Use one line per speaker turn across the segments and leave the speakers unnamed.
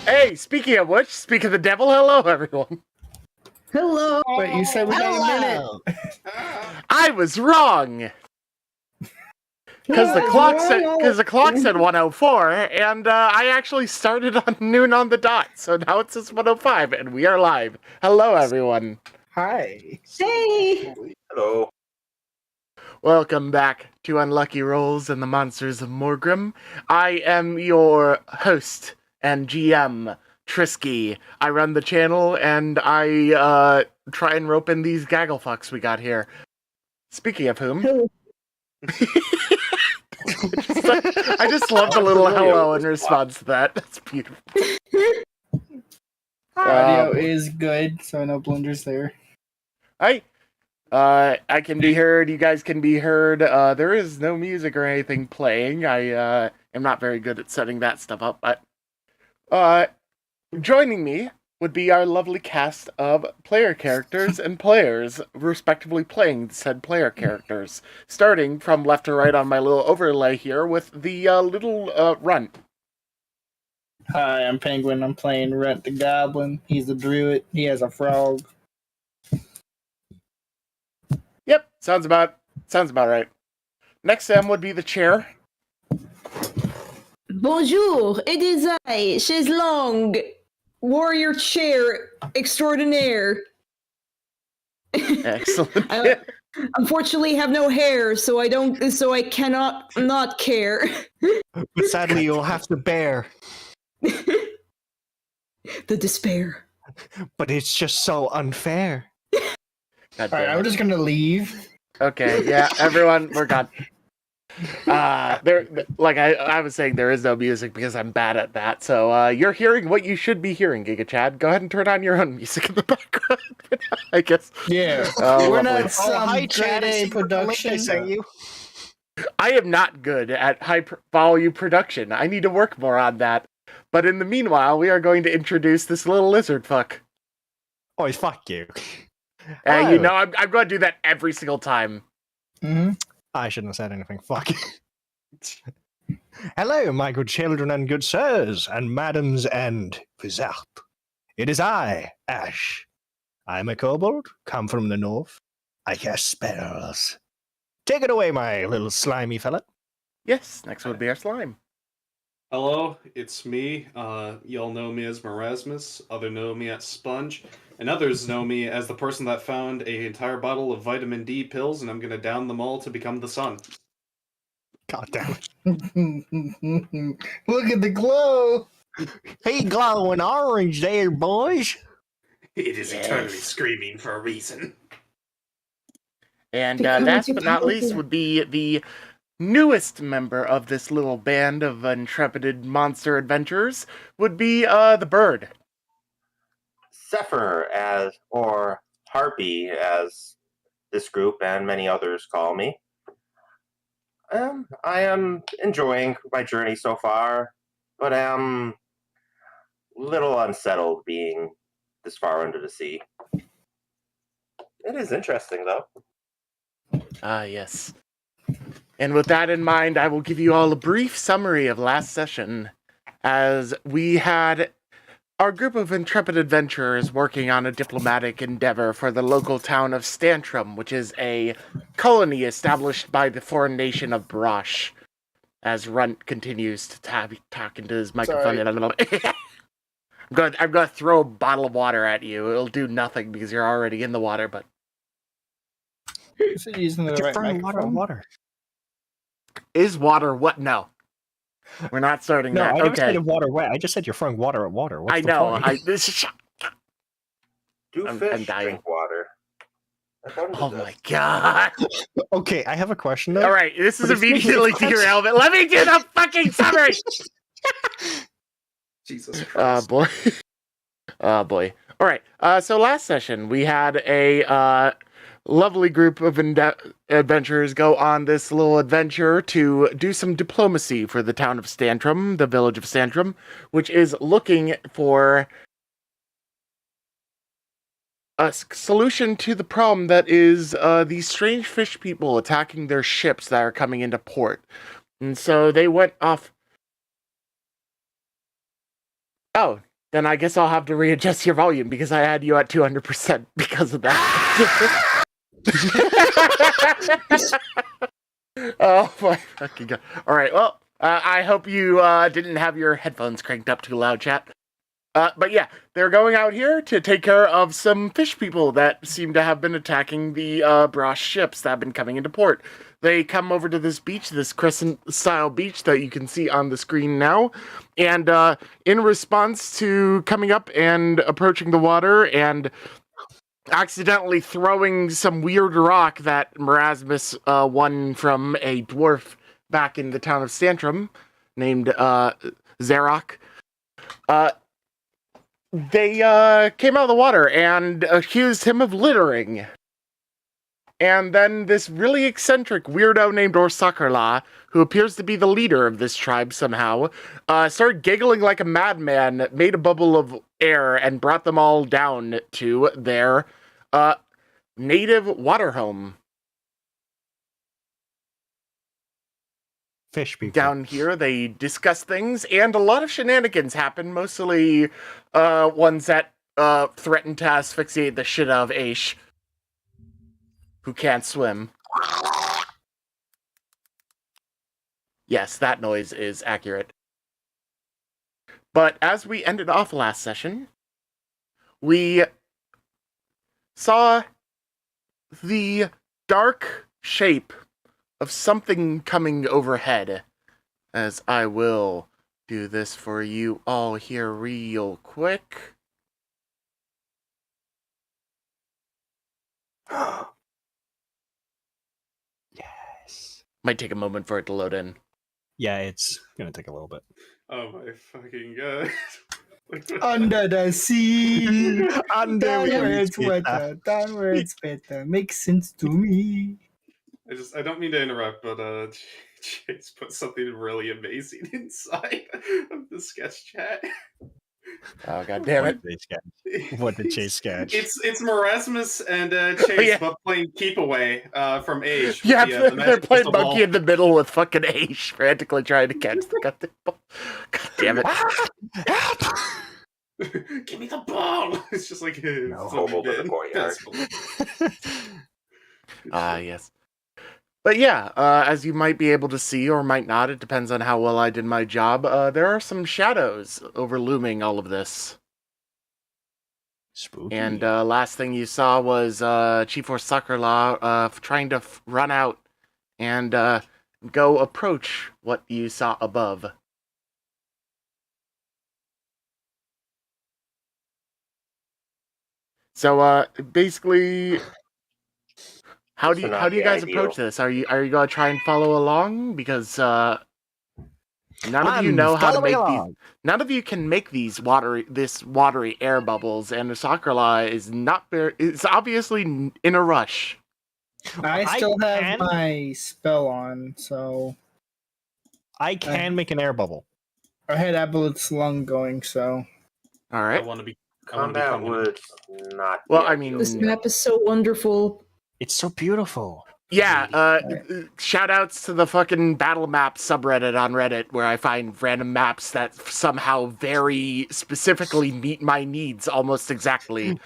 Hey, speaking of which, speak of the devil, hello everyone.
Hello.
But you said we got a minute.
I was wrong. Because the clock said 104, and I actually started on noon on the dot, so now it says 105, and we are live. Hello, everyone.
Hi.
Hey.
Hello.
Welcome back to Unlucky Rolls and the Monsters of Morgram. I am your host and GM, Trisky. I run the channel, and I try and rope in these gagglefucks we got here. Speaking of whom... I just love the little hello in response to that. That's beautiful.
Audio is good, so no blunders there.
I can be heard. You guys can be heard. There is no music or anything playing. I am not very good at setting that stuff up, but joining me would be our lovely cast of player characters and players, respectively playing said player characters. Starting from left to right on my little overlay here with the little Runt.
Hi, I'm Penguin. I'm playing Runt the Goblin. He's a druid. He has a frog.
Yep, sounds about right. Next to him would be the chair.
Bonjour, it is I, Chaise Longue, warrior chair extraordinaire.
Excellent.
I unfortunately have no hair, so I cannot not care.
But sadly, you'll have to bear.
The despair.
But it's just so unfair.
Alright, I'm just gonna leave.
Okay, yeah, everyone, we're gone. Like I was saying, there is no music because I'm bad at that. So you're hearing what you should be hearing, Giga Chad. Go ahead and turn on your own music in the background. I guess.
Yeah,
lovely.
we're not some grade A production.
I am not good at high volume production. I need to work more on that. But in the meanwhile, we are going to introduce this little lizard fuck.
Oh, fuck you.
You know, I'm going to do that every single time.
Mm-hmm.
I shouldn't have said anything. Fuck. Hello, my good children and good sirs, and madams and wizard. It is I, Asch. I am a kobold, come from the north. I cast spells. Take it away, my little slimy fella.
Yes, next would be our slime.
Hello, it's me. Y'all know me as Morasmus, others know me as Sponge, and others know me as the person that found an entire bottle of vitamin D pills, and I'm gonna down them all to become the sun.
God damn it.
Look at the glow!
Hey, glowing orange there, boys.
It is
Yes.
eternally screaming for a reason.
And last but not least would be the newest member of this little band of intrepid monster adventurers would be the bird.
Zephyr, or Harpie, as this group and many others call me. I am enjoying my journey so far, but am a little unsettled being this far under the sea. It is interesting, though.
Ah, yes. And with that in mind, I will give you all a brief summary of last session, as we had our group of intrepid adventurers working on a diplomatic endeavor for the local town of Stantrum, which is a colony established by the foreign nation of Brosh. As Runt continues to talk into his microphone. I'm going to throw a bottle of water at you. It'll do nothing because you're already in the water, but...
Is it using the right microphone?
Water.
Is water what? No. We're not starting
No,
that.
I never
Okay.
said water wet. I just said you're throwing water at water. What's
I
the
know.
point?
Do
I'm
fish
dying.
drink water?
Oh my god.
Okay, I have a question though.
Alright, this is
But it's
immediately
making a
derailment. Let me do the fucking summary!
Jesus Christ.
Boy. Oh boy. Alright, so last session we had a lovely group of adventurers go on this little adventure to do some diplomacy for the town of Stantrum, the village of Stantrum, which is looking for a solution to the problem that is these strange fish people attacking their ships that are coming into port. And so they went off... Oh, then I guess I'll have to readjust your volume because I had you at 200% because of that. Oh my fucking god. Alright, well, I hope you didn't have your headphones cranked up too loud, chat. But yeah, they're going out here to take care of some fish people that seem to have been attacking the Brosh ships that have been coming into port. They come over to this beach, this crescent-style beach that you can see on the screen now, and in response to coming up and approaching the water and accidentally throwing some weird rock that Morasmus won from a dwarf back in the town of Stantrum, named Zarok, they came out of the water and accused him of littering. And then this really eccentric weirdo named Sorcerer, who appears to be the leader of this tribe somehow, started giggling like a madman, made a bubble of air, and brought them all down to their native water home.
Fish people.
Down here, they discuss things, and a lot of shenanigans happen, mostly ones that threaten to asphyxiate the shit out of Asch, who can't swim. Yes, that noise is accurate. But as we ended off last session, we saw the dark shape of something coming overhead, as I will do this for you all here real quick.
Yes.
Might take a moment for it to load in.
Yeah, it's gonna take a little bit.
Oh my fucking god.
Under the sea,
Under
down
the
where it's
sea.
wetter, down where it's better. Makes sense to me.
I don't mean to interrupt, but Chaise put something really amazing inside of the sketch chat.
Oh, god damn it.
What did Chaise sketch?
It's Morasmus and Chaise
yeah.
both playing Keep Away from Asch.
Yeah,
the
they're
magic
playing
crystal
monkey
ball.
in the middle with fucking Asch, frantically trying to catch the goddamn ball. God damn it.
Give me the ball! It's just like
Kobold in the courtyard.
Yes. But yeah, as you might be able to see, or might not, it depends on how well I did my job, there are some shadows over looming all of this.
Spooky.
And last thing you saw was Chief Sorcerer trying to run out and go approach what you saw above. So basically, how do you guys approach this? Are you gonna try and follow along? Because none of you know how to make these. None of you can make these watery air bubbles, and Sorcerer is not very. It's obviously in a rush.
I still have my spell on, so
I can make an air bubble.
I had Aboleth's Longue going, so
All
I
right.
want to be
Combat would not.
Well,
be
I
ideal.
mean,
This map is so wonderful.
It's so beautiful.
Yeah, shout outs to the fucking battle map subreddit on Reddit, where I find random maps that somehow very specifically meet my needs almost exactly.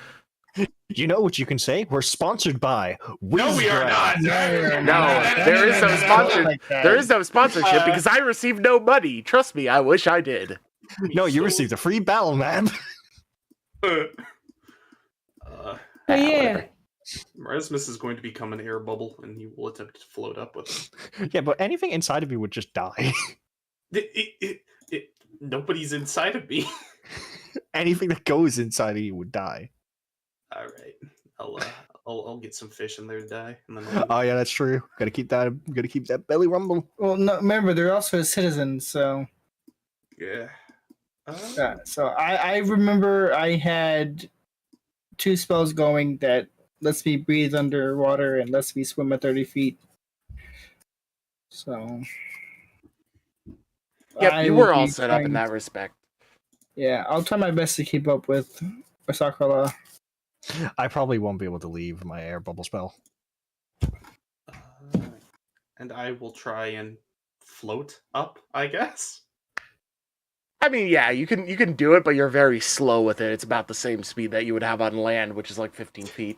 You know what you can say? We're sponsored by
No, we are not.
No, there is no sponsor. There is no sponsorship because I received no money. Trust me, I wish I did.
No, you received a free battle map.
Oh yeah.
Morasmus is going to become an air bubble, and he will attempt to float up with it.
Yeah, but anything inside of you would just die.
Nobody's inside of me.
Anything that goes inside of you would die.
All right, I'll get some fish in there to die, and then
Oh yeah, that's true. Gotta keep that belly rumble.
well, no, remember they're also citizens, so
yeah.
yeah. So I remember I had 2 spells going that lets me breathe underwater and lets me swim at 30 feet. So
Yep, you were all set up in that respect.
Yeah, I'll try my best to keep up with Sorcerer.
I probably won't be able to leave my air bubble spell.
And I will try and float up, I guess.
I mean, yeah, you can do it, but you're very slow with it. It's about the same speed that you would have on land, which is like 15 feet.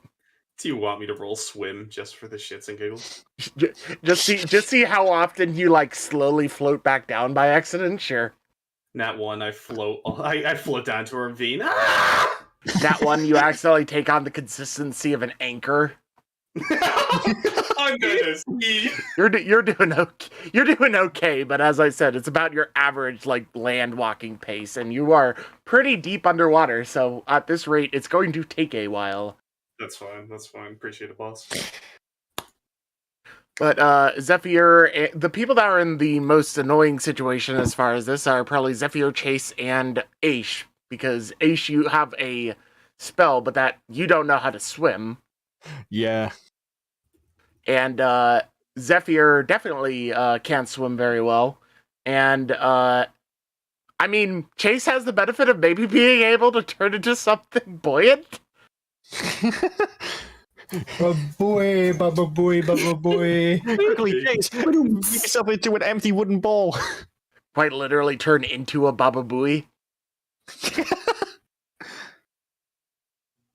Do you want me to roll swim just for the shits and giggles?
Just see how often you like slowly float back down by accident. Sure.
Nat 1, I float. I float down to a ravine. Ah!
That one you accidentally take on the consistency of an anchor.
I'm gonna ski.
You're doing okay. You're doing okay, but as I said, it's about your average like land walking pace, and you are pretty deep underwater. So at this rate, it's going to take a while.
That's fine. That's fine. Appreciate it, boss.
But Zephyr, the people that are in the most annoying situation as far as this are probably Zephyr, Chaise, and Asch, because Asch, you have a spell, but that you don't know how to swim.
Yeah.
And Zephyr definitely can't swim very well. And I mean, Chaise has the benefit of maybe being able to turn into something buoyant.
Boy, baba boy, baba boy.
Quickly, Chaise, make yourself into an empty wooden ball.
Quite literally turn into a Baba Booey.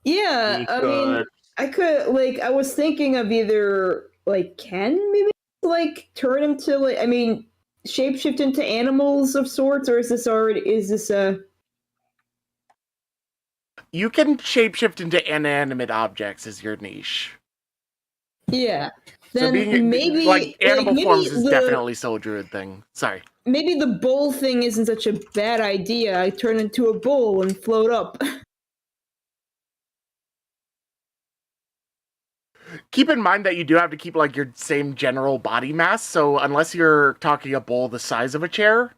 Yeah, I mean, I could, like, I was thinking of either, like, Ken, maybe, like, turn him to, like, I mean, shapeshift into animals of sorts, or is this
You can shapeshift into inanimate objects as your niche.
Yeah.
So
Then
being,
maybe,
like, animal
maybe
forms is
the-
definitely still a druid thing. Sorry.
Maybe the bull thing isn't such a bad idea. I turn into a bull and float up.
Keep in mind that you do have to keep, like, your same general body mass, so unless you're talking a bowl the size of a chair,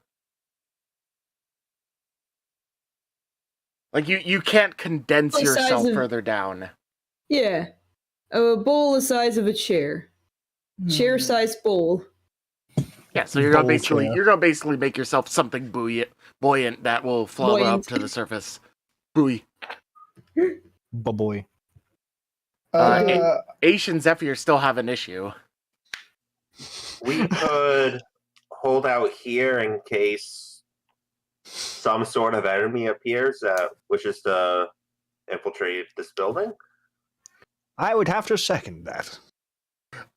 like, you can't condense
The size
yourself
of-
further down.
Yeah. A bowl the size of a chair. Chair-sized bowl.
Yeah, so you're gonna
Bowl
basically make yourself something buoyant that will float up
Buoyant.
to the surface. Buoy.
Boy.
Asch and Zephyr still have an issue.
We could hold out here in case some sort of enemy appears that wishes to infiltrate this building.
I would have to second that.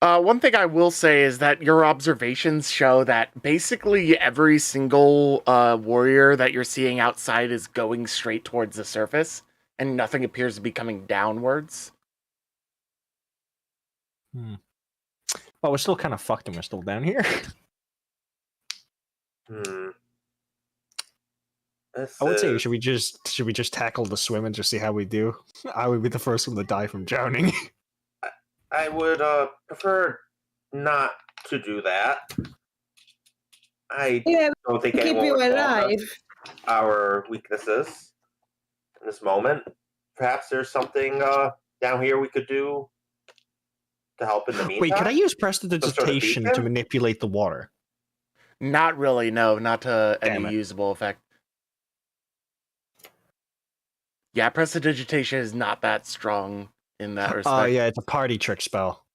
One thing I will say is that your observations show that basically every single warrior that you're seeing outside is going straight towards the surface, and nothing appears to be coming downwards.
Well, we're still kind of fucked and we're still down here.
This
I would say,
is-
should we just tackle the swim and just see how we do? I would be the first one to die from drowning.
I would prefer not to do that. I
Yeah,
don't think
keep
anyone
you
would fault us.
alive.
Our weaknesses in this moment. Perhaps there's something down here we could do to help in the meantime.
Wait, can I use
Some sort of
prestidigitation to
beacon?
manipulate the water?
Not really, no, not to
Damn
any
it.
usable effect. Yeah, prestidigitation is not that strong in that respect.
Oh, yeah, it's a party trick spell.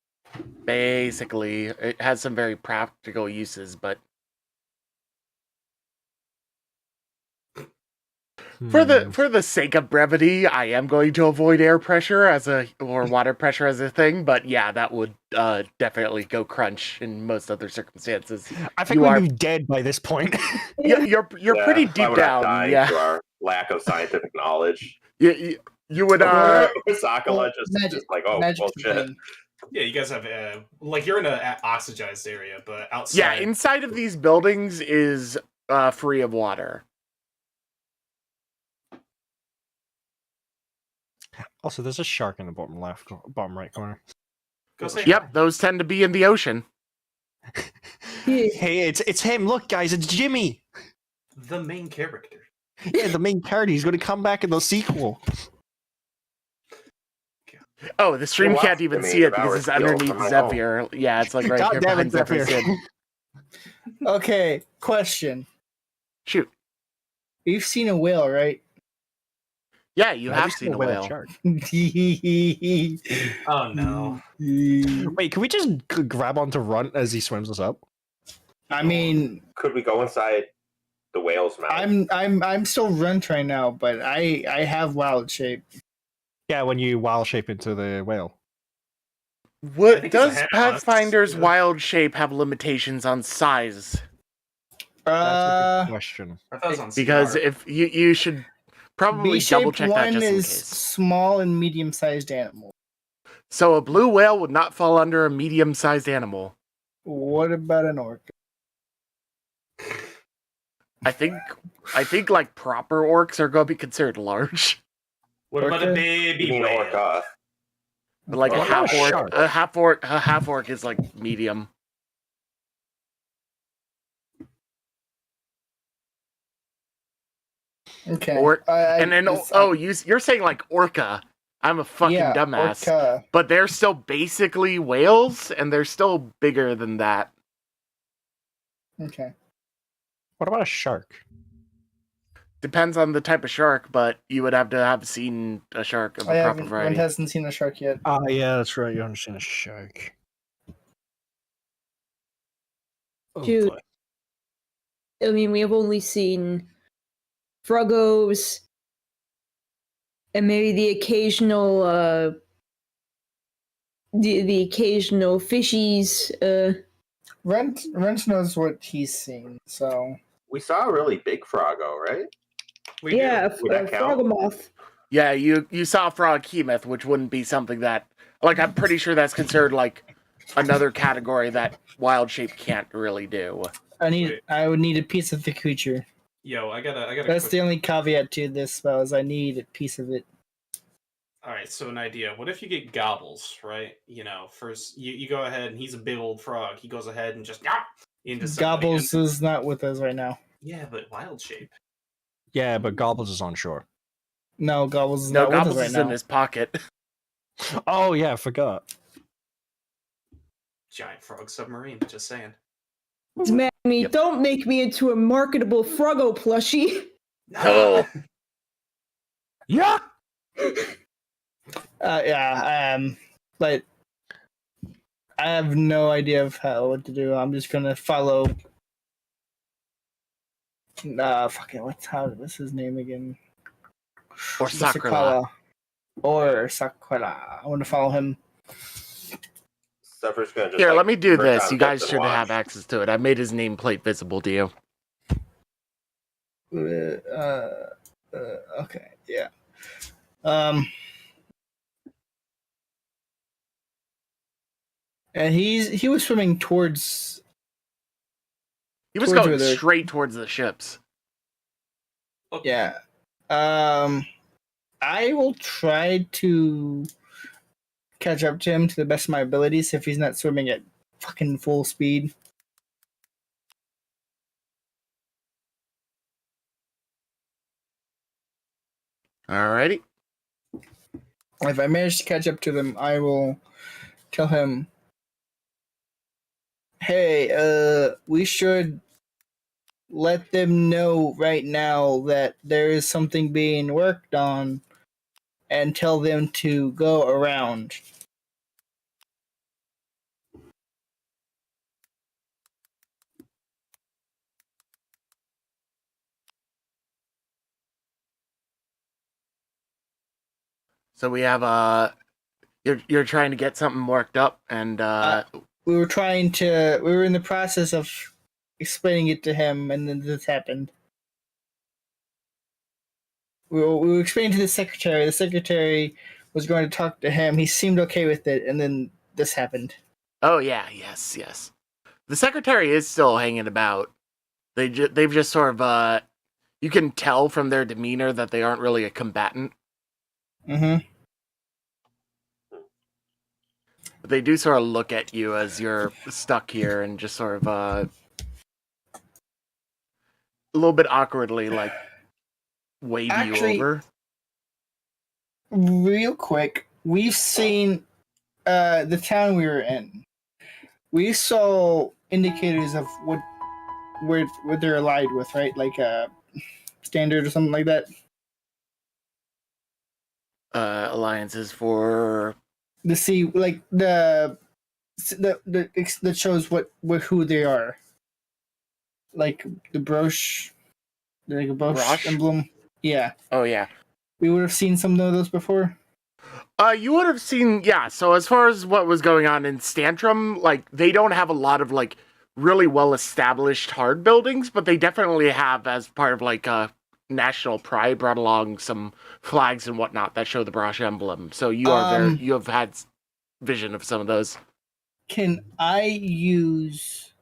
Basically, it has some very practical uses, but for the sake of brevity, I am going to avoid air pressure or water pressure as a thing. But yeah, that would definitely go crunch in most other circumstances.
I think
you
we'd
are-
be dead by this point.
You're
Yeah,
pretty
I
deep
would not
down.
die
Yeah,
to our lack of scientific knowledge.
you would.
Sakala just like, oh,
Magic
well, shit.
thing.
Yeah, you guys have like you're in a oxygized area, but outside.
Yeah, inside of these buildings is free of water.
Also, there's a shark in the bottom right corner.
Go say
Yep, those tend to be in the ocean.
Hey, it's him. Look, guys, it's Jimmy.
hi. The main character.
Yeah, the main character. He's going to come back in the sequel.
Oh, the stream
Well,
can't even
I mean,
see it
if I
because
were
it's
killed
underneath
from my
Zephyr. Yeah, it's like right
God
here
damn it,
behind Zephyr's
Zephyr.
head.
Okay, question.
Shoot.
You've seen a whale, right?
Yeah, you
I've
have seen a whale.
shark.
Oh no.
Wait, can we just grab onto Runt as he swims us up?
I mean,
Could we go inside the whale's mouth.
I'm still runt right now, but I have wild shape.
Yeah, when you wild shape into the whale.
What
think it's
does
ahead of us.
Pathfinder's
Yeah.
wild shape have limitations on size?
That's a good question.
I thought it was on
Because
CR.
if you should probably double
B-shaped
check that
one
just in
is
case.
small and medium-sized animal.
So a blue whale would not fall under a medium-sized animal.
What about an orc?
I think like proper orcs are going to be considered large.
What about a
Orca?
baby
You mean
whale?
orca?
But like
What about a
a half orc is like medium.
Okay.
And then you're saying like orca. I'm a fucking dumbass.
Orca.
But they're still basically whales, and they're still bigger than that.
Okay.
What about a shark?
Depends on the type of shark, but you would have to have seen a shark of a proper
One
variety.
hasn't seen a shark yet.
Ah, yeah, that's right. You haven't seen a shark. Oh,
Dude.
boy.
I mean, we have only seen fruggos and maybe the occasional the occasional fishies.
Runt knows what he's seen, so
We saw a really big froggo, right?
We
yeah,
do.
Would that count?
froggomoth.
Yeah, you saw frog hemoth, which wouldn't be something that I'm pretty sure that's considered like another category that wild shape can't really do.
I would need a piece of the creature.
Yo, I gotta.
That's the only caveat to this spell is I need a piece of it.
All right, so an idea. What if you get gobbles, right? You know, first you go ahead and he's a big old frog. He goes ahead and just into somebody.
Gobbles is not with us right now.
Yeah, but wild shape.
Yeah, but Gobbles is on shore.
No, Gobbles is
No,
not with
Gobbles
us right
is
now.
in his pocket.
Oh, yeah, I forgot.
Giant frog submarine. Just saying.
It's mad at me.
Yep.
Don't make me into a marketable froggo plushie.
No.
Yeah!
But I have no idea of what to do. I'm just gonna follow. What's his name again?
Or Sakura.
Or Sakura. I want to follow him.
Zephyr's gonna just
Here, let me do
work
this.
on
You guys
bits
should
and
have
watch.
access to it. I made his nameplate visible to you.
Okay, yeah. And he was swimming towards.
He was
Towards
going
where they're-
straight towards the ships.
Yeah. I will try to catch up to him to the best of my abilities if he's not swimming at fucking full speed.
Alrighty.
If I manage to catch up to them, I will tell him, hey, we should let them know right now that there is something being worked on and tell them to go around.
So we have you're trying to get something worked up, and
We were in the process of explaining it to him, and then this happened. We were explaining to the secretary. The secretary was going to talk to him. He seemed okay with it, and then this happened.
oh yeah, yes. The secretary is still hanging about. They've just sort of you can tell from their demeanor that they aren't really a combatant.
Mm-hmm.
But they do sort of look at you as you're stuck here and just sort of a little bit awkwardly like wave
Actually,
you over.
Real quick, we've seen the town we were in. We saw indicators of what they're allied with, right? Like standard or something like that.
Alliances for
To see like the that shows what who they are. Like the brooch. Like a brush
Brush?
emblem. Yeah.
Oh yeah.
We would have seen some of those before.
You would have seen, yeah. So as far as what was going on in Stantrum, like they don't have a lot of like really well established hard buildings, but they definitely have, as part of like national pride, brought along some flags and whatnot that show the brush emblem. So you have had vision of some of those.
Can I use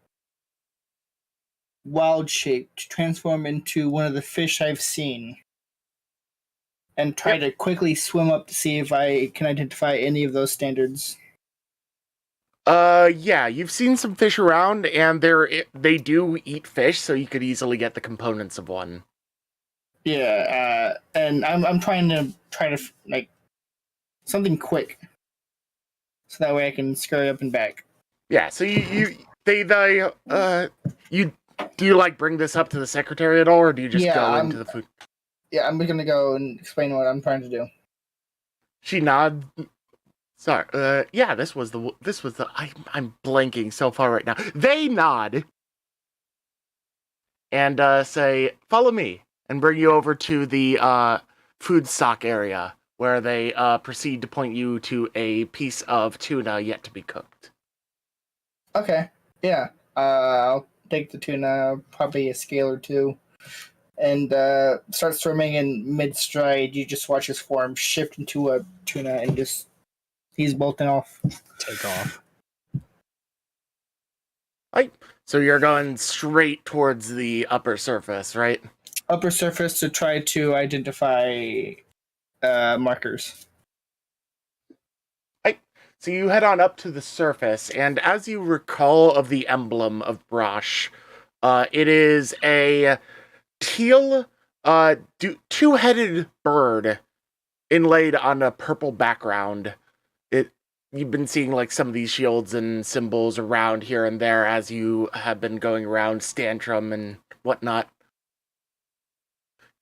Wild Shape to transform into one of the fish I've seen? And try to quickly swim up to see if I can identify any of those standards.
Yeah, you've seen some fish around, and they do eat fish, so you could easily get the components of one.
Yeah, and I'm trying to like something quick, so that way I can scurry up and back.
Yeah, so you do you like bring this up to the secretary at all, or do you just go into the food?
Yeah, I'm gonna go and explain what I'm trying to do.
She nods. Sorry. Yeah, this was the. I'm blanking so far right now. They nod and say, "Follow me," and bring you over to the food stock area, where they proceed to point you to a piece of tuna yet to be cooked.
Okay. Yeah. I'll take the tuna, probably a scale or two. And start swimming in mid-stride. You just watch his form shift into a tuna and he's bolting off.
Take off.
So you're going straight towards the upper surface, right?
Upper surface to try to identify markers.
So you head on up to the surface, and as you recall of the emblem of Brosh, it is a teal, two-headed bird inlaid on a purple background. You've been seeing like some of these shields and symbols around here and there as you have been going around Stantrum and whatnot.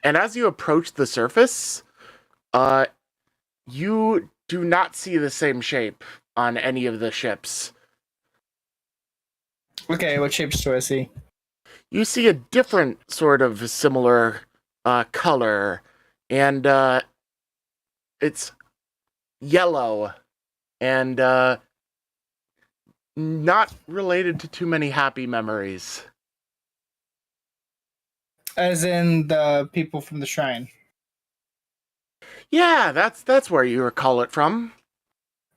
And as you approach the surface, you do not see the same shape on any of the ships.
Okay, what shapes do I see?
You see a different sort of similar color, and it's yellow, and not related to too many happy memories.
As in the people from the shrine.
Yeah, that's where you recall it from.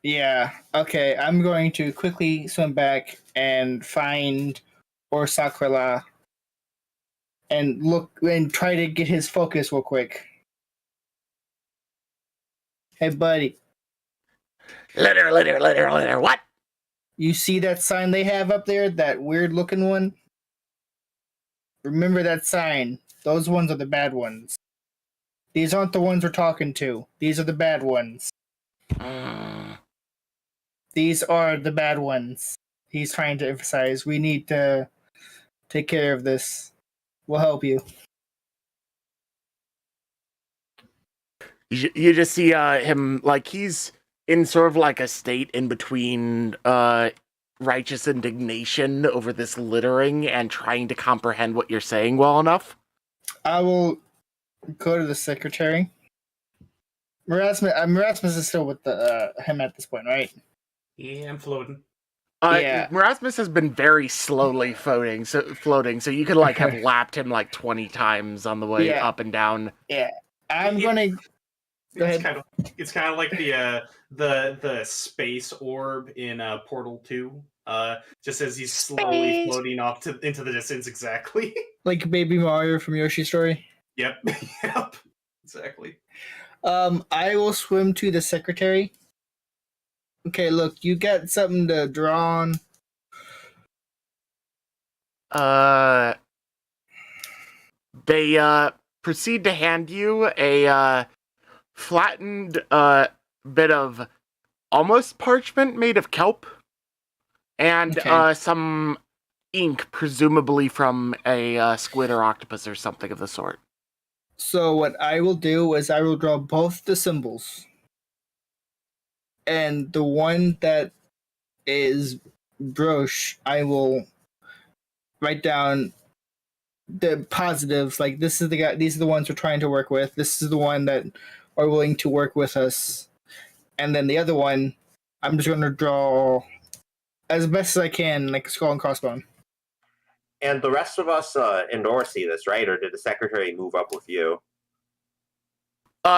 Yeah, okay, I'm going to quickly swim back and find Orsakrala and look and try to get his focus real quick. Hey, buddy.
Litter, what?
You see that sign they have up there? That weird looking one? Remember that sign. Those ones are the bad ones. These aren't the ones we're talking to. These are the bad ones. These are the bad ones. He's trying to emphasize. We need to take care of this. We'll help you.
You just see him, like, he's in sort of like a state in between righteous indignation over this littering and trying to comprehend what you're saying well enough.
I will go to the secretary. Morasmus is still with him at this point, right?
Yeah, I'm floating.
Yeah.
Morasmus has been very slowly floating, so you could like have lapped him like 20 times on the way up and down.
Yeah. I'm gonna go ahead.
It's kind of like the space orb in Portal 2. Just as he's slowly floating off into the distance, exactly.
Like Baby Mario from Yoshi's Story.
Yep. Yep. Exactly.
I will swim to the secretary. Okay, look, you got something to draw on.
They proceed to hand you a flattened bit of almost parchment made of kelp, and some ink, presumably from a squid or octopus or something of the sort.
So what I will do is I will draw both the symbols. And the one that is Brosh, I will write down the positives. Like, this is the guy. These are the ones we're trying to work with. This is the one that are willing to work with us. And then the other one, I'm just going to draw as best as I can, like a skull and crossbone.
And the rest of us indoors see this, right? Or did the secretary move up with you?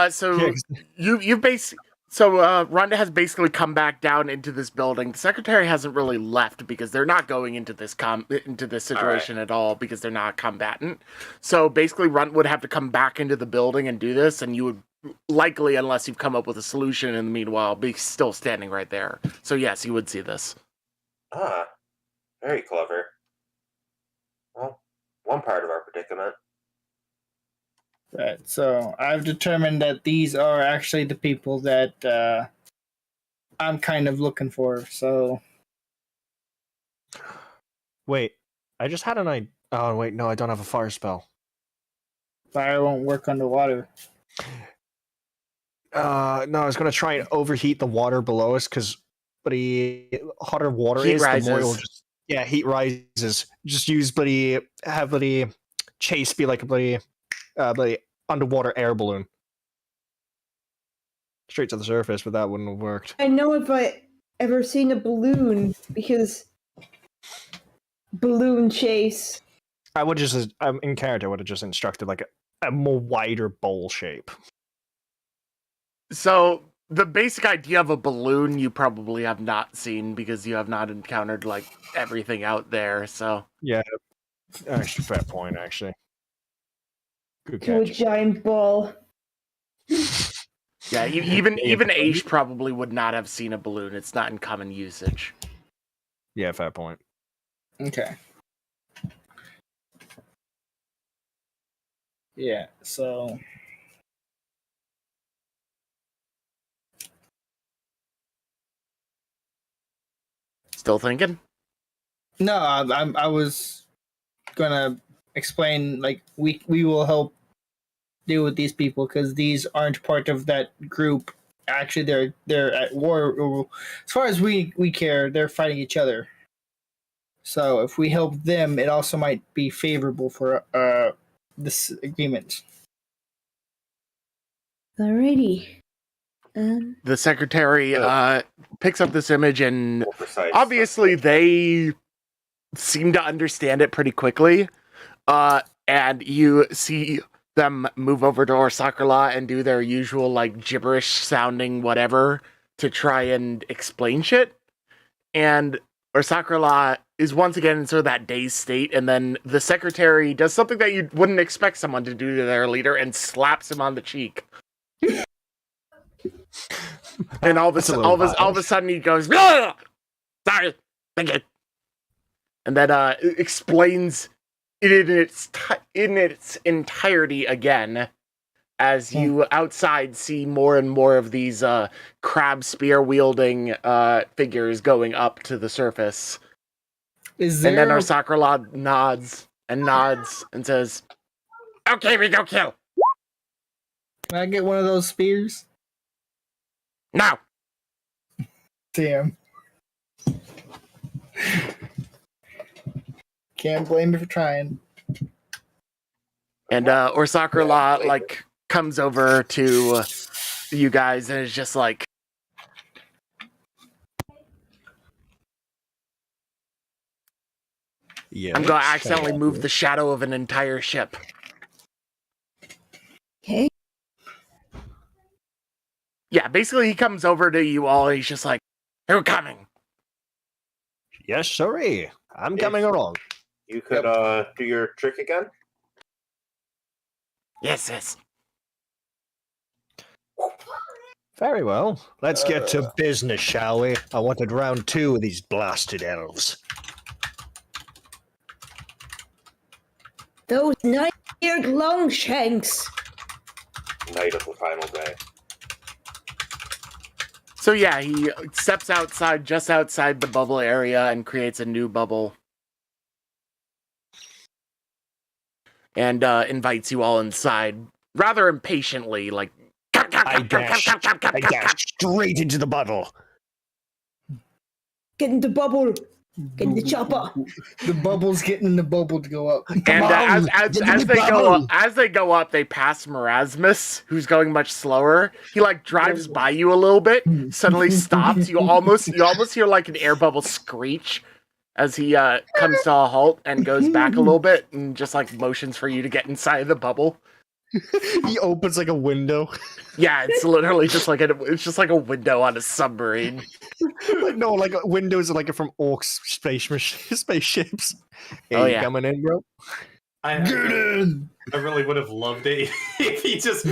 So
Yeah,
you basically. So Rhonda has basically come back down into this building. The secretary hasn't really left because they're not going into this situation at all because they're not combatant. So basically, Runt would have to come back into the building and do this, and you would likely, unless you've come up with a solution in the meanwhile, be still standing right there. So yes, you would see this.
Ah, very clever. Well, one part of our predicament.
Right. So I've determined that these are actually the people that I'm kind of looking for. So
Wait, I just had an idea. Oh, wait, no, I don't have a fire spell.
fire won't work underwater.
No, I was going to try and overheat the water below us because the hotter water
Heat
is,
rises.
the more it'll just... Yeah, heat rises. Just use have Chaise be like a bloody underwater air balloon. Straight to the surface, but that wouldn't have worked.
I know if I ever seen a balloon, because balloon chase.
I would just, in character, would have just instructed like a more wider bowl shape.
So the basic idea of a balloon you probably have not seen because you have not encountered like everything out there. So
Yeah, actually, fair point. Actually, good
To a
catch.
giant ball.
yeah, even Asch probably would not have seen a balloon. It's not in common usage.
Yeah, fair point.
Okay. Yeah. So
Still thinking?
no, I was gonna explain, like, we will help deal with these people because these aren't part of that group. Actually, they're at war. As far as we care, they're fighting each other. So if we help them, it also might be favorable for this agreement.
Alrighty.
The secretary picks up this image and
More precise.
obviously they seem to understand it pretty quickly. And you see them move over to Orsakrala and do their usual like gibberish sounding whatever to try and explain shit. And Orsakrala is once again in sort of that dazed state, and then the secretary does something that you wouldn't expect someone to do to their leader and slaps him on the cheek. And all of a sudden he goes, "Blah! Sorry, thank you," and then explains it in its entirety again, as you outside see more and more of these crab spear wielding figures going up to the surface.
Is
And then
there
our Sakralad nods and says, "Okay, we go kill.
Can I get one of those spears?
Now."
Damn. Can't blame me for trying.
And Orsakrala like comes over to you guys and is just like,
Yeah,
"I'm gonna accidentally move the shadow of an entire ship."
Okay.
Yeah, basically he comes over to you all and he's just like, "Who's coming?"
Yes, sorry. I'm coming along.
You could do your trick again?
Yes.
Very well. Let's get to business, shall we? I wanted round 2 of these blasted elves.
Those nine-eared longshanks.
Night of the final day.
So yeah, he steps outside, just outside the bubble area, and creates a new bubble. And invites you all inside, rather impatiently, like,
I dash straight into the bubble.
Get in the bubble. Get the chopper.
The bubbles getting in the bubble to go up.
And
on,
as they go up, they pass Morasmus, who's going much slower. He like drives by you a little bit, suddenly stops. You almost hear like an air bubble screech as he comes to a halt and goes back a little bit and just like motions for you to get inside the bubble.
He opens like a window.
Yeah, it's literally just like a window on a submarine.
No, like windows are like from Orcs spaceships. Hey,
Oh, yeah.
coming in, bro.
I really would have loved it if he just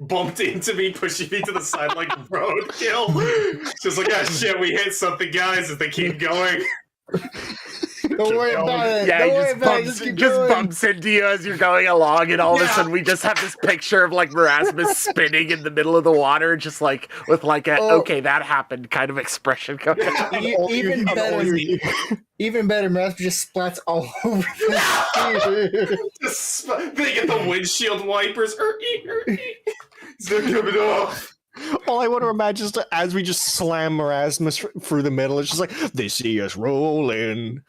bumped into me, pushing me to the side like roadkill. Just like, ah, shit, we hit something, guys, as they keep going.
Don't worry about it.
Yeah,
Don't worry
he
about it.
just
keep
just
going.
bumps into you as you're going along, and all of a
Yeah.
sudden we just have this picture of like Morasmus spinning in the middle of the water, just like with like a okay, that happened kind of expression going on.
Even better, Morasmus just splats all over the
Just they get the windshield wipers. It's not coming off.
All I want to imagine is that as we just slam Morasmus through the middle, it's just like, they see us rolling.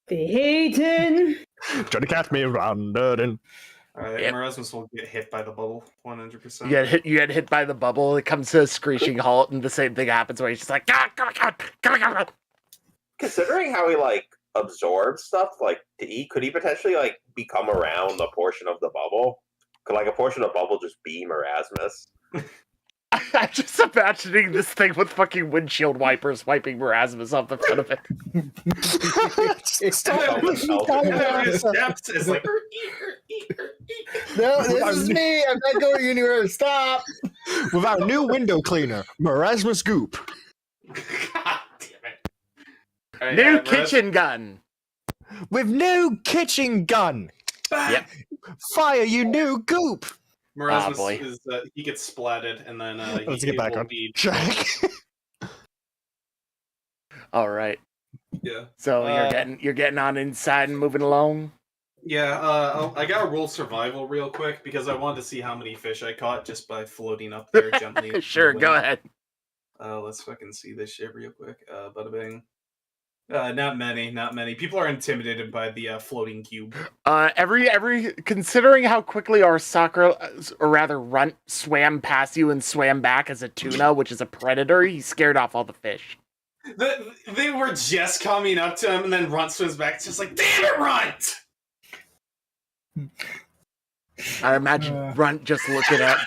They hating.
Trying to catch me around. And
Yep.
Morasmus will get hit by the bubble, 100%.
You get hit by the bubble. It comes to a screeching halt, and the same thing happens where he's just like, come on.
Considering how he like absorbs stuff, like could he potentially like become around a portion of the bubble? Could like a portion of the bubble just be Morasmus?
I'm just imagining this thing with fucking windshield wipers wiping Morasmus off the front of it.
It's
Steps is like.
No, this is me. I'm not going anywhere. Stop.
with our new window cleaner, Morasmus Goop.
God damn it. All right,
New kitchen gun.
With new kitchen gun.
Yep.
Fire, you new goop.
Morasmus
boy.
is he gets splatted, and then
Let's
he
get back
will
on
be
track.
All right.
yeah.
So you're getting on inside and moving along.
Yeah, I gotta roll survival real quick because I wanted to see how many fish I caught just by floating up there gently.
Sure, go ahead.
Let's fucking see this shit real quick. Bada bing. Not many. People are intimidated by the floating cube.
Every considering how quickly our soccer, or rather Runt, swam past you and swam back as a tuna, which is a predator, he scared off all the fish.
They were just coming up to him, and then Runt swims back. It's just like, damn it, Runt!
I imagine Runt just looking at.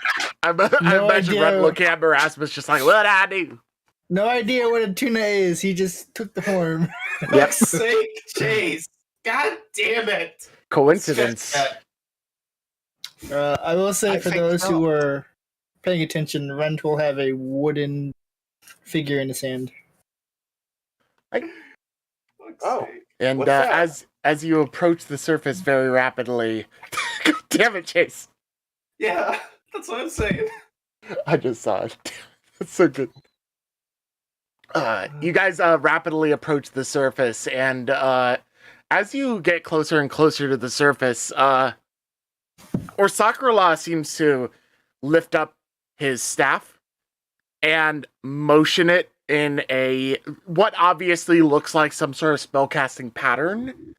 I imagine
idea.
Runt looking at Morasmus, just like, "What I do?"
No idea what a tuna is. He just took the form.
For fuck's sake, Chaise! God damn it!
Coincidence.
I will say,
I
for
think
those
so.
who were paying attention, Runt will have a wooden figure in his hand.
Oh.
And
What's that?
as you approach the surface very rapidly, damn it, Chaise!
Yeah, that's what I'm saying.
I just saw it. That's so good. You guys rapidly approach the surface, and as you get closer and closer to the surface, Sakura seems to lift up his staff and motion it in a what obviously looks like some sort of spellcasting pattern.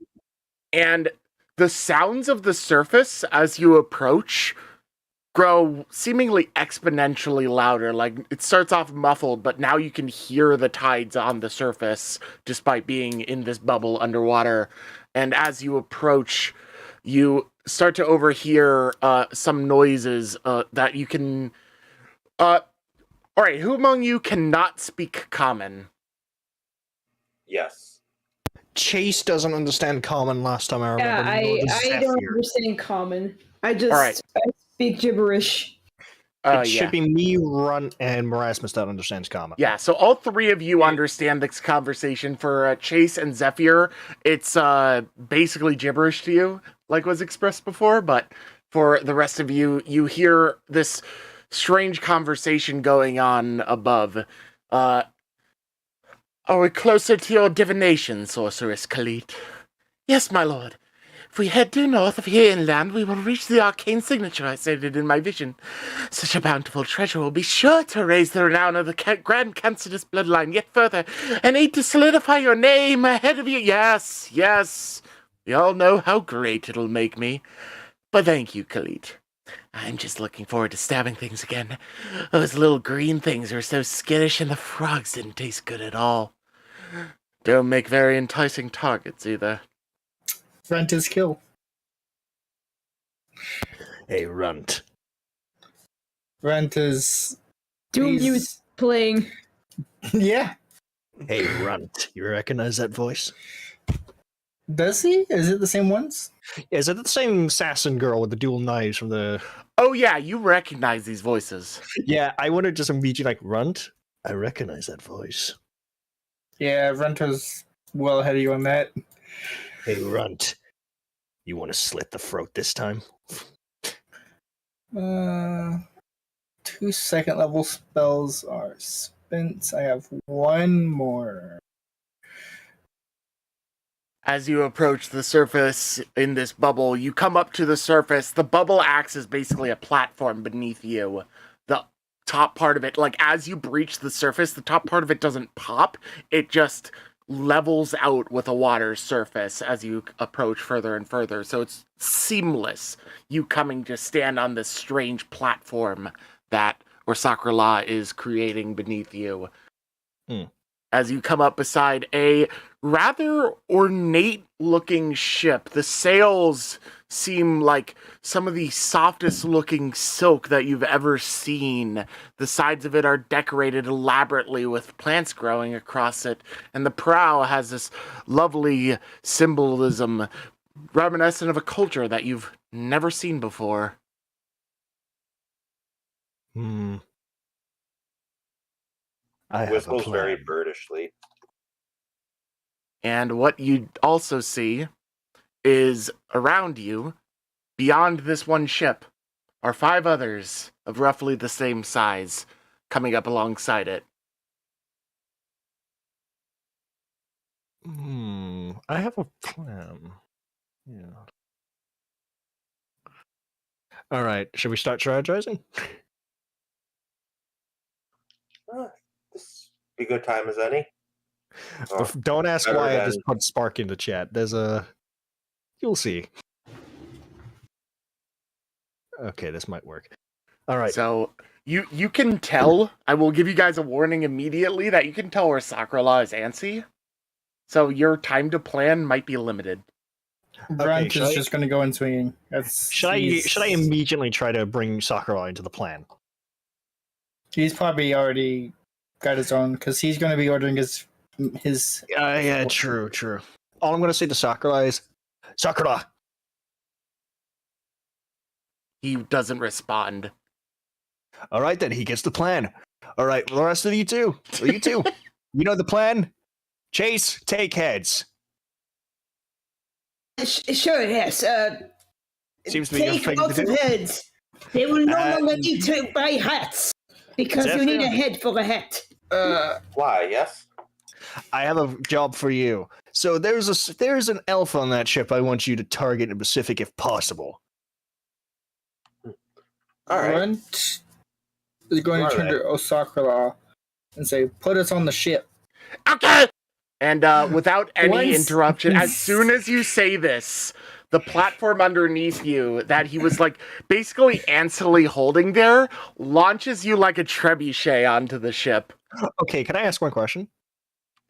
And the sounds of the surface as you approach grow seemingly exponentially louder. Like, it starts off muffled, but now you can hear the tides on the surface despite being in this bubble underwater. And as you approach, you start to overhear some noises that you can... Alright, who among you cannot speak common?
Yes.
Chaise doesn't understand common last time I remember.
Yeah,
nor does
I don't
Zephyr.
understand common. I just
Alright.
I speak gibberish.
It should be me, Runt, and Morasmus that understands common.
Yeah, so all three of you understand this conversation. For Chaise and Zephyr, it's basically gibberish to you, like was expressed before, but for the rest of you, you hear this strange conversation going on above. Are we closer to your divination, Sorceress Khalid? Yes, my lord. If we head due north of here inland, we will reach the arcane signature I stated in my vision. Such a bountiful treasure will be sure to raise the renown of the Grand Cancerous bloodline yet further, and aid to solidify your name ahead of you. Yes, yes. We all know how great it'll make me. But thank you, Khalid. I'm just looking forward to stabbing things again. Those little green things were so skittish, and the frogs didn't taste good at all. Don't make very enticing targets, either.
Runt is kill.
Hey, Runt.
Runt is...
Doom
he's-
Muse playing.
Yeah.
Hey, Runt. You recognize that voice?
Does he? Is it the same ones?
Is it the same assassin girl with the dual knives from the...
Oh yeah, you recognize these voices.
Yeah, I want to just immediately like, Runt? I recognize that voice.
Yeah, Runt was well ahead of you on that.
Hey, Runt. You want to slit the throat this time?
2 second level spells are spent. I have one more.
As you approach the surface in this bubble, you come up to the surface. The bubble acts as basically a platform beneath you. The top part of it, like as you breach the surface, the top part of it doesn't pop. It just levels out with a water surface as you approach further and further. So it's seamless. You coming to stand on this strange platform that Sorcerer is creating beneath you. As you come up beside a rather ornate-looking ship. The sails seem like some of the softest-looking silk that you've ever seen. The sides of it are decorated elaborately with plants growing across it, and the prow has this lovely symbolism reminiscent of a culture that you've never seen before.
I have a
Whistles
plan.
very birdishly.
And what you also see is around you, beyond this one ship, are 5 others of roughly the same size coming up alongside it.
I have a plan. Yeah. All right, should we start strategizing?
This be good time as any. Oh,
Don't ask
better
why I
than-
just put Spark into chat. There's a... You'll see. Okay, this might work. All right.
So you can tell, I will give you guys a warning immediately, that you can tell where Sakrala is antsy. So your time to plan might be limited.
Runt
should
is
I-
just going to go in swinging.
Should I immediately try to bring Sakura into the plan?
He's probably already got his own, because he's going to be ordering his.
Yeah, true. All I'm going to say to Sakura is, Sakura!
He doesn't respond.
All right, then, he gets the plan. All right, well, the rest of you too. Well, you too. You know the plan? Chaise, take heads.
Sure, yes.
Seems to be your
take
thing
lots
to
of
do.
heads. They will no
And-
longer need to buy hats because you need a
Zephyr?
head for a hat.
Why, yes?
I have a job for you. So there's an elf on that ship I want you to target in the Pacific if possible.
All right.
Runt is going
Who
to
are
turn
they?
to Osakura and say, "Put us on the ship."
Okay! And without any
Once-
interruption, as soon as you say this, the platform underneath you that he was like basically antsily holding there launches you like a trebuchet onto the ship.
Okay, can I ask one question?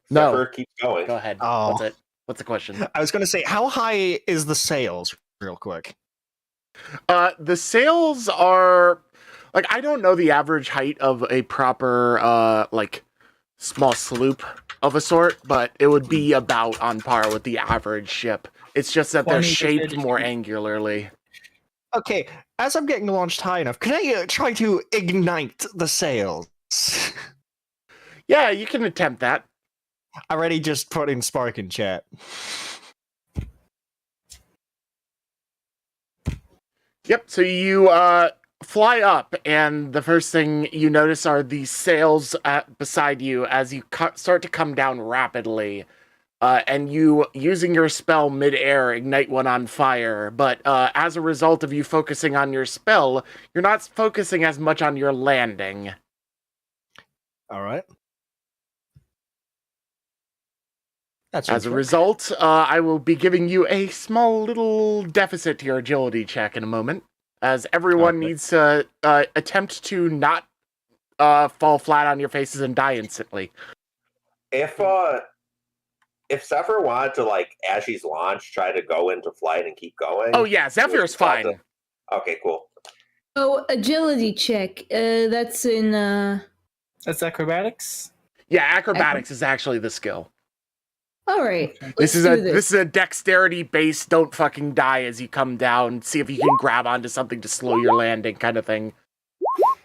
No.
Zephyr keeps going.
Go ahead.
Oh.
What's the question?
I was going to say, how high is the sails, real quick?
The sails are like, I don't know the average height of a proper like small sloop of a sort, but it would be about on par with the average ship. It's just that they're
20 to
shaped
30
more
feet.
angularly.
Okay, as I'm getting launched high enough, can I try to ignite the sails?
Yeah, you can attempt that.
I already just put in Spark in chat.
Yep, so you fly up, and the first thing you notice are these sails beside you as you start to come down rapidly. and you, using your spell midair, ignite one on fire. But as a result of you focusing on your spell, you're not focusing as much on your landing.
All right.
As a result, I will be giving you a small little deficit to your agility check in a moment, as everyone needs to attempt to not fall flat on your faces and die instantly.
If Zephyr wanted to, like, as she's launched, try to go into flight and keep going.
Oh yeah, Zephyr's fine.
Okay, cool.
Oh, agility check. That's in.
That's acrobatics.
Yeah, acrobatics is actually the skill.
All right.
This is a dexterity based. Don't fucking die as you come down. See if you can grab onto something to slow your landing, kind of thing.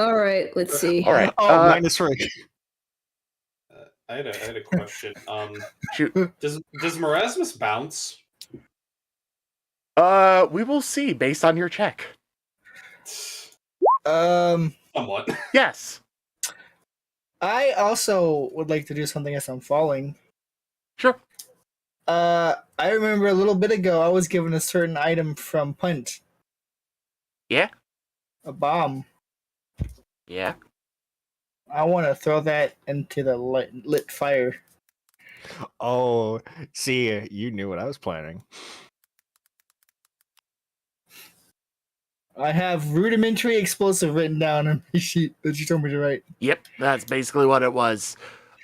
All right. Let's see.
All right.
-3.
I had a question.
Shoot.
Does Morasmus bounce?
We will see based on your check.
Somewhat.
Yes.
I also would like to do something as I'm falling.
Sure.
I remember a little bit ago I was given a certain item from Punt.
Yeah.
A bomb.
Yeah.
I want to throw that into the lit fire.
Oh, see, you knew what I was planning.
I have rudimentary explosive written down on my sheet that you told me to write.
Yep, that's basically what it was.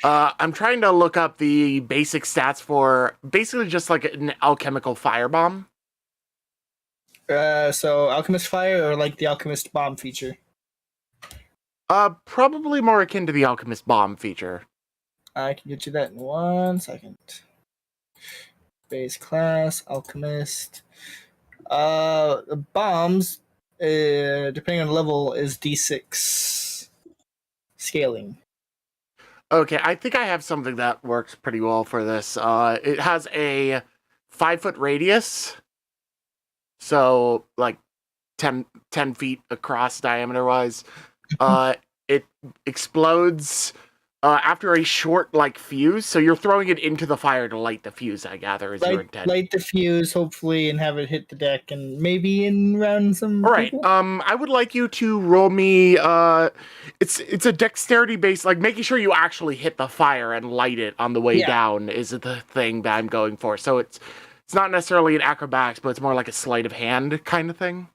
I'm trying to look up the basic stats for basically just like an alchemical firebomb.
So Alchemist Fire or like the Alchemist Bomb feature?
Probably more akin to the Alchemist Bomb feature.
I can get you that in 1 second. Base class, Alchemist. Bombs, depending on the level, is D6 scaling.
Okay, I think I have something that works pretty well for this. It has a 5-foot radius, so like 10 feet across diameter-wise. It explodes after a short, like, fuse, so you're throwing it into the fire to light the fuse, I gather, is your intent.
Light the fuse, hopefully, and have it hit the deck, and maybe in round some.
All right.
people?
I would like you to roll me. It's a dexterity based, like making sure you actually hit the fire and light it on the way down is the thing that I'm going for. So it's not necessarily an acrobatics, but it's more like a sleight of hand kind of thing.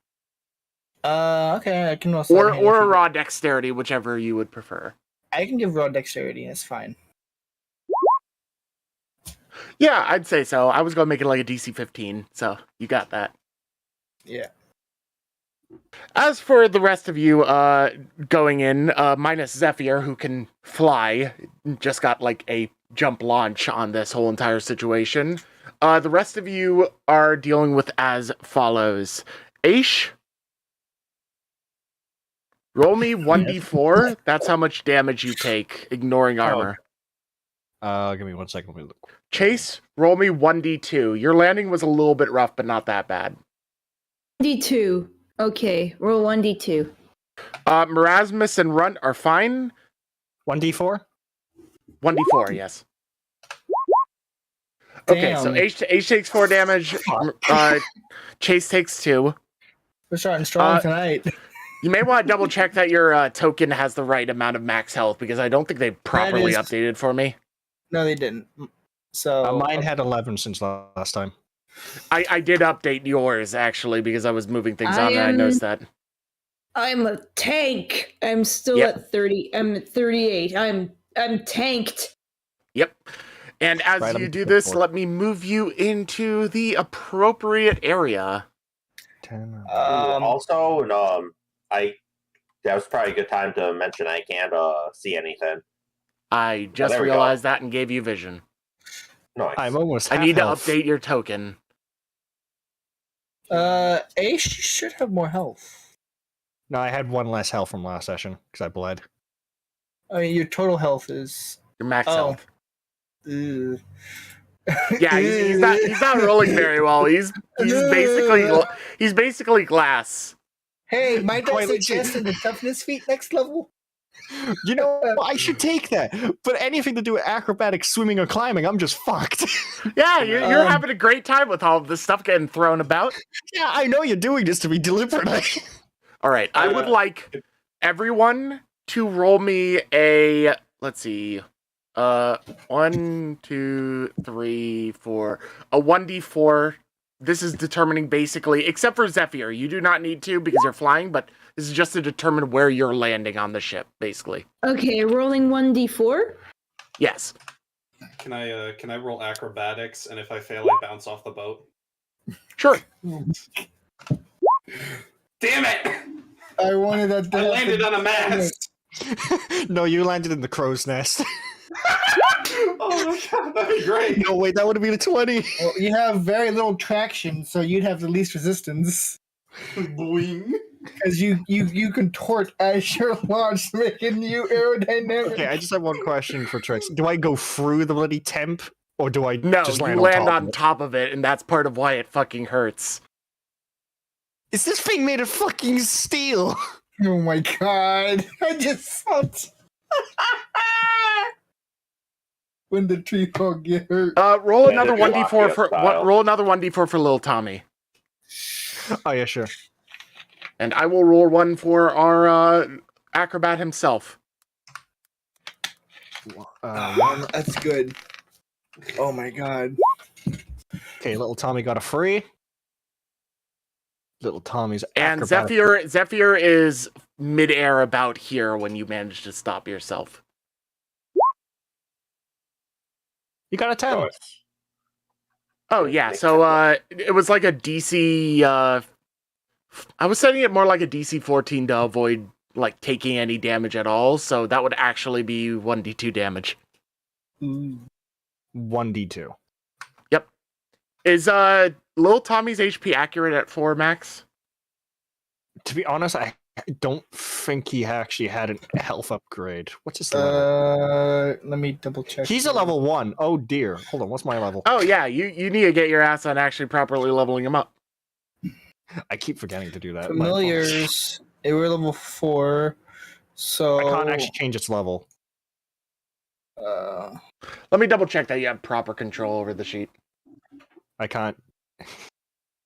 Okay, I can also.
Or a raw dexterity, whichever you would prefer.
I can give raw dexterity. That's fine.
Yeah, I'd say so. I was going to make it like a DC 15, so you got that.
Yeah.
As for the rest of you going in, minus Zephyr, who can fly, just got like a jump launch on this whole entire situation, the rest of you are dealing with as follows. Asch, roll me 1d4. That's how much damage you take, ignoring armor.
Give me 1 second. Let me look.
Chaise, roll me 1d2. Your landing was a little bit rough, but not that bad.
D2. Okay, roll 1d2.
Morasmus and Runt are fine.
1d4?
1d4, yes. Okay, so Asch takes 4 damage. Chaise takes 2.
We're starting strong tonight.
You may want to double check that your token has the right amount of max health, because I don't think they properly updated for me.
No, they didn't. So
mine had 11 since last time.
I did update yours, actually, because I was moving things on and I noticed that.
I'm a tank. I'm still at 30. I'm at 38. I'm tanked.
Yep. And as you do this, let me move you into the appropriate area.
10.
Also, that was probably a good time to mention I can't see anything.
I just realized that and gave you vision.
Nice.
I'm almost
I need to
health.
update your token.
Asch should have more health.
No, I had 1 less health from last session because I bled.
I mean, your total health is
Your max health.
Ugh.
Yeah, he's not rolling very well. He's basically glass.
Hey, might I suggest in the toughness feat next level?
You know, I should take that. But anything to do with acrobatics, swimming, or climbing, I'm just fucked.
Yeah, you're having a great time with all of this stuff getting thrown about.
Yeah, I know you're doing this to be deliberate.
All right, I would like everyone to roll me a, let's see, 1, 2, 3, 4, a 1d4. This is determining basically, except for Zephyr, you do not need to because you're flying, but this is just to determine where you're landing on the ship, basically.
Okay, rolling 1d4.
Yes.
Can I roll acrobatics, and if I fail, I bounce off the boat?
Sure.
Damn it!
I wanted that.
I landed on a mast.
No, you landed in the crow's nest.
Oh my god, that'd be great.
No, wait, that would have been a 20.
Well, you have very little traction, so you'd have the least resistance.
Boing.
Because you contort as you're launched, making you aerodynamic.
Okay, I just have one question for Trix. Do I go through the bloody temp, or do I
No,
just
you
land
land
on
on top of it, and that's part of why it fucking hurts.
Is this thing made of fucking steel?
Oh my god! I just felt when the tree frog get hurt.
Roll
Yeah,
another
they're
1d4 for
style.
roll another 1d4 for little Tommy,
Oh yeah, sure.
and I will roll one for our acrobat himself.
One.
That's good. Oh my god!
Okay, little Tommy got a free. Little Tommy's
And
acrobatic-
Zephyr is midair about here when you manage to stop yourself.
You got a 10.
Oh, it's-
Oh yeah, so it was like a DC. I was setting it more like a DC 14 to avoid like taking any damage at all. So that would actually be 1d2 damage.
1d2.
Is little Tommy's HP accurate at 4 max?
To be honest, I don't think he actually had a health upgrade. What's his level?
Let me double check.
He's a level 1. Oh dear. Hold on, what's my level?
Oh yeah, you need to get your ass on actually properly leveling him up.
I keep forgetting to do that.
Familiars. They were level 4, so
I can't actually change its level.
Let me double check that you have proper control over the sheet.
I can't.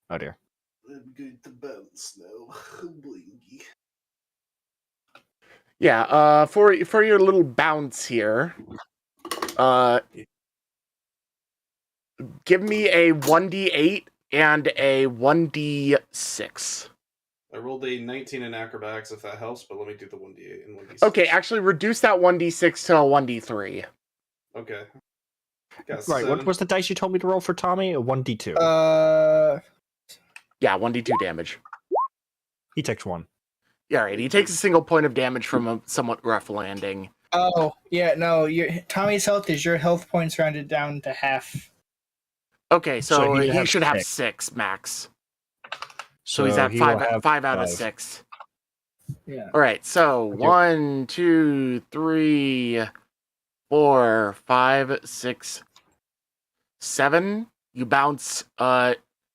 Oh dear.
I'm going to bounce now. Blingy.
Yeah, for your little bounce here, give me a 1d8 and a 1d6.
I rolled a 19 in acrobatics, if that helps, but let me do the 1d8 and 1d6.
Okay, actually reduce that 1d6 to a 1d3.
Okay. Got
Right, what
7.
was the dice you told me to roll for Tommy? A 1d2.
Yeah, 1d2 damage.
He takes 1.
Yeah, right. He takes a single point of damage from a somewhat rough landing.
Oh yeah, no. Your Tommy's health is your health points rounded down to half.
Okay, so
So he'd
he
have
should have
6.
6 max. So he's at
he will
5
have
5 out of
5.
6.
Yeah.
All right, so
Okay.
1, 2, 3, 4, 5, 6, 7. You bounce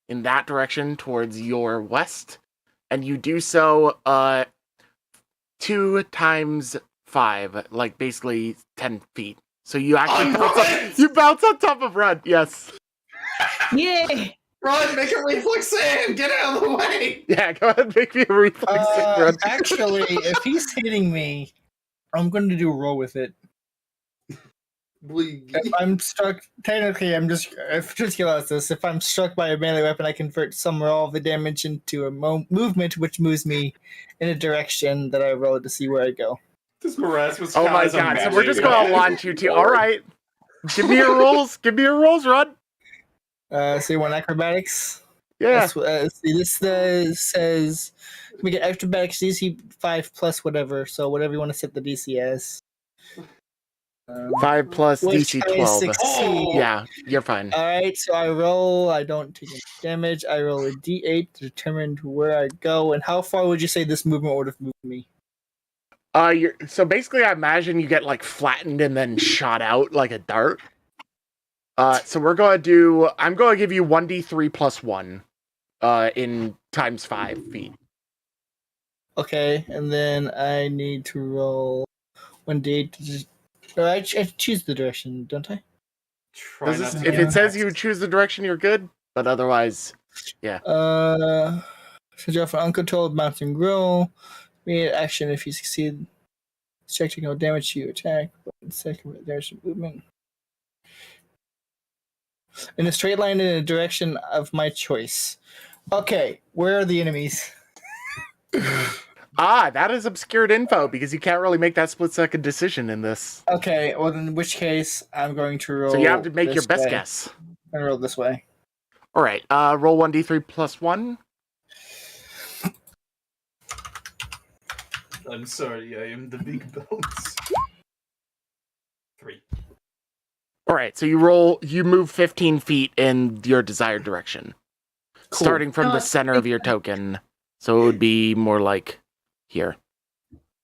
in that direction towards your west, and you do so 2 times 5, like basically 10 feet. So you actually bounce on top of Runt. Yes.
Yeah.
Run, make a reflex save! Get out of the way!
Yeah. Go ahead, and make me a reflex save, Runt.
Actually, if he's hitting me, I'm going to do a roll with it.
Blingy.
If I'm struck, technically, if I'm struck by a melee weapon, I convert some or all of the damage into a movement, which moves me in a direction that I roll to see where I go.
This Morasmus
Oh my
is a
god! So we're just
magic
gonna
man.
launch you two. All right. Give me your rolls. Give me your rolls, Runt.
So you want acrobatics?
Yeah.
That's what, see, this says we get acrobatics DC 5 plus whatever. So whatever you want to set the DC as.
5 plus
Which
DC
I
12.
succeed.
Oh!
Yeah, you're fine.
All right, so I roll. I don't take any damage. I roll a D8 to determine where I go and how far would you say this movement would have moved me?
So basically, I imagine you get like flattened and then shot out like a dart. So we're gonna do. I'm gonna give you 1d3 plus 1, in times 5 feet.
Okay, and then I need to roll 1d8. I choose the direction, don't I?
Try not to
If
get
it says
hacked.
you choose the direction, you're good. But otherwise,
So draw for uncontrolled mountain grow. Immediate action if you succeed. Check to no damage to your attack. But second, there's some movement. In a straight line in a direction of my choice. Okay, where are the enemies?
that is obscured info because you can't really make that split-second decision in this.
Okay, well, in which case, I'm going to roll.
So you have to make your
this
best
way.
guess.
I'm going to roll this way.
All right, roll 1d3 plus 1.
I'm sorry, I am the big bounce. 3.
All right, so you move 15 feet in your desired direction.
Cool.
Starting from the center of your token. So it would be more like here.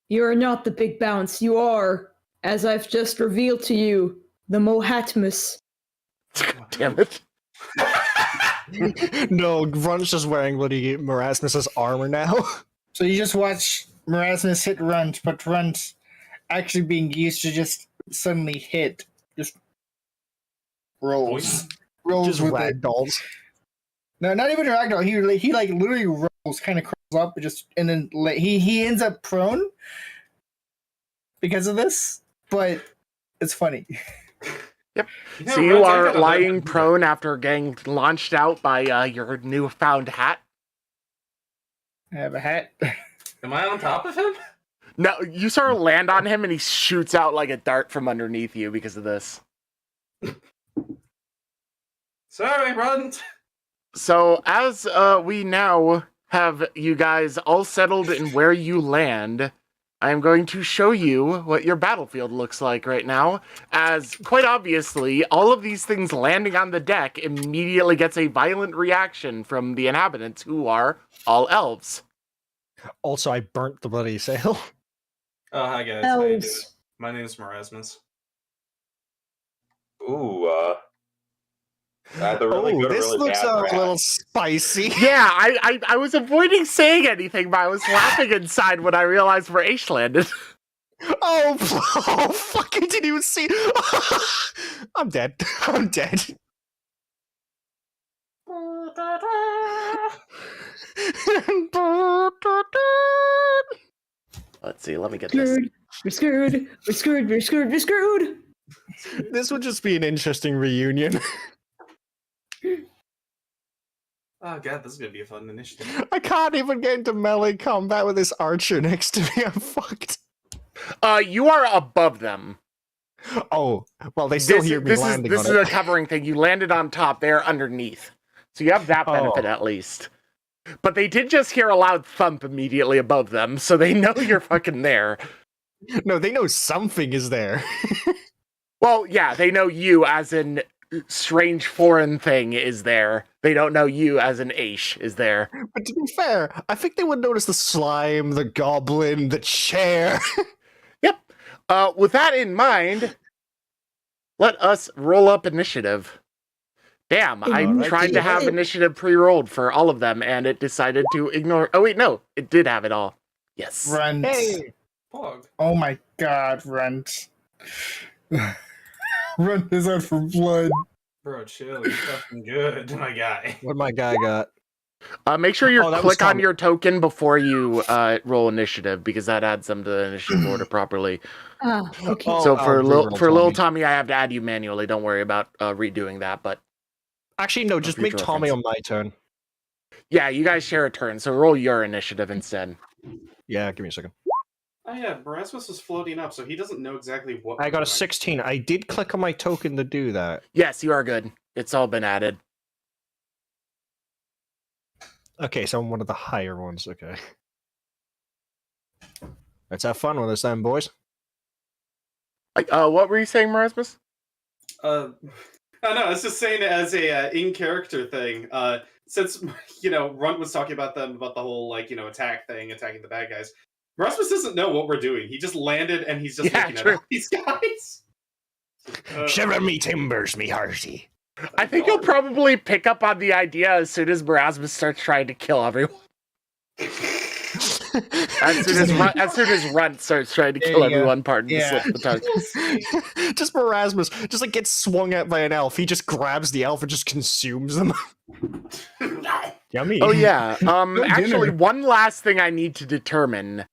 You are not the big bounce. You are, as I've just revealed to you, the Morasmus.
Damn it.
No, Runt's just wearing bloody Morasmus' armor now.
So you just watch Morasmus hit Runt, but Runt actually being used to just suddenly hit. Just rolls. Rolls
Just
with
ragdolls.
it. No, not even ragdoll. He like literally rolls, kind of crawls up, and then he ends up prone because of this. But it's funny.
Yep.
You know,
So you
Runt, I
are
gotta
lying
let-
prone after getting launched out by your newfound hat.
I have a hat.
Am I on top of him?
No, you sort of land on him and he shoots out like a dart from underneath you because of this.
Sorry, Runt.
So as we now have you guys all settled in where you land, I'm going to show you what your battlefield looks like right now, as quite obviously, all of these things landing on the deck immediately gets a violent reaction from the inhabitants, who are all elves.
Also, I burnt the bloody sail.
Oh, hi guys. How you doing?
Elves.
My name's Morasmus.
Ooh, either really good or
this
really
looks
bad.
a
rat.
little spicy.
Yeah, I was avoiding saying anything, but I was laughing inside when I realized where Asch landed.
Oh, fuck, I didn't even see. I'm dead. I'm dead.
Let's see, let me get this.
Screwed. We're screwed. We're screwed. We're screwed. We're screwed.
This would just be an interesting reunion.
Oh god, this is gonna be a fun initiative.
I can't even get into melee combat with this archer next to me. I'm fucked.
You are above them.
Oh, well, they still hear me landing
this
on
is
it.
a covering thing. You landed on top, they're underneath. So you have that benefit at least. But they did just hear a loud thump immediately above them, so they know you're fucking there.
No, they know something is there.
Well, yeah, they know you as an strange foreign thing is there. They don't know you as an Asch is there.
But to be fair, I think they would notice the slime, the goblin, the chair.
Yep. With that in mind, let us roll up initiative. Damn, I
Alright.
tried to have initiative pre-rolled for all of them, and it decided to ignore... Oh, wait, no. It did have it all. Yes.
Runt.
Hey!
Pog.
Oh my god, Runt. Runt is out for blood.
Bro, chill. You're fucking good, my guy.
What my guy got?
Make sure you
Oh, that was
click on
Tommy.
your token before you roll initiative, because that adds them to the initiative order properly.
Ah, okay.
Oh,
So
I'll
for
reroll
little
Tommy.
Tommy, I have to add you manually. Don't worry about redoing that. But
Actually, no, just make
future
Tommy
reference.
on my turn.
yeah, you guys share a turn, so roll your initiative instead.
Yeah, give me a second.
Oh yeah, Morasmus was floating up, so he doesn't know exactly what.
I got a
we're doing.
16. I did click on my token to do that.
Yes, you are good. It's all been added.
Okay, so I'm one of the higher ones. Okay. Let's have fun with this then, boys.
What were you saying, Morasmus?
Oh no, I was just saying it as a in-character thing. Since Runt was talking about the whole attack thing, attacking the bad guys. Rasmus doesn't know what we're doing. He just landed and he's just looking at all these guys.
Shiver me timbers, me hearty.
I think you'll probably pick up on the idea as soon as Morasmus starts trying to kill everyone. As soon as Runt starts trying to
There
kill
you go.
everyone, pardon the
Yeah.
slip of the tongue.
We'll see.
Just Morasmus, just like gets swung at by an elf. He just grabs the elf and just consumes them. Yummy.
Oh yeah. Actually,
dinner.
one last thing I need to determine.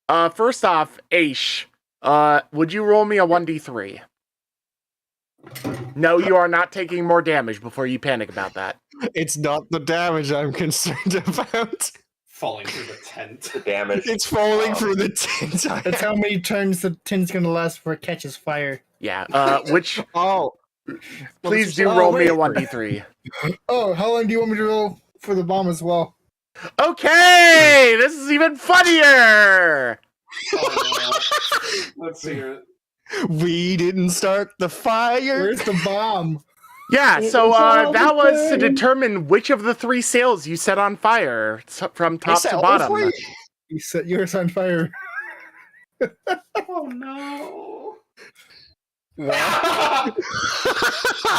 First off, Asch, would you roll me a 1d3? No, you are not taking more damage before you panic about that.
It's not the damage I'm concerned about.
Falling through the tent.
The damage.
It's falling through the tent.
That's how many turns the tint's gonna last before it catches fire.
Yeah. Which
Oh.
please do
Oh,
roll me a
wait.
1d3.
Oh, how long do you want me to roll for the bomb as well?
Okay, this is even funnier.
Oh, no. Let's hear it.
We didn't start the fire.
Where's the bomb?
Yeah, so
It's all
that was to
burning.
determine which of the 3 sails you set on fire from top
set
to
all
bottom.
3?
You set yours on fire.
Oh no.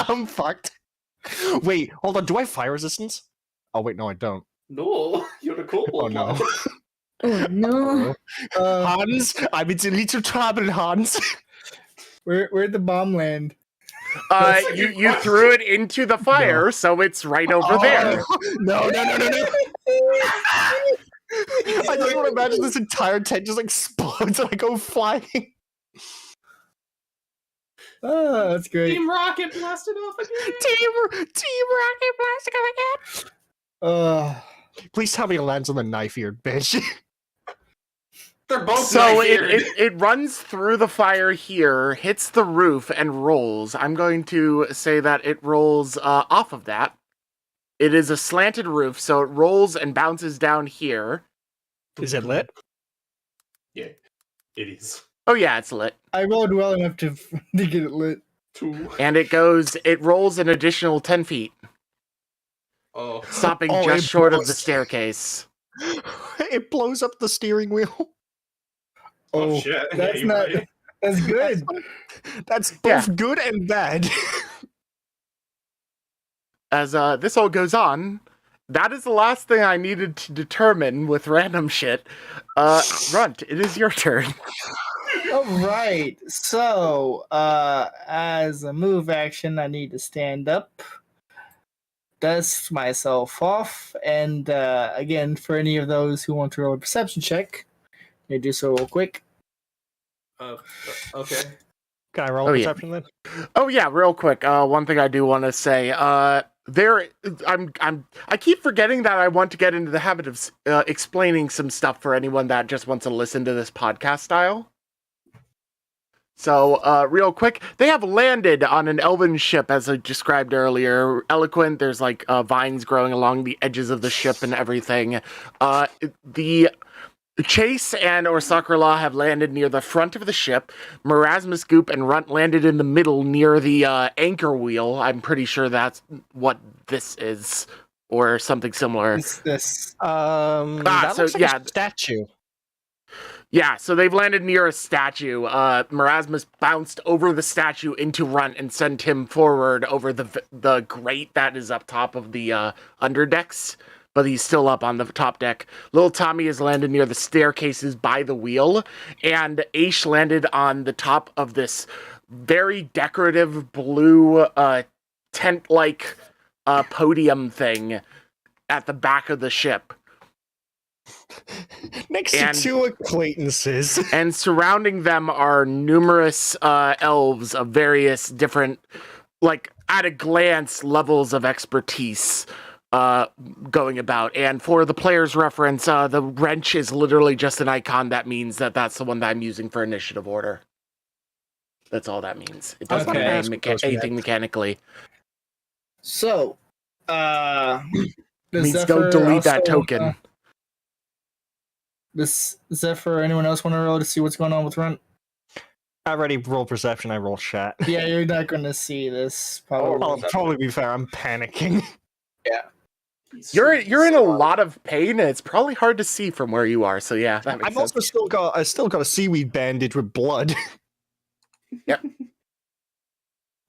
I'm fucked. Wait, hold on. Do I have fire resistance? Oh wait, no, I don't.
No, you're the kobold.
Oh no.
Oh no.
Hans, I'm in a little trouble, Hans.
Where'd the bomb land?
You threw it into the fire, so it's right over there.
No. I just want to imagine this entire tent just explodes and I go flying.
Oh, that's great.
Team Rocket blasted off again.
Team Rocket Blast again. Please tell me it lands on the knife-eared bitch.
They're both
So
knife-eared.
it runs through the fire here, hits the roof, and rolls. I'm going to say that it rolls off of that. It is a slanted roof, so it rolls and bounces down here.
Is it lit?
Yeah, it is.
Oh yeah, it's lit.
I rolled well enough to get it lit.
2.
And it rolls an additional 10 feet,
Oh.
stopping
Oh,
just
it
short of
blows.
the staircase.
It blows up the steering wheel.
Oh shit.
That's
yeah, you're
not.
right.
That's good.
That's both
Yeah.
good and bad.
As this all goes on, that is the last thing I needed to determine with random shit. Runt, it is your turn.
All right. So, as a move action, I need to stand up, dust myself off, and again, for any of those who want to roll a perception check, they do so real quick.
Okay.
Can I roll
Oh, yeah.
perception then?
Oh yeah, real quick. One thing I do want to say. I keep forgetting that I want to get into the habit of explaining some stuff for anyone that just wants to listen to this podcast style. So, real quick, they have landed on an elven ship, as I described earlier. Eloquent, there's like vines growing along the edges of the ship and everything. The Chaise and Sorcerer have landed near the front of the ship. Morasmus, Goop, and Runt landed in the middle near the anchor wheel. I'm pretty sure that's what this is, or something similar.
This.
That
so,
looks like
yeah.
a statue.
Yeah, so they've landed near a statue. Morasmus bounced over the statue into Runt and sent him forward over the grate that is up top of the underdecks, but he's still up on the top deck. Little Tommy has landed near the staircases by the wheel, and Asch landed on the top of this very decorative blue tent-like podium thing at the back of the ship.
Next
And-
to 2 acquaintances.
And surrounding them are numerous elves of various different, like, at a glance, levels of expertise going about. And for the player's reference, the wrench is literally just an icon that means that that's the one that I'm using for initiative order. That's all that means. It doesn't
Okay.
mean anything mechanically.
So, does
It means
Zephyr
don't delete that
also,
token.
Does Zephyr or anyone else want to roll to see what's going on with Runt?
I already roll perception, I roll chat.
Yeah, you're not going to see this. Probably.
I'll probably be fair, I'm panicking.
You're in a lot of pain, and it's probably hard to see from where you are. So yeah, that makes
I've
sense.
also still got a seaweed bandage with blood.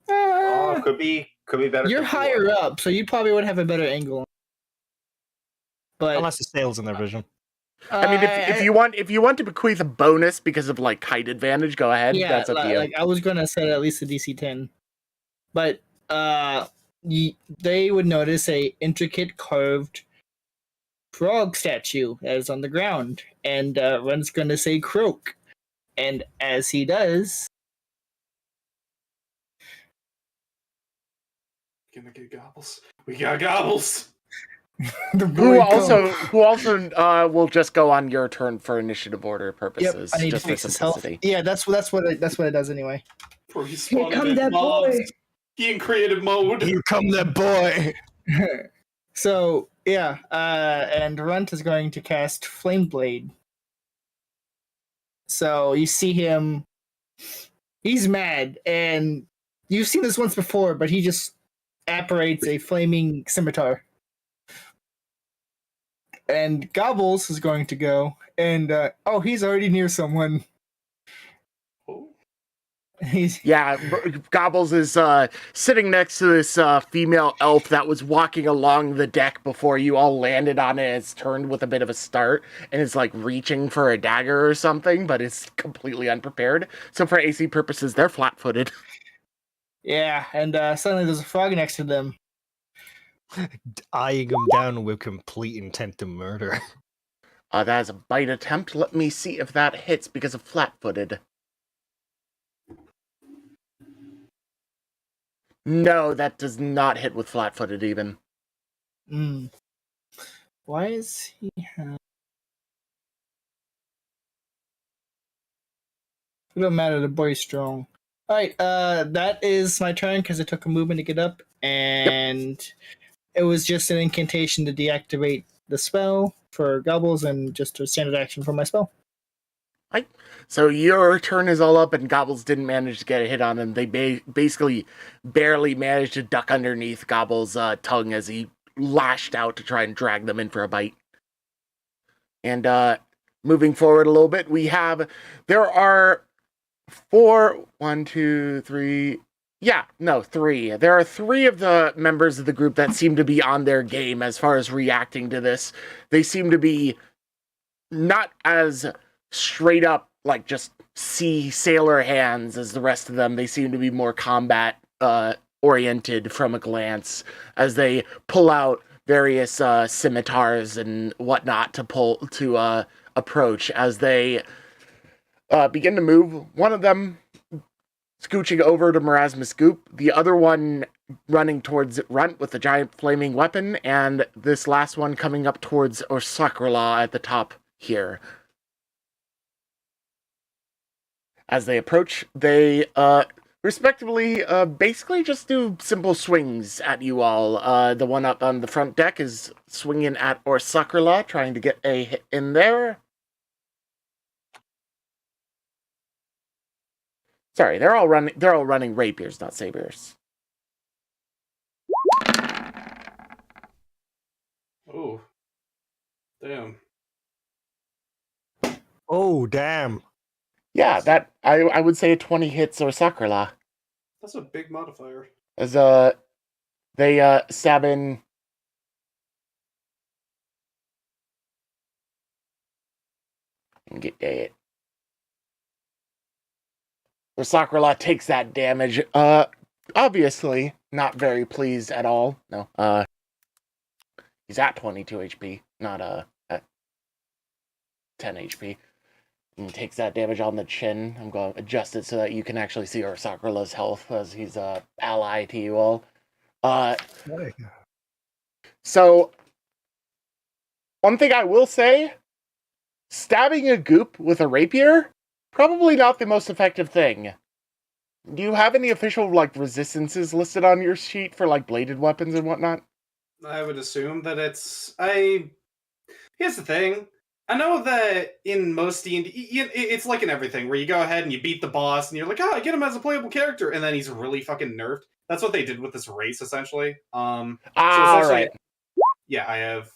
Oh, could be better.
You're higher up, so you probably would have a better angle. But
Unless the sail's in their vision.
I mean, if you want to bequeath a bonus because of like height advantage, go ahead.
Yeah,
that's up to you.
Like I was gonna set at least a DC 10, but they would notice a intricate carved frog statue that is on the ground, and Run's gonna say croak, and as he does,
Gonna get gobbles. We got gobbles.
Who also will just go on your turn for initiative order purposes.
Yep, I need
just
to
for
fix his health.
simplicity.
Yeah, that's what it does anyway.
Here come that boy.
He in creative mode.
Here come that boy.
So yeah, and Runt is going to cast Flame Blade. So you see him. He's mad, and you've seen this once before, but he just apparates a flaming scimitar. And Gobbles is going to go, and he's already near someone.
Gobbles is sitting next to this female elf that was walking along the deck before you all landed on it. It's turned with a bit of a start and is like reaching for a dagger or something, but it's completely unprepared. So for AC purposes, they're flat-footed.
Yeah, and suddenly there's a frog next to them.
Eyeing him down with complete intent to murder.
That is a bite attempt. Let me see if that hits because of flat-footed. No, that does not hit with flat-footed even.
Why is he... It don't matter, the boy's strong. Alright, that is my turn because it took a movement to get up, and it was just an incantation to deactivate the spell for Gobbles and just a standard action for my spell.
Right. So your turn is all up, and Gobbles didn't manage to get a hit on him. They basically barely managed to duck underneath Gobbles' tongue as he lashed out to try and drag them in for a bite. And moving forward a little bit, there are three. There are three of the members of the group that seem to be on their game as far as reacting to this. They seem to be not as straight up, like, just sea sailor hands as the rest of them. They seem to be more combat oriented from a glance as they pull out various scimitars and whatnot to approach as they begin to move. One of them scooching over to Morasmus Goop, the other one running towards Runt with a giant flaming weapon, and this last one coming up towards Sorcerer at the top here. As they approach, they respectively basically just do simple swings at you all. The one up on the front deck is swinging at Sorcerer, trying to get a hit in there. Sorry, they're all running rapiers, not sabers.
Oh. Damn.
Oh, damn.
Yeah, that I would say a 20 hits Sorcerer.
That's a big modifier.
As they stab in. And get it. Sorcerer takes that damage. Obviously not very pleased at all. No. He's at 22 HP, not at 10 HP. And he takes that damage on the chin. I'm going to adjust it so that you can actually see Sorcerer's health, as he's a ally to you all. So, one thing I will say, stabbing a goop with a rapier, probably not the most effective thing. Do you have any official, like, resistances listed on your sheet for, like, bladed weapons and whatnot?
I would assume that it's... Here's the thing. I know that in most D&D, it's like in everything, where you go ahead and you beat the boss, and you're like, I get him as a playable character, and then he's really fucking nerfed. That's what they did with this race, essentially. So essentially,
right.
Yeah, I have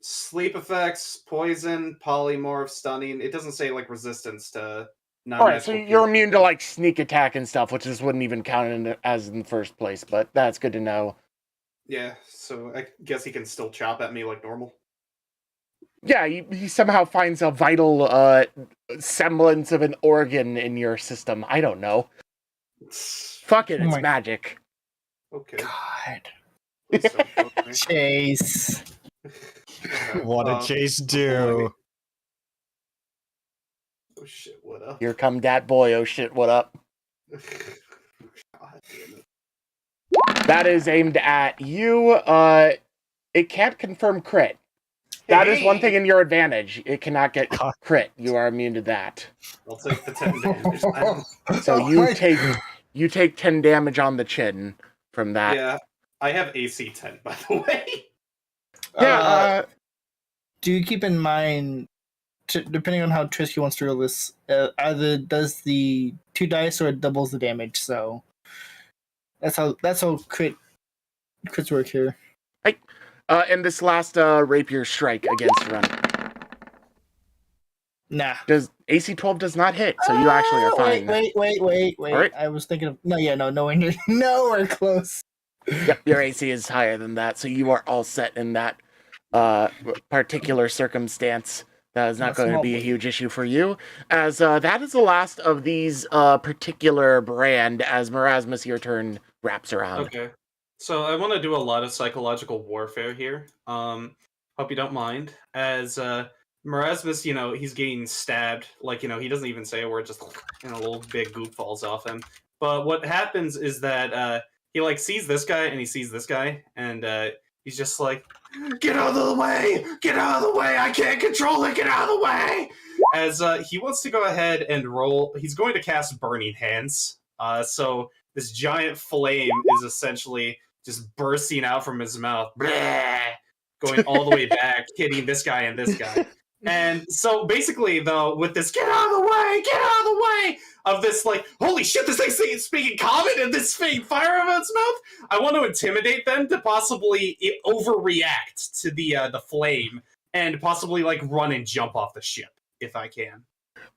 sleep effects, poison, polymorph, stunning. It doesn't say, like, resistance to
Alright, so you're immune to, like, sneak attack and stuff, which just wouldn't even count as in the first place, but that's good to know.
Yeah, so I guess he can still chop at me like normal.
Yeah, he somehow finds a vital semblance of an organ in your system. I don't know. Fuck it, it's magic.
Okay.
God.
Please don't kill me.
Chaise.
What did Chaise do?
Oh shit, what up?
Here come dat boy, oh shit, what up?
God damn it.
That is aimed at you. It can't confirm crit. That is one thing in your advantage. It cannot get crit. You are immune to that.
I'll take the 10 damage.
So you take 10 damage on the chin from that.
Yeah, I have AC 10, by the way.
Yeah.
Do you keep in mind, depending on how Trisky wants to roll this, either does the 2 dice or it doubles the damage. So that's how crits work here.
And this last rapier strike against Runt.
Nah.
AC 12 does not hit, so you actually are fine.
Wait.
Right.
I was thinking of nowhere close.
Yep, your AC is higher than that, so you are all set in that particular circumstance. That is not going to be a huge issue for you, as that is the last of these particular brand, as Morasmus, your turn wraps around.
Okay. So I want to do a lot of psychological warfare here. Hope you don't mind. As Morasmus, he's getting stabbed. Like, he doesn't even say a word, just a little big goop falls off him. But what happens is that he sees this guy and he sees this guy, and he's just like, "Get out of the way! Get out of the way! I can't control it! Get out of the way!" As he wants to go ahead and roll, he's going to cast Burning Hands. So this giant flame is essentially just bursting out from his mouth, going all the way back, hitting this guy and this guy. And so basically, though, with this get out of the way of this, holy shit, this thing's speaking common and this thing fire out of its mouth, I want to intimidate them to possibly overreact to the flame and possibly run and jump off the ship if I can.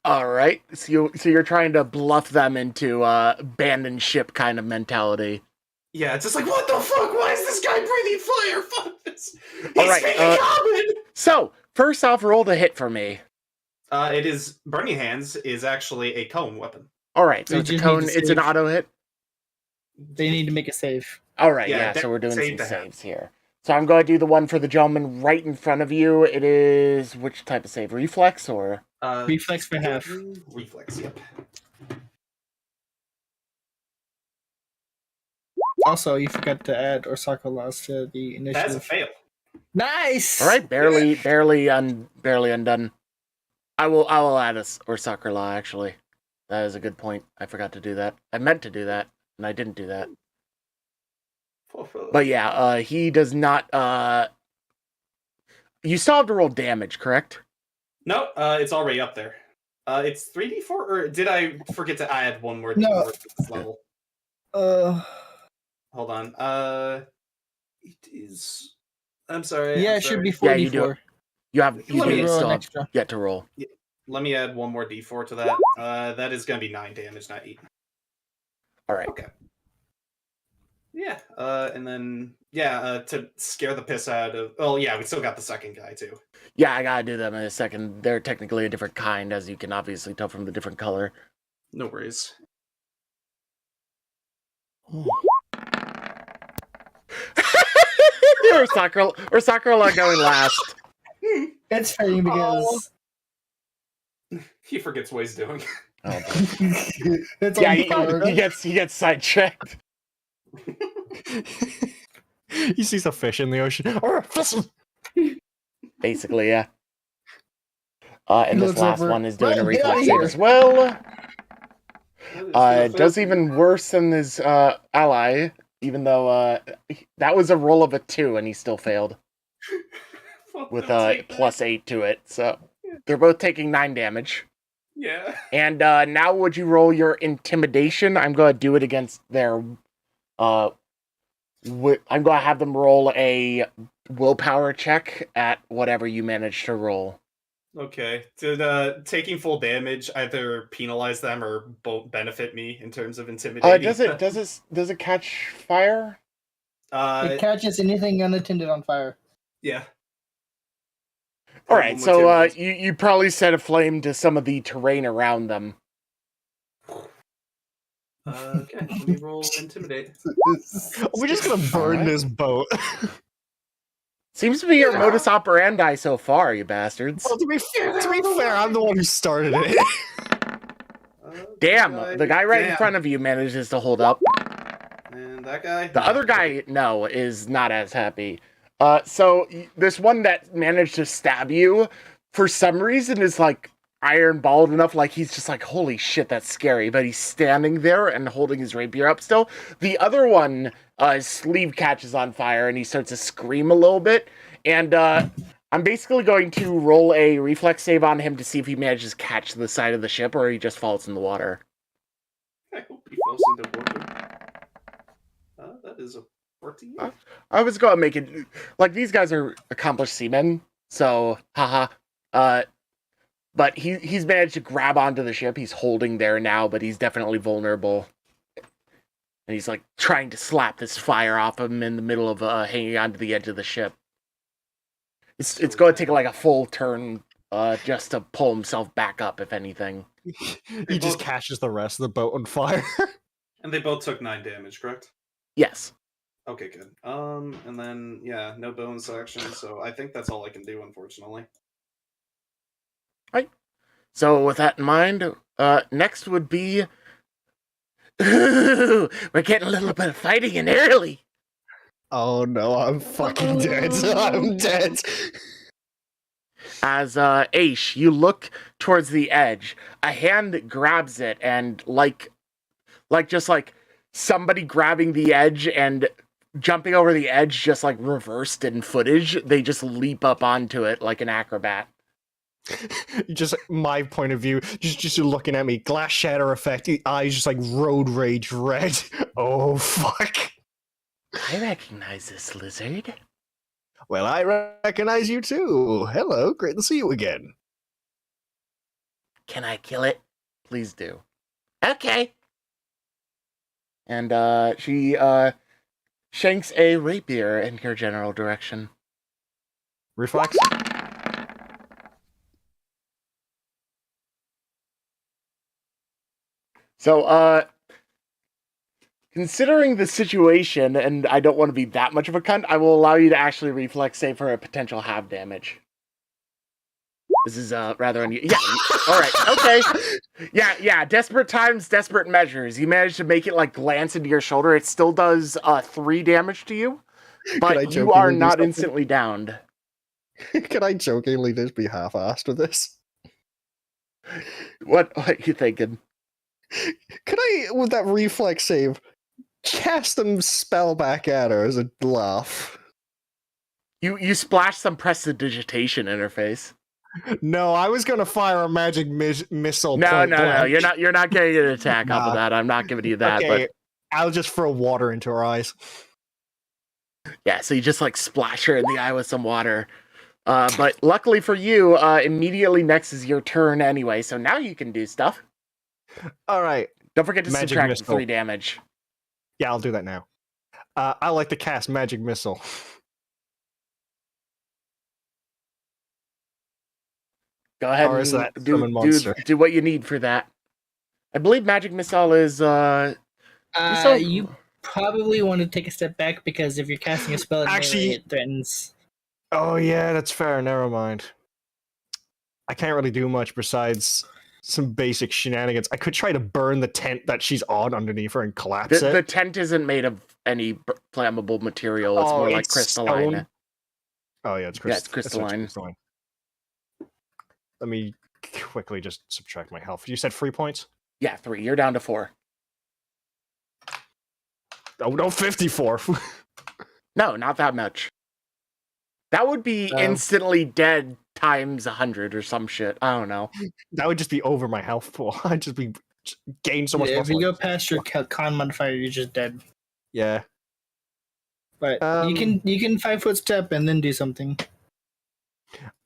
All right, so you're trying to bluff them into abandoned ship kind of mentality.
Yeah, it's just what the fuck? Why is this guy breathing fire? Fuck this!
He's speaking common! So, first off, roll the hit for me.
It is Burning Hands is actually a cone weapon.
All right, so it's a cone. It's an auto hit.
They need to make a save.
All right, yeah. So we're doing some saves here. So I'm going to do the one for the gentleman right in front of you. It is which type of save? Reflex or
reflex for half?
Reflex. Yep.
Also, you forgot to add Osaka laws to the initiative.
That's a fail.
Nice.
All right, barely undone. I will add a Osaka law. Actually, that is a good point. I forgot to do that. I meant to do that, and I didn't do that. But yeah, he does not. You still have to roll damage, correct?
No, it's already up there. It's 3d4, or did I forget to add one more
No.
to this level? Hold on. It is. I'm sorry.
Yeah,
I'm
it should
sorry.
be 4d4.
Yeah, you do. You still have
extra.
yet to roll.
Let me add one more d4 to that. That is going to be 9 damage, not 8.
All right.
Okay. Yeah, and then, to scare the piss out of... Well, yeah, we still got the second guy, too.
Yeah, I gotta do them in a second. They're technically a different kind, as you can obviously tell from the different color.
No worries.
or Sakura going last.
It's funny because
he forgets what he's doing.
Oh,
it's
yeah, he gets sidetracked.
He sees a fish in the ocean.
Basically, yeah. And this last one is doing a reflex
here
save as well. It does even worse than his ally, even though that was a roll of a 2 and he still failed. With a +8 to it, so they're both taking 9 damage.
Yeah.
And now would you roll your intimidation? I'm going to do it against their... I'm going to have them roll a willpower check at whatever you manage to roll.
Okay. Did taking full damage either penalize them or benefit me in terms of intimidating?
Does it catch fire?
It catches anything unattended on fire.
Yeah.
All right, so you probably set aflame to some of the terrain around them.
Okay, let me roll intimidate.
We're just gonna burn this boat.
Seems to be your modus operandi so far, you bastards.
Well, to be fair, I'm the one who started it.
Damn, the guy right in front of you manages to hold up.
And that guy?
The other guy, no, is not as happy. So this one that managed to stab you, for some reason, is like iron-balled enough, like he's just like, holy shit, that's scary. But he's standing there and holding his rapier up still. The other one, his sleeve catches on fire and he starts to scream a little bit. And I'm basically going to roll a reflex save on him to see if he manages to catch the side of the ship or he just falls in the water.
I hope he falls into water. That is a 14.
I was going to make it... Like, these guys are accomplished seamen, so, haha. But he's managed to grab onto the ship. He's holding there now, but he's definitely vulnerable. And he's, like, trying to slap this fire off him in the middle of hanging onto the edge of the ship. It's going to take, like, a full turn just to pull himself back up, if anything.
He just catches the rest of the boat on fire.
And they both took 9 damage, correct?
Yes.
Okay, good. And then, yeah, no bonus action, so I think that's all I can do, unfortunately.
Right. So, with that in mind, next would be... Ooh, we're getting a little bit of fighting in early.
Oh no, I'm fucking dead. I'm dead.
As Asch, you look towards the edge. A hand grabs it, and like somebody grabbing the edge and jumping over the edge, just like reversed in footage, they just leap up onto it like an acrobat.
Just my point of view, just looking at me, glass shatter effect, eyes just like road rage red. Oh fuck.
I recognize this lizard.
Well, I recognize you too. Hello, great to see you again.
Can I kill it? Please do. Okay. And she shanks a rapier in your general direction.
Reflex.
So, considering the situation, and I don't want to be that much of a cunt, I will allow you to actually reflex save for a potential half damage. This is rather unusual. Yeah, alright, okay. Yeah, desperate times, desperate measures. You managed to make it, like, glance into your shoulder. It still does 3 damage to you, but you are not instantly downed.
Can I jokingly just be half-assed with this?
What are you thinking?
Could I, with that reflex save, cast them spell back at her as a laugh?
You splash some prestidigitation in her face.
No, I was gonna fire a magic missile.
No. You're not getting an attack off of that. I'm not giving you that.
Okay,
but
I'll just throw water into her eyes.
Yeah, so you just like splash her in the eye with some water. But luckily for you, immediately next is your turn anyway. So now you can do stuff.
All right.
Don't forget to subtract 3 damage.
Yeah, I'll do that now. I like to cast magic missile.
Go ahead
or is
and
that
do what you need for that. I believe magic missile is
you probably want to take a step back because if you're casting a spell, actually it threatens.
Oh yeah, that's fair. Never mind. I can't really do much besides some basic shenanigans. I could try to burn the tent that she's on underneath her and collapse it.
The tent isn't made of any flammable material. It's more like crystalline.
Stone? Oh yeah, it's crystalline.
Yeah, it's crystalline.
Let me quickly just subtract my health. You said 3 points?
Yeah, 3. You're down to 4.
Oh no, 54.
No, not that much. That would be instantly dead times 100 or some shit. I don't know.
That would just be over my health pool. I'd just be gain so much.
If you go past your con modifier, you're just dead.
Yeah.
But you can 5-foot step and then do something.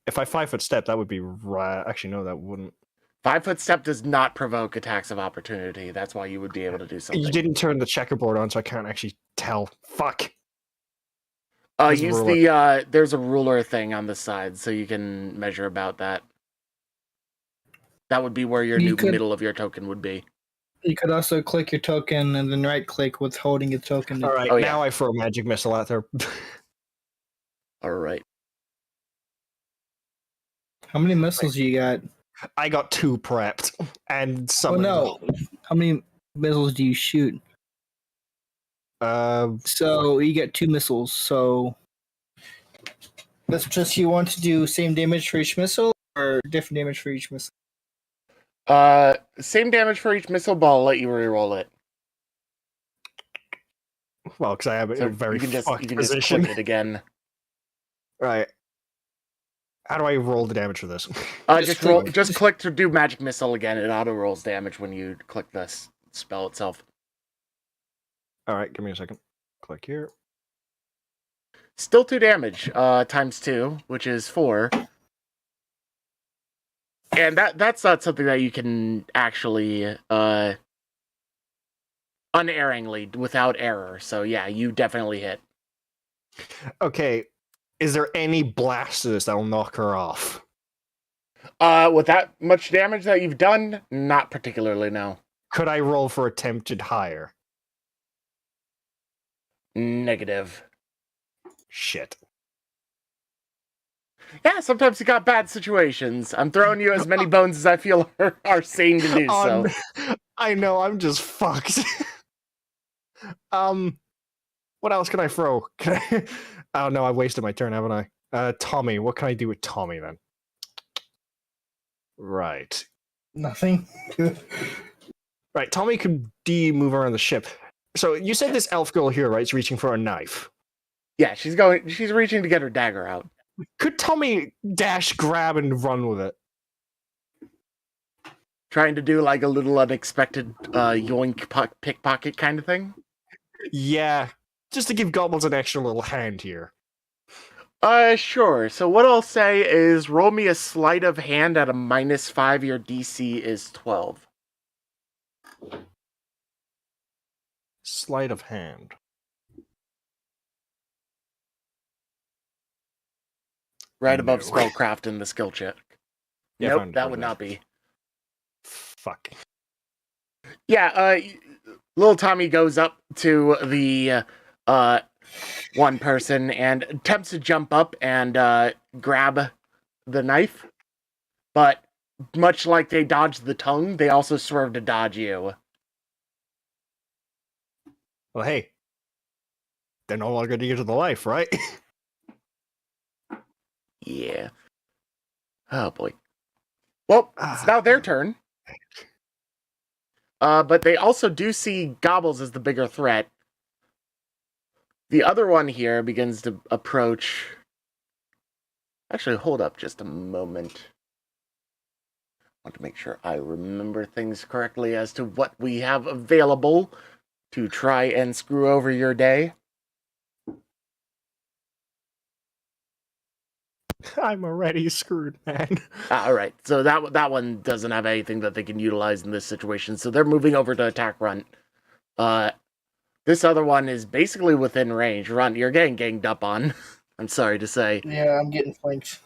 If I 5-foot step, that would be right. Actually, no, that wouldn't.
5-foot step does not provoke attacks of opportunity. That's why you would be able to do something.
You didn't turn the checkerboard on, so I can't actually tell. Fuck.
Use the there's a ruler thing on the side, so you can measure about that. That would be where your middle of your token would be.
You could also click your token and then right-click with holding your token.
All right, now I throw magic missile at her.
All right.
How many missiles do you got?
I got 2 prepped, and some.
Oh no! How many missiles do you shoot? So you get 2 missiles. So that's just you want to do same damage for each missile, or different damage for each missile?
Same damage for each missile, but I'll let you reroll it.
Well, because I have a very fucked position.
Just click it again.
Right. How do I roll the damage for this?
Just click to do magic missile again. It auto rolls damage when you click the spell itself.
All right, give me a second. Click here.
Still 2 damage, times 2, which is 4. And that's not something that you can actually unerringly without error. So yeah, you definitely hit.
Okay. Is there any blast to this that will knock her off?
With that much damage that you've done, not particularly, no.
Could I roll for attempted higher?
Negative.
Shit.
Yeah, sometimes you got bad situations. I'm throwing you as many bones as I feel are sane to do so.
I know, I'm just fucked. What else can I throw? Oh no, I wasted my turn, haven't I? Tommy, what can I do with Tommy then? Right.
Nothing.
Right, Tommy could move around the ship. So you said this elf girl here, right, is reaching for a knife.
Yeah, she's reaching to get her dagger out.
Could Tommy dash, grab, and run with it?
Trying to do like a little unexpected yoink pickpocket kind of thing?
Yeah, just to give goblins an extra little hand here.
Sure. So what I'll say is roll me a sleight of hand at a -5. Your DC is 12.
Sleight of hand.
Right above spellcraft in the skill check.
Yeah,
nope, that would not be.
Fuck.
Yeah, little Tommy goes up to the one person and attempts to jump up and grab the knife, but much like they dodged the tongue, they also swerve to dodge you.
Well, hey, they're no longer dear to the life, right?
Yeah. Oh boy. Well, it's now their turn. But they also do see Gobbles as the bigger threat. The other one here begins to approach. Actually, hold up just a moment. I want to make sure I remember things correctly as to what we have available to try and screw over your day.
I'm already screwed, man.
Alright, so that one doesn't have anything that they can utilize in this situation, so they're moving over to attack Runt. This other one is basically within range. Runt, you're getting ganged up on. I'm sorry to say.
Yeah, I'm getting flanked.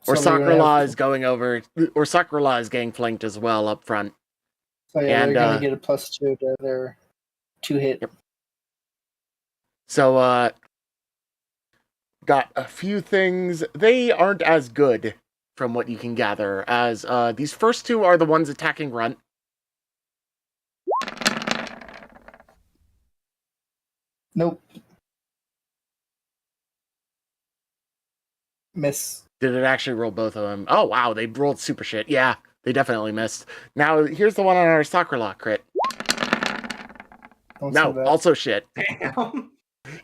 Or Sakrala is going over, or Sakrala is getting flanked as well up front.
So yeah, they're going to get a +2 to their 2 hit.
Yep. So, got a few things. They aren't as good, from what you can gather, as these first 2 are the ones attacking Runt.
Nope. Miss.
Did it actually roll both of them? Oh, wow, they rolled super shit. Yeah, they definitely missed. Now, here's the one on our Sakrala crit. No, also shit.
Damn.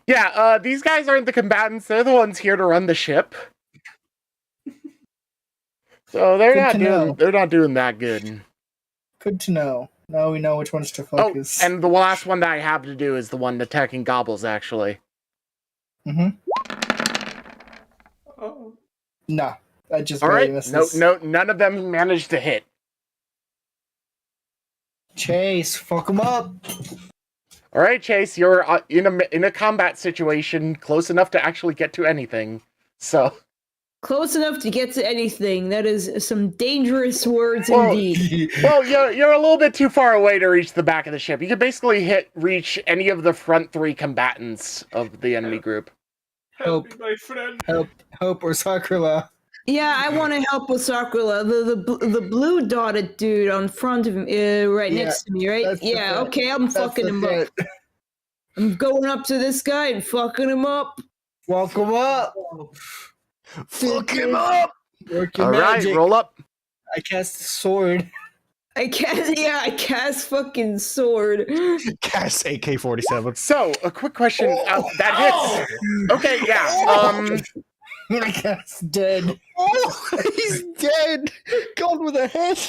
Yeah, these guys aren't the combatants. They're the ones here to run the ship. So they're not doing that good.
Good to know. Now we know which ones to focus.
Oh, and the last one that I have to do is the one attacking Gobbles, actually.
Mm-hmm.
Oh.
Nah, I just
alright. No, none of them managed to hit.
Chaise, fuck them up.
All right, Chaise, you're in a combat situation close enough to actually get to anything. So
close enough to get to anything. That is some dangerous words indeed.
Well, you're a little bit too far away to reach the back of the ship. You could basically reach any of the front 3 combatants of the enemy group.
Help me, my friend.
Hope or Sakura.
Yeah, I want to help with Sakura, the blue dotted dude on front of him, next to me, right? Yeah, okay, I'm fucking him up. I'm going up to this guy and fucking him up.
Fuck him up.
Fuck him up.
All right, roll up.
I cast sword.
I cast fuking sword.
Cast AK-47.
So, a quick question. That hits. Okay, yeah.
I cast dead.
Oh, he's dead. Gone with a head.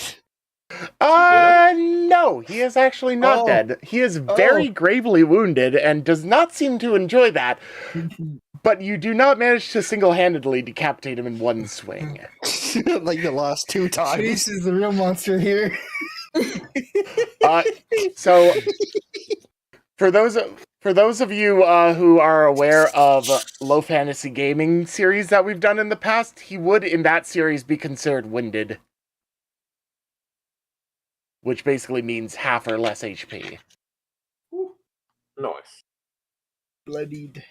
No, he is actually not dead. He is very gravely wounded and does not seem to enjoy that. But you do not manage to single-handedly decapitate him in one swing.
Like the last 2 times.
Chaise is the real monster here.
So, for those of you who are aware of low fantasy gaming series that we've done in the past, he would in that series be considered winded, which basically means half or less HP.
Nice.
Bloodied.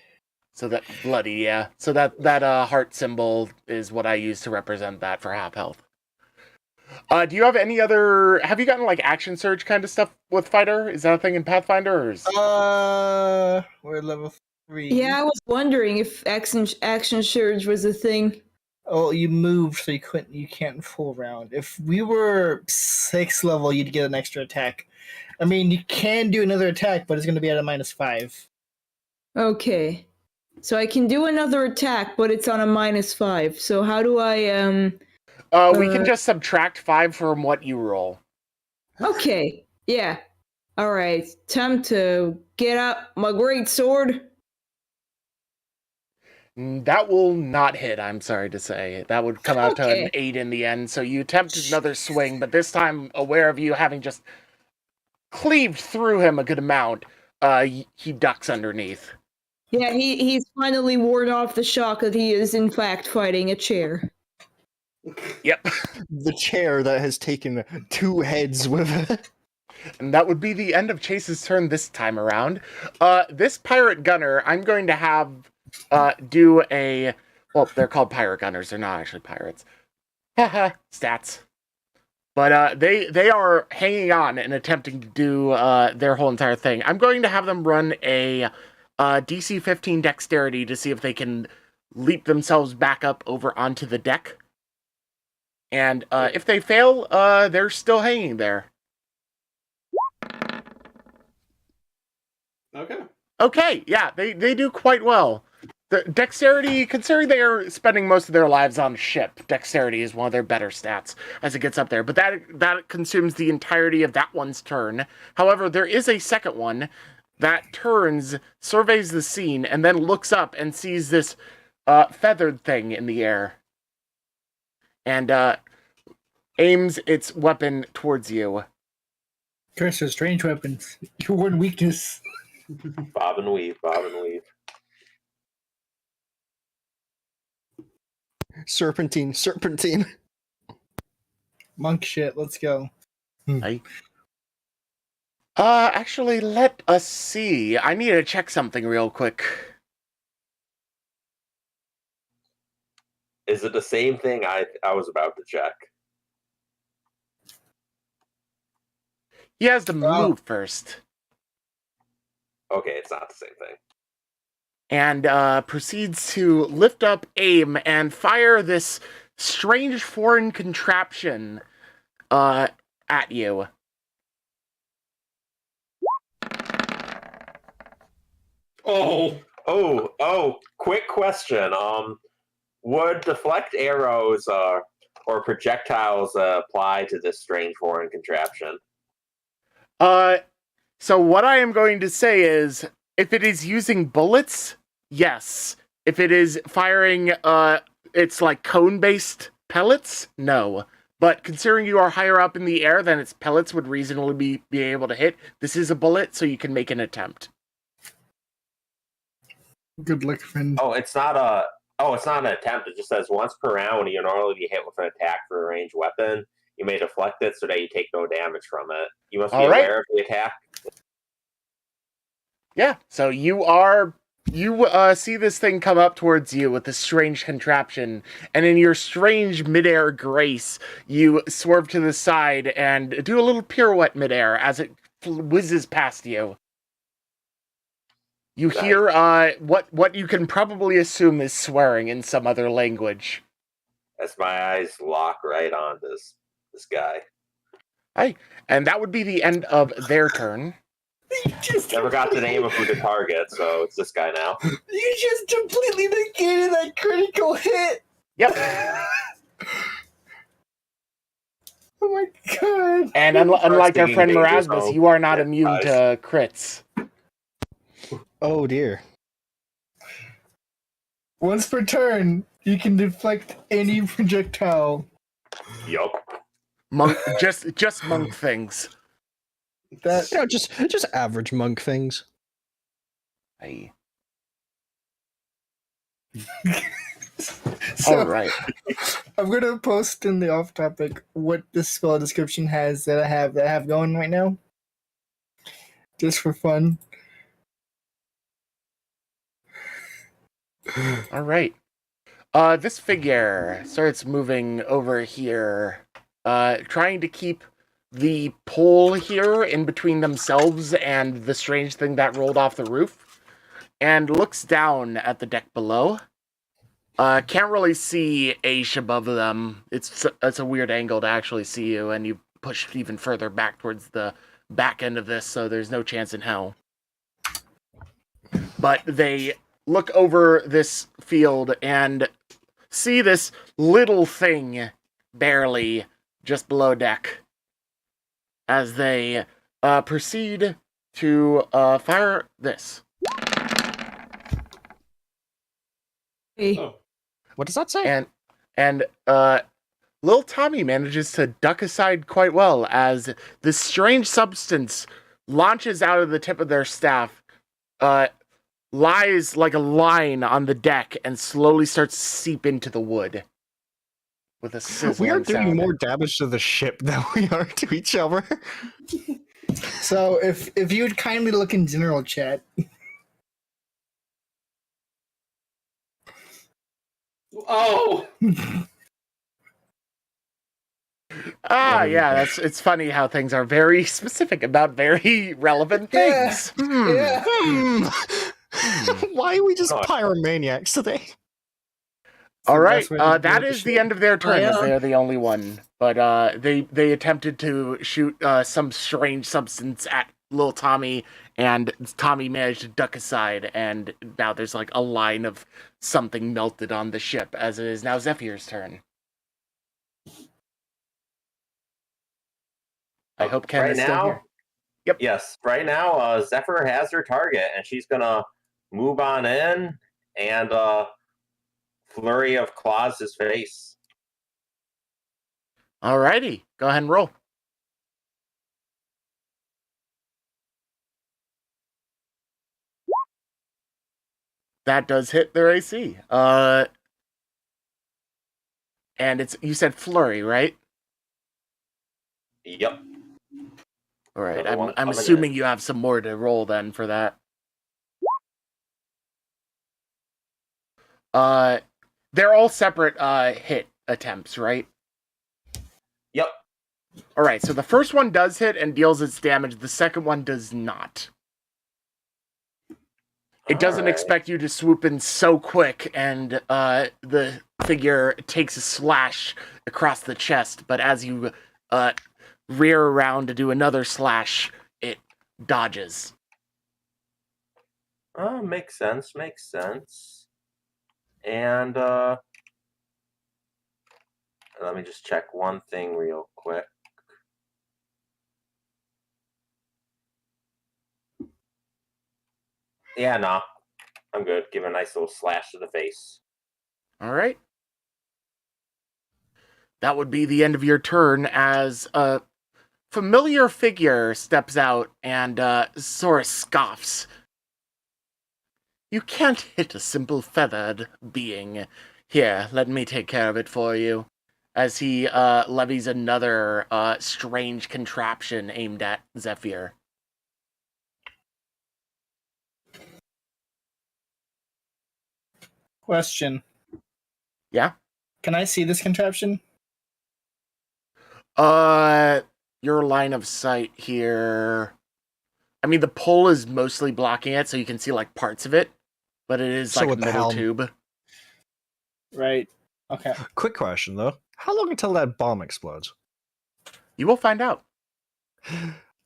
So that bloody, yeah. So that heart symbol is what I use to represent that for half health. Do you have any other? Have you gotten like action surge kind of stuff with fighter? Is that a thing in Pathfinder? Or is...
We're level 3.
Yeah, I was wondering if action surge was a thing.
Oh, you moved, so you can't full round. If we were 6th level, you'd get an extra attack. I mean, you can do another attack, but it's going to be at a -5.
Okay. So I can do another attack, but it's on a -5. So how do I,
we can just subtract 5 from what you roll.
Okay. Yeah. Alright. Time to get out my great sword.
That will not hit, I'm sorry to say. That would come out to an 8 in the end. So you attempt another swing, but this time, aware of you having just cleaved through him a good amount, he ducks underneath.
Yeah, he's finally warded off the shock that he is in fact fighting a chair.
Yep.
The chair that has taken 2 heads with it.
And that would be the end of Chaise's turn this time around. This pirate gunner, I'm going to have do a... Well, they're called pirate gunners. They're not actually pirates. Haha, stats. But they are hanging on and attempting to do their whole entire thing. I'm going to have them run a DC 15 dexterity to see if they can leap themselves back up over onto the deck. And if they fail, they're still hanging there. Okay, yeah, they do quite well. The dexterity, considering they are spending most of their lives on ship, dexterity is one of their better stats as it gets up there. But that consumes the entirety of that one's turn. However, there is a second one that turns, surveys the scene, and then looks up and sees this feathered thing in the air. And aims its weapon towards you.
Cursor, strange weapons. Your one weakness.
Bob and weave, bob and weave.
Serpentine.
Monk shit, let's go.
Actually, let us see. I need to check something real quick.
Is it the same thing I was about to check?
He has to move first.
Okay, it's not the same thing.
And proceeds to lift up aim and fire this strange foreign contraption at you.
Oh, quick question. Would deflect arrows or projectiles apply to this strange foreign contraption?
So what I am going to say is, if it is using bullets, yes. If it is firing, it's like cone-based pellets, no. But considering you are higher up in the air than its pellets would reasonably be able to hit, this is a bullet, so you can make an attempt.
Good luck, friend.
It's not an attempt. It just says once per round when you normally be hit with an attack for a ranged weapon, you may deflect it so that you take no damage from it. You must be aware of the attack.
Yeah, so you see this thing come up towards you with this strange contraption, and in your strange midair grace, you swerve to the side and do a little pirouette midair as it whizzes past you. You hear what you can probably assume is swearing in some other language.
As my eyes lock right on this guy.
Aye, and that would be the end of their turn.
Never got the name of who to target, so it's this guy now.
You just completely negated that critical hit!
Yep.
Oh my god.
And unlike our friend Morasmus, you are not immune to crits.
Oh dear.
Once per turn, you can deflect any projectile.
Yup.
Monk, just monk things.
That just average monk things.
Aye.
So,
all right.
I'm gonna post in the off topic what the spell description has that I have going right now. Just for fun.
All right. This figure starts moving over here, trying to keep the pole here in between themselves and the strange thing that rolled off the roof, and looks down at the deck below. Can't really see Asch above them. It's a weird angle to actually see you, and you push even further back towards the back end of this, so there's no chance in hell. But they look over this field and see this little thing barely just below deck as they proceed to fire this.
Hey.
Oh.
What does that say?
And little Tommy manages to duck aside quite well as this strange substance launches out of the tip of their staff, lies like a line on the deck, and slowly starts to seep into the wood with a sizzling
We are doing
sound.
more damage to the ship than we are to each other.
So if you would kindly look in general chat.
Oh!
Yeah, it's funny how things are very specific about very relevant things.
Yeah.
Why are we just pyromaniacs today?
All right,
That's where
that is the end of their turn, as
yeah.
they are the only one. But they attempted to shoot some strange substance at little Tommy, and Tommy managed to duck aside, and now there's like a line of something melted on the ship, as it is now Zephyr's turn. I hope Ken is still here. Yep.
Yes, right now, Zephyr has her target, and she's gonna move on in and flurry of claws his face.
Alrighty, go ahead and roll. That does hit their AC. And you said flurry, right?
Yep.
All right,
Another
I'm
one.
assuming you have some more to roll then for that. They're all separate hit attempts, right?
Yep.
All right, so the first one does hit and deals its damage. The second one does not. It doesn't expect you to swoop in so quick, and the figure takes a slash across the chest, but as you rear around to do another slash, it dodges.
Makes sense. And let me just check one thing real quick. Yeah, nah. I'm good. Give a nice little slash to the face.
All right. that would be the end of your turn as a familiar figure steps out and sort of scoffs. You can't hit a simple feathered being. Here, let me take care of it for you. As he levies another strange contraption aimed at Zephyr.
Question.
Yeah?
Can I see this contraption?
Your line of sight here. I mean, the pole is mostly blocking it, so you can see like parts of it, but it is like a metal tube.
Right. Okay.
Quick question though: how long until that bomb explodes?
You will find out.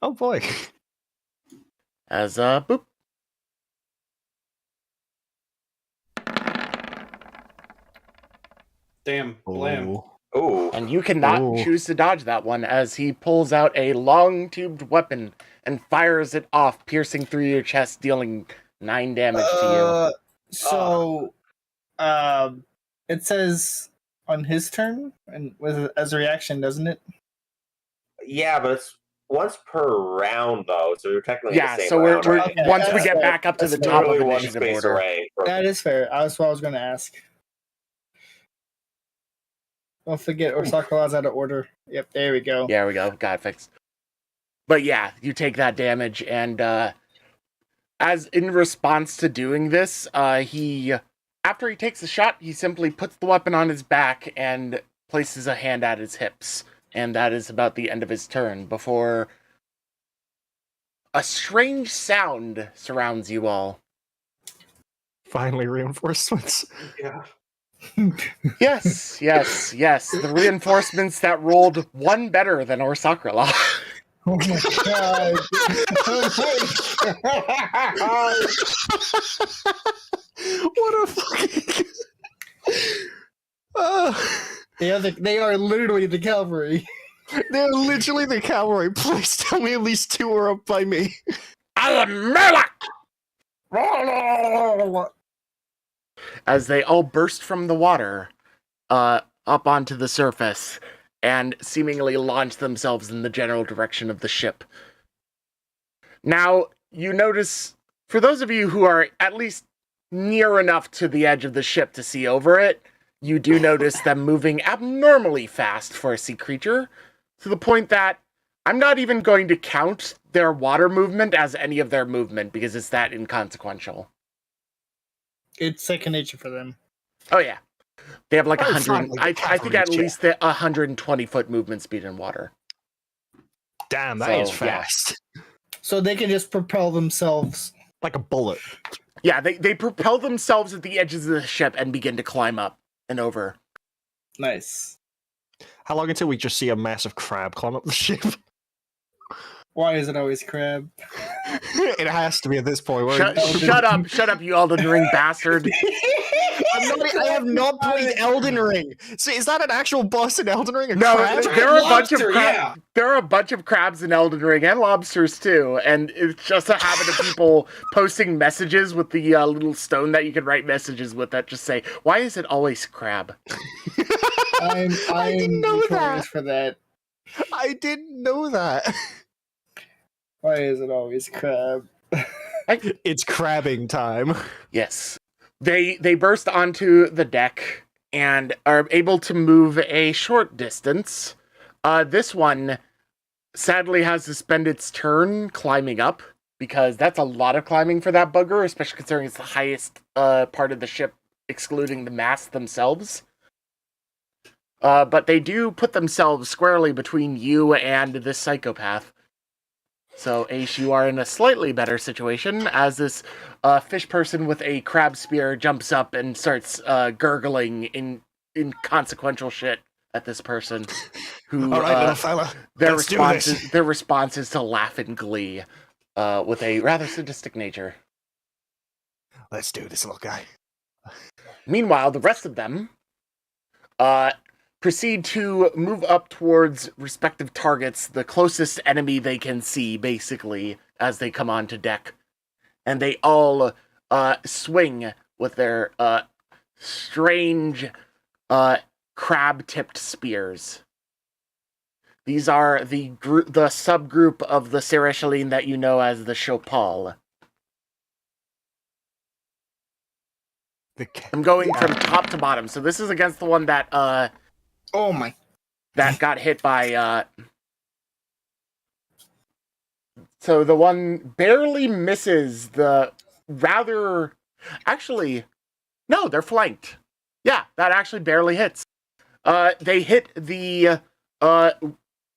Oh boy.
As boop.
Damn, blam.
Oh.
And you cannot choose to dodge that one as he pulls out a long tubed weapon and fires it off, piercing through your chest, dealing 9 damage to you.
So, it says on his turn, and as a reaction, doesn't it?
Yeah, but it's once per round, though, so you're technically in the same
so
round.
we're
Okay,
once we
that's
get
fair.
back up to
That's
the top of
literally one
initiative
space
order.
away.
That is fair. That's what I was going to ask. Don't forget, or Sakura's out of order. Yep, there we go.
Yeah, we go. Got it fixed. But yeah, you take that damage, and as in response to doing this, after he takes the shot, he simply puts the weapon on his back and places a hand at his hips. And that is about the end of his turn, before a strange sound surrounds you all.
Finally, reinforcements.
Yeah.
Yes. The reinforcements that rolled one better than Orsakala.
Oh my god. Oh my god.
What a fucking...
They are literally the cavalry.
They're literally the cavalry. Please tell me at least 2 are up by me.
I am Merlak! As they all burst from the water, up onto the surface, and seemingly launch themselves in the general direction of the ship. Now, you notice, for those of you who are at least near enough to the edge of the ship to see over it, you do notice them moving abnormally fast for a sea creature, to the point that I'm not even going to count their water movement as any of their movement, because it's that inconsequential.
It's second nature for them.
Oh yeah. They have like 100, I think at least 120-foot movement speed in water.
Damn, that is fast.
Yeah. So they can just propel themselves.
Like a bullet.
Yeah, they propel themselves at the edges of the ship and begin to climb up and over.
Nice.
How long until we just see a massive crab climb up the ship?
Why is it always crab?
It has to be at this point.
Shut up, you Elden Ring bastard.
I have not played Elden Ring. So is that an actual boss in Elden Ring?
Crab? There are a bunch of crabs in Elden Ring and lobsters too, and it's just a habit of people posting messages with the little stone that you can write messages with that just say, "Why is it always crab?"
I didn't know that. For that.
I didn't know that.
Why is it always crab?
It's crabbing time.
Yes. They burst onto the deck and are able to move a short distance. This one sadly has to spend its turn climbing up, because that's a lot of climbing for that bugger, especially considering it's the highest part of the ship, excluding the mast themselves. But they do put themselves squarely between you and this psychopath. So, Asch, you are in a slightly better situation, as this fish person with a crab spear jumps up and starts gurgling inconsequential shit at this person. Who,
all right, little fella.
Their response is to laugh in glee, with a rather sadistic nature.
Let's do this, little guy.
Meanwhile, the rest of them proceed to move up towards respective targets, the closest enemy they can see, basically, as they come onto deck. And they all swing with their strange crab-tipped spears. These are the subgroup of the Sereshaliin that you know as the Chopal. I'm going from top to bottom. So this is against the one that
oh my,
that got hit by so the one barely misses the rather actually no, they're flanked. Yeah, that actually barely hits. They hit the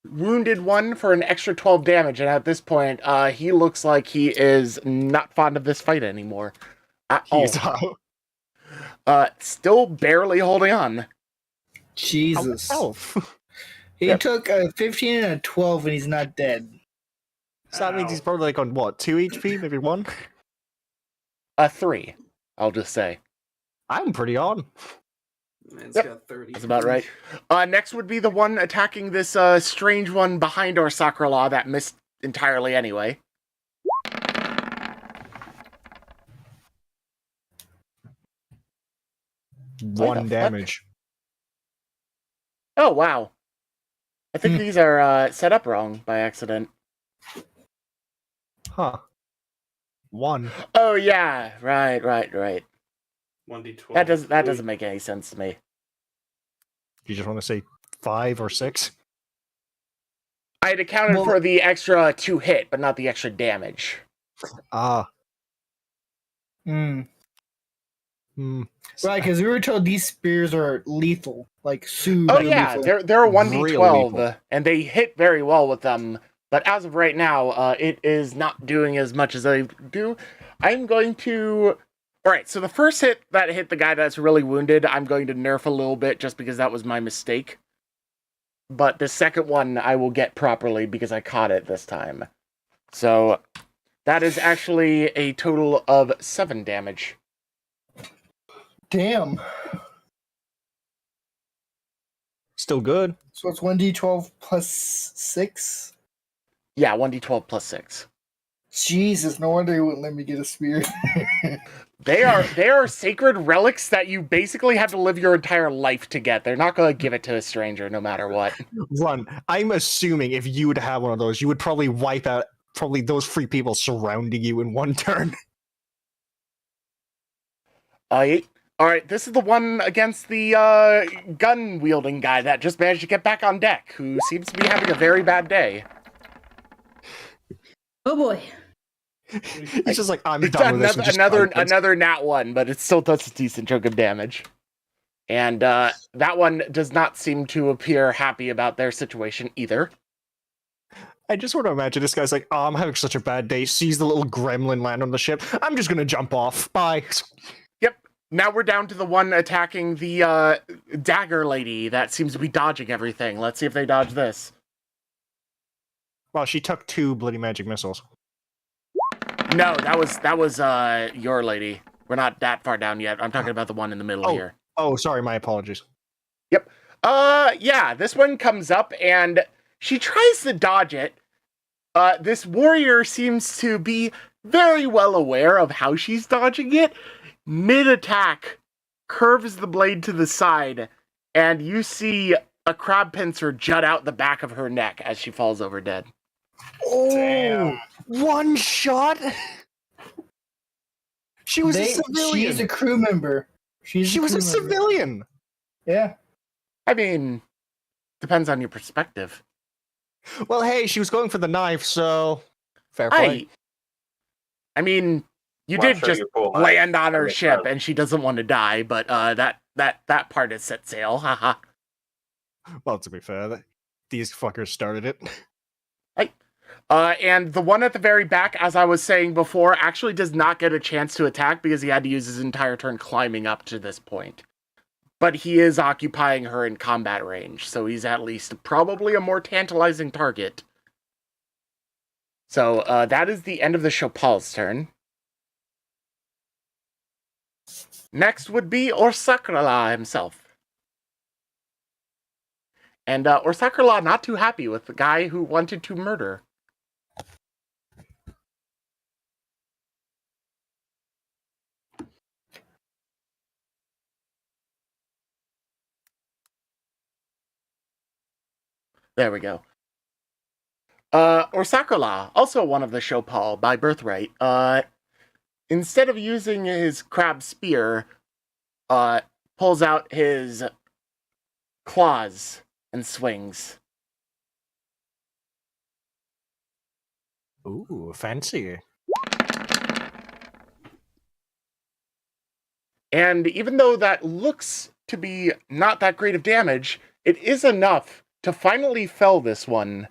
wounded one for an extra 12 damage, and at this point, he looks like he is not fond of this fight anymore.
He's out.
Still barely holding on.
Jesus. He took a 15 and a 12 and he's not dead.
So that means he's probably like on what, 2 HP, maybe 1?
3, I'll just say.
I'm pretty on.
Man's got 30.
That's about right. Next would be the one attacking this strange one behind our Sakrala that missed entirely anyway.
One damage.
Oh, wow. I think these are set up wrong by accident.
Huh. 1.
Oh, yeah. Right.
1d12.
That doesn't make any sense to me.
You just want to say 5 or 6?
I had accounted for the extra 2 hit, but not the extra damage.
Ah.
Right, because we were told these spears are lethal, like super.
Oh yeah,
lethal.
they're a 1d12,
Really
and they hit very well with them. But as of right now, it is not doing as much as they do. I'm going to. All right, so the first hit that hit the guy that's really wounded, I'm going to nerf a little bit just because that was my mistake. But the second one I will get properly because I caught it this time. So that is actually a total of 7 damage.
Damn.
Still good.
So it's 1d12 plus 6?
Yeah, 1d12 plus 6.
Jesus, no wonder he wouldn't let me get a spear.
They are sacred relics that you basically have to live your entire life to get. They're not going to give it to a stranger no matter what.
Run. I'm assuming if you would have one of those, you would probably wipe out probably those 3 people surrounding you in one turn.
Alright, this is the one against the gun-wielding guy that just managed to get back on deck, who seems to be having a very bad day.
Oh boy.
He's just like, I'm done with this.
Another nat 1, but it still does a decent chunk of damage. And that one does not seem to appear happy about their situation either.
I just want to imagine this guy's like, oh, I'm having such a bad day. Sees the little gremlin land on the ship. I'm just going to jump off. Bye.
Yep. Now we're down to the one attacking the dagger lady that seems to be dodging everything. Let's see if they dodge this.
Well, she took 2 bloody magic missiles.
No, that was your lady. We're not that far down yet. I'm talking about the one in the middle here.
Oh, sorry, my apologies.
Yep. Yeah, this one comes up and she tries to dodge it. This warrior seems to be very well aware of how she's dodging it. Mid-attack, curves the blade to the side, and you see a crab pincer jut out the back of her neck as she falls over dead.
Oh, damn. One shot? She was a civilian.
She's a crew member.
She was a civilian.
Yeah.
I mean, depends on your perspective.
Well, hey, she was going for the knife, so fair play.
I mean, you did just land on her ship, and she doesn't want to die, but that part is set sail. Haha.
Well, to be fair, these fuckers started it.
And the one at the very back, as I was saying before, actually does not get a chance to attack because he had to use his entire turn climbing up to this point. But he is occupying her in combat range, so he's at least probably a more tantalizing target. So that is the end of the Chopal's turn. Next would be Orsakrala himself. And Orsakrala not too happy with the guy who wanted to murder. There we go. Or Sakura, also one of the Chopal by birthright. Instead of using his crab spear, pulls out his claws and swings.
Ooh, fancy.
And even though that looks to be not that great of damage, it is enough to finally fell this one.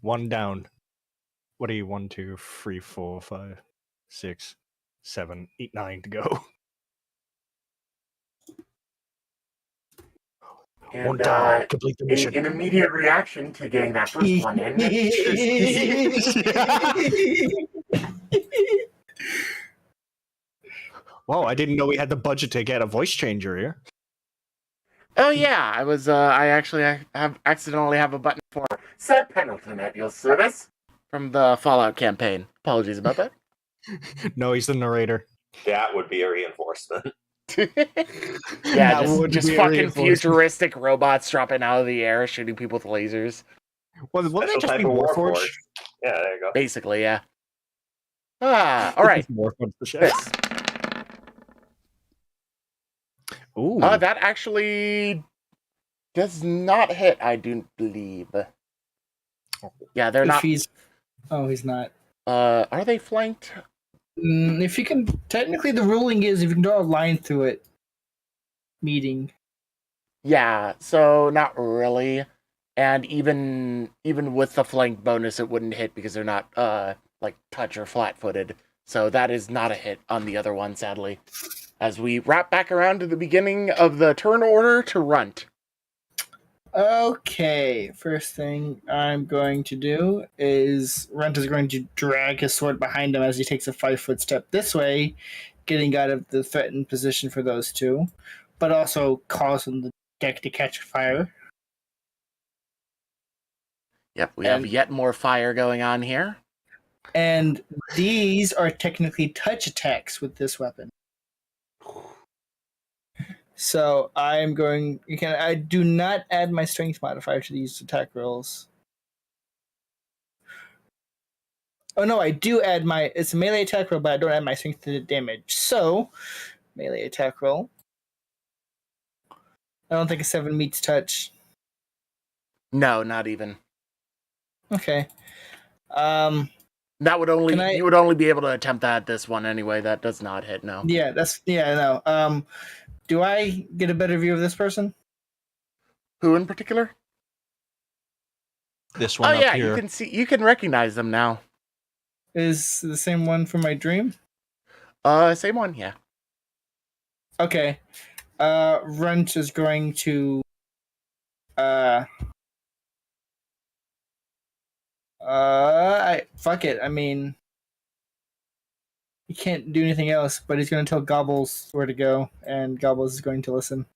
One down. What are you? 1, 2, 3, 4, 5, 6, 7, 8, 9 to go.
And,
one down. Complete the mission.
In immediate reaction to getting that first one in.
Whoa, I didn't know we had the budget to get a voice changer here.
Oh yeah, I actually have accidentally have a button for Sir Pendleton at your service from the Fallout campaign. Apologies about that.
No, he's the narrator.
That would be a reinforcement.
Yeah, just fucking futuristic robots dropping out of the air, shooting people with lasers.
Well, wouldn't they
Special
just
type
be
of
Warforged?
Warforged. Yeah, there you go.
Basically, yeah. All right.
Warforged the shit.
This.
Ooh.
That actually does not hit, I do believe. Yeah, they're not.
He's not.
Are they flanked?
If you can, technically, the ruling is if you can draw a line through it. Meeting.
Yeah, so not really. And even with the flank bonus, it wouldn't hit because they're not like touch or flat-footed. So that is not a hit on the other one, sadly. As we wrap back around to the beginning of the turn order to Runt.
Okay, first thing I'm going to do is Runt is going to drag his sword behind him as he takes a 5-foot step this way, getting out of the threatened position for those two, but also causing the deck to catch fire.
Yep, we have yet more fire going on here.
And these are technically touch attacks with this weapon. So I'm going. I do not add my strength modifier to these attack rolls. Oh no, I do add my. It's a melee attack roll, but I don't add my strength to the damage. So melee attack roll. I don't think a 7 meets touch.
No, not even.
Okay.
That would only you would only be able to attempt that at this one anyway. That does not hit. No.
Yeah, no. Do I get a better view of this person?
Who in particular?
This one.
Oh yeah,
here.
you can recognize them now.
Is the same one from my dream?
Same one, yeah.
Okay. Runt is going to fuck it. I mean, he can't do anything else, but he's going to tell Gobbles where to go, and Gobbles is going to listen.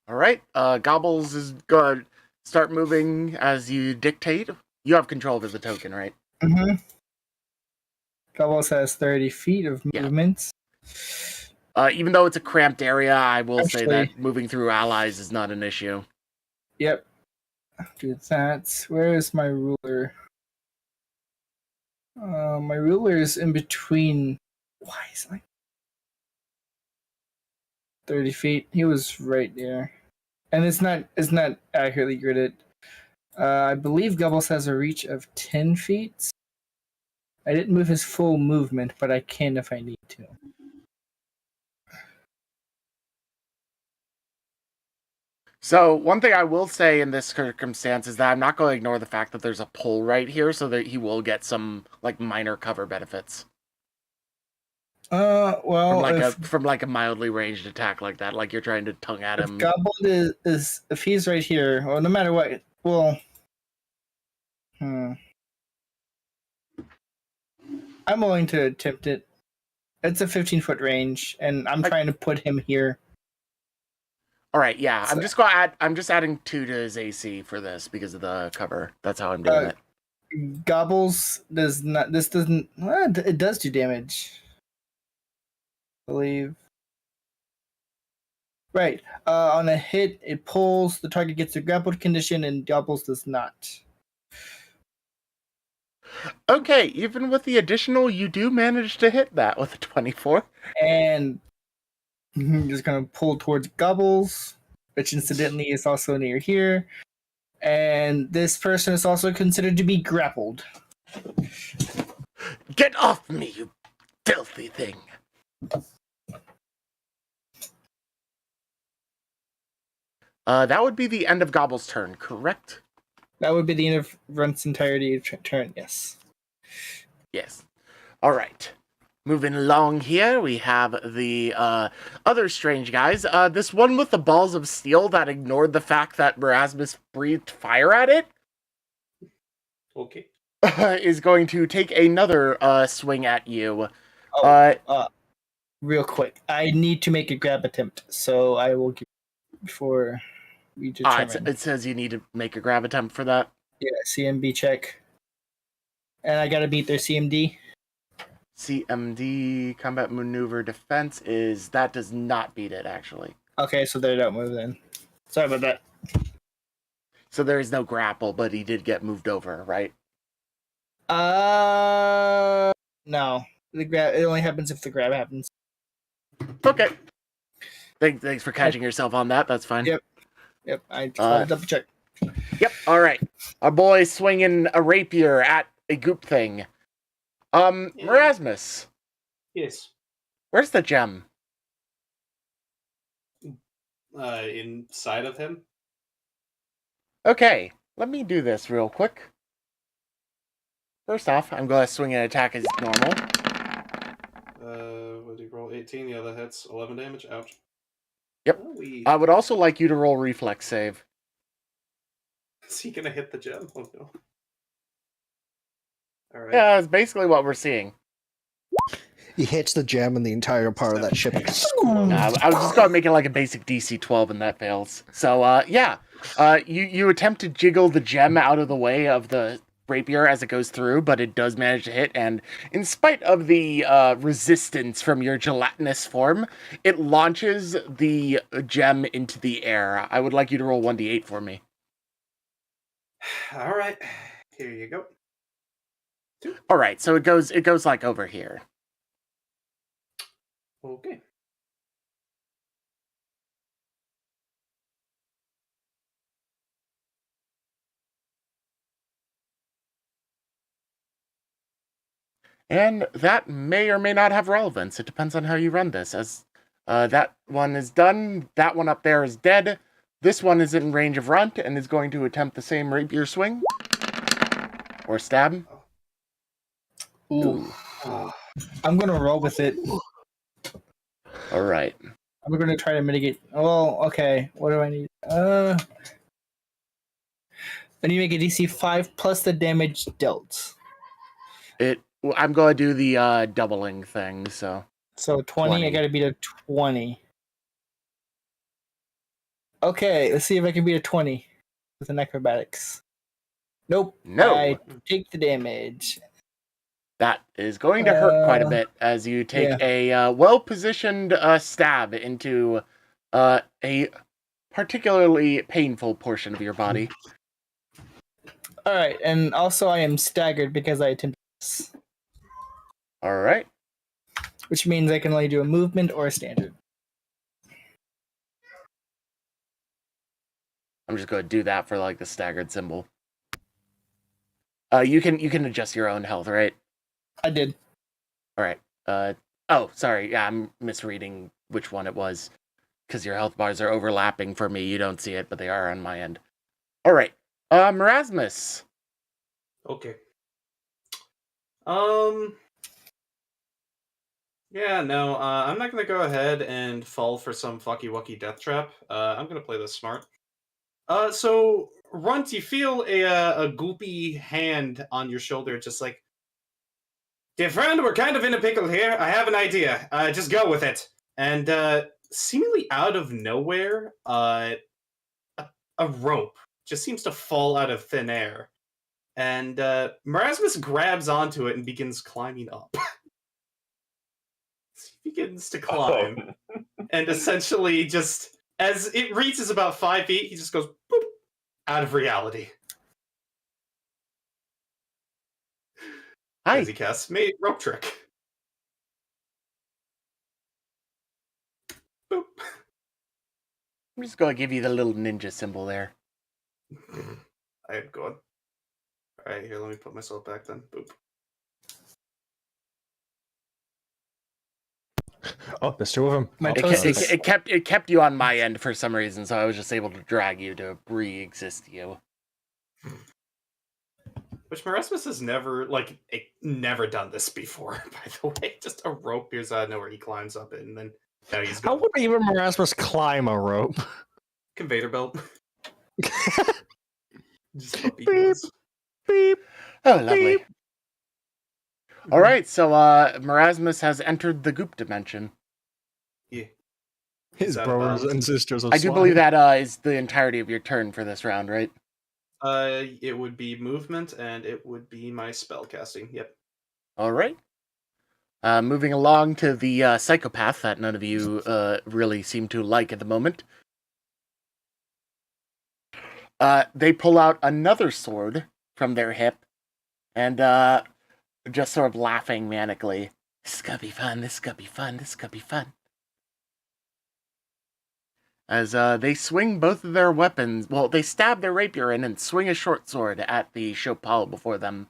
All right. Gobbles is going to start moving as you dictate. You have control over the token, right?
Mm-hmm. Gobbles has 30 feet of movements.
Even though it's a cramped area, I will say that moving through allies is not an issue.
Yep. Do that. Where is my ruler? My ruler is in between. Why is it 30 feet? He was right there, and it's not accurately gridded. I believe Gobbles has a reach of 10 feet. I didn't move his full movement, but I can if I need to.
So one thing I will say in this circumstance is that I'm not going to ignore the fact that there's a pull right here, so that he will get some like minor cover benefits.
Well,
from a mildly ranged attack like that, like you're trying to tongue at him.
Goblin is if he's right here, well, no matter what, well, I'm willing to attempt it. It's a 15-foot range, and I'm trying to put him here.
All right, yeah. So, I'm just adding 2 to his AC for this because of the cover. That's how I'm doing it.
Gobbles does not. This doesn't. It does do damage. believe. Right. On a hit, it pulls. The target gets a grappled condition, and doubles does not.
Okay, even with the additional, you do manage to hit that with a 24.
And I'm just gonna pull towards Gobbles, which incidentally is also near here. And this person is also considered to be grappled.
Get off me, you filthy thing! That would be the end of Gobble's turn, correct?
That would be the end of Runt's entirety turn, yes.
Yes. All right. Moving along here, we have the other strange guys. This one with the balls of steel that ignored the fact that Morasmus breathed fire at it.
Okay.
Is going to take another swing at you.
Real quick, I need to make a grab attempt, so I will give before we determine.
It says you need to make a grab attempt for that.
Yeah, CMB check. And I gotta beat their CMD.
CMD, combat maneuver defense, that does not beat it, actually.
Okay, so they don't move then. Sorry about that.
So there is no grapple, but he did get moved over, right?
No. It only happens if the grab happens.
Okay. Thanks for catching yourself on that. That's fine.
Yep. I just wanted to double check.
Yep. All right. Our boy swinging a rapier at a goop thing. Morasmus.
Yes.
Where's the gem?
Inside of him.
Okay. Let me do this real quick. First off, I'm going to swing an attack as normal.
What did he roll? 18. Yeah, that hits. 11 damage. Ouch.
Yep. I would also like you to roll reflex save.
Is he gonna hit the gem? Oh no. Alright.
Yeah, that's basically what we're seeing.
He hits the gem and the entire part of that ship.
I was just going to make it like a basic DC 12 and that fails. So, you attempt to jiggle the gem out of the way of the rapier as it goes through, but it does manage to hit, and in spite of the resistance from your gelatinous form, it launches the gem into the air. I would like you to roll 1d8 for me.
Alright. Here you go.
Alright, so it goes like over here.
Okay.
And that may or may not have relevance. It depends on how you run this. As that one is done, that one up there is dead. This one is in range of Runt and is going to attempt the same rapier swing. Or stab.
Ooh. I'm going to roll with it.
Alright.
I'm going to try to mitigate. Well, okay. What do I need? I need to make a DC 5 plus the damage dealt.
I'm going to do the doubling thing, so...
So 20, I got to beat a 20. Okay, let's see if I can beat a 20 with an acrobatics. Nope.
No.
I take the damage.
That is going to hurt quite a bit as you take a well-positioned stab into a particularly painful portion of your body.
Alright, and also I am staggered because I attempted this.
Alright.
Which means I can only do a movement or a standard.
I'm just going to do that for like the staggered symbol. You can adjust your own health, right?
I did.
Alright. Oh, sorry. Yeah, I'm misreading which one it was. Because your health bars are overlapping for me. You don't see it, but they are on my end. Alright. Morasmus.
Okay. Yeah, no, I'm not gonna go ahead and fall for some fucky-wucky death trap. I'm gonna play this smart. So, Runt, you feel a goopy hand on your shoulder, just like, dear friend, we're kind of in a pickle here. I have an idea. Just go with it. And, seemingly out of nowhere, a rope just seems to fall out of thin air. And, Morasmus grabs onto it and begins climbing up. begins to climb. And essentially just, as it reaches about 5 feet, he just goes, boop, out of reality.
Hi.
As he casts rope trick. Boop.
I'm just going to give you the little ninja symbol there.
I am going. Alright, here, let me put myself back then. Boop.
Oh, there's two of them.
It kept you on my end for some reason, so I was just able to drag you to re-exist you.
Which Morasmus has never, never done this before, by the way. Just a rope appears out of nowhere, he climbs up it, and then now he's
How would even Morasmus climb a rope?
Conveyor belt. Just
beep, beep.
Oh, lovely. Beep. All right, so Morasmus has entered the goop dimension.
Yeah.
His brothers and sisters are
I do believe that is the entirety of your turn for this round, right?
It would be movement, and it would be my spell casting. Yep.
All right. Moving along to the psychopath that none of you really seem to like at the moment. They pull out another sword from their hip, and just sort of laughing manically. This is gonna be fun, this is gonna be fun, this is gonna be fun. As they swing both of their weapons, well, they stab their rapier in and swing a short sword at the Chopal before them.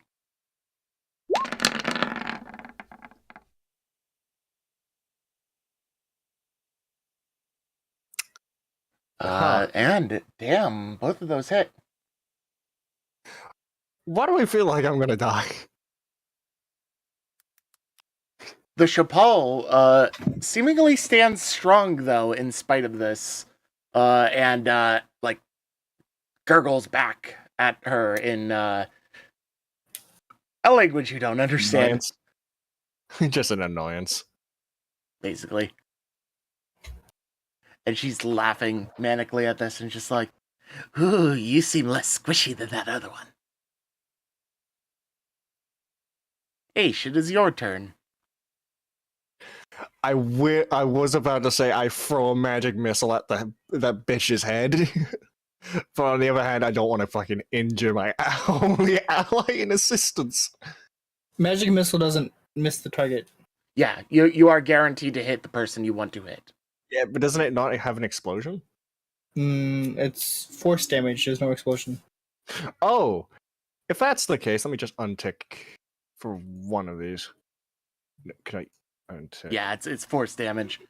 And damn, both of those hit.
Why do I feel like I'm gonna die?
The Chopal seemingly stands strong, though, in spite of this, and gurgles back at her in a language you don't understand.
Just an annoyance,
basically. And she's laughing manically at this, and just like, "Ooh, you seem less squishy than that other one." Asch, it is your turn.
I was about to say I throw a magic missile at that bitch's head. But on the other hand, I don't want to fucking injure my only ally in assistance.
Magic missile doesn't miss the target.
Yeah, you are guaranteed to hit the person you want to hit.
Yeah, but doesn't it not have an explosion?
It's force damage, there's no explosion.
Oh, if that's the case, let me just untick for one of these. Can I untick?
Yeah, it's force damage.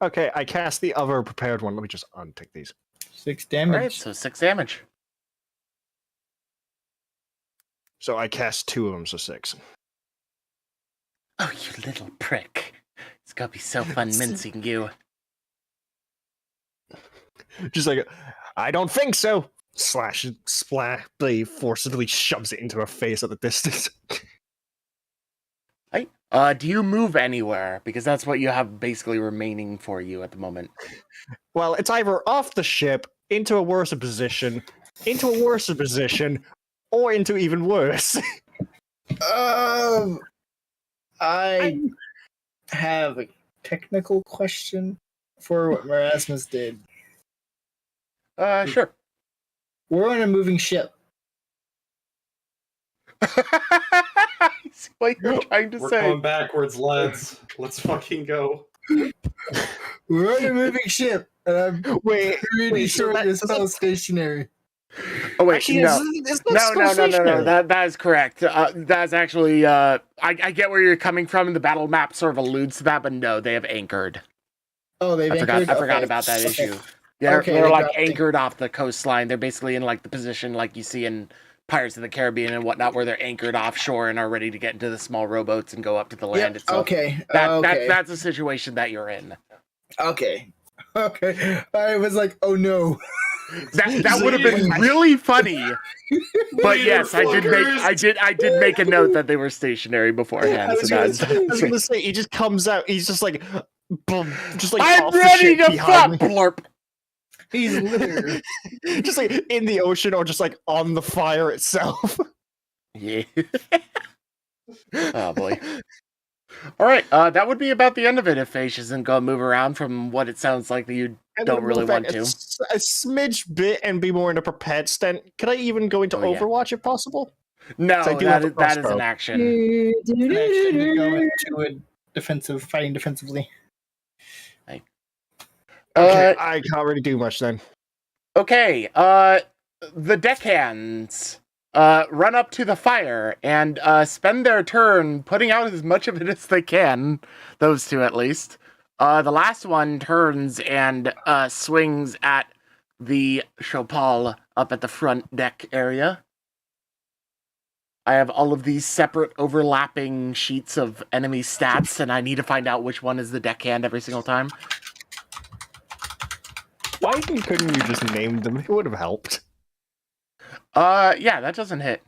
Okay, I cast the other prepared one. Let me just untick these.
6 damage.
Alright, so 6 damage.
So I cast 2 of them, so 6.
Oh, you little prick. It's gonna be so fun mincing you.
Just like, I don't think so! Slash, splash, blade forcibly shoves it into her face at the distance.
Do you move anywhere? Because that's what you have basically remaining for you at the moment.
Well, it's either off the ship, into a worse position, or into even worse.
I have a technical question for what Morasmus did.
Sure.
We're on a moving ship.
What you're trying to
We're
say.
going backwards, lads. Let's fucking go.
We're on a moving ship, and I'm pretty sure you're still stationary.
Oh wait,
Actually,
no,
no.
That is correct. That's actually I get where you're coming from, and the battle map sort of alludes to that, but no, they have anchored.
Oh, they've anchored?
I forgot about that issue. They're like anchored off the coastline. They're basically in like the position like you see in Pirates of the Caribbean and whatnot, where they're anchored offshore and are ready to get into the small rowboats and go up to the land itself.
Okay.
That's a situation that you're in.
Okay. I was like, oh no.
That would have been really funny. But yes, I did make a note that they were stationary beforehand.
I was gonna say he just comes out, he's just like boom, just like
I'm ready to fuck, blurp.
He's literally
just like in the ocean or just like on the fire itself.
Yeah. Oh boy. All right, that would be about the end of it if Ash isn't going to move around from what it sounds like that you don't really want to.
A smidge bit and be more in a prepared stand. Could I even go into Overwatch if possible?
No, that is an action.
An action to go into a fighting defensively.
Okay, I can't really do much then.
Okay, the deckhands run up to the fire and spend their turn putting out as much of it as they can. Those two, at least. The last one turns and swings at the Chopal up at the front deck area. I have all of these separate overlapping sheets of enemy stats, and I need to find out which one is the deckhand every single time.
Why couldn't you just name them? It would have helped.
Yeah, that doesn't hit.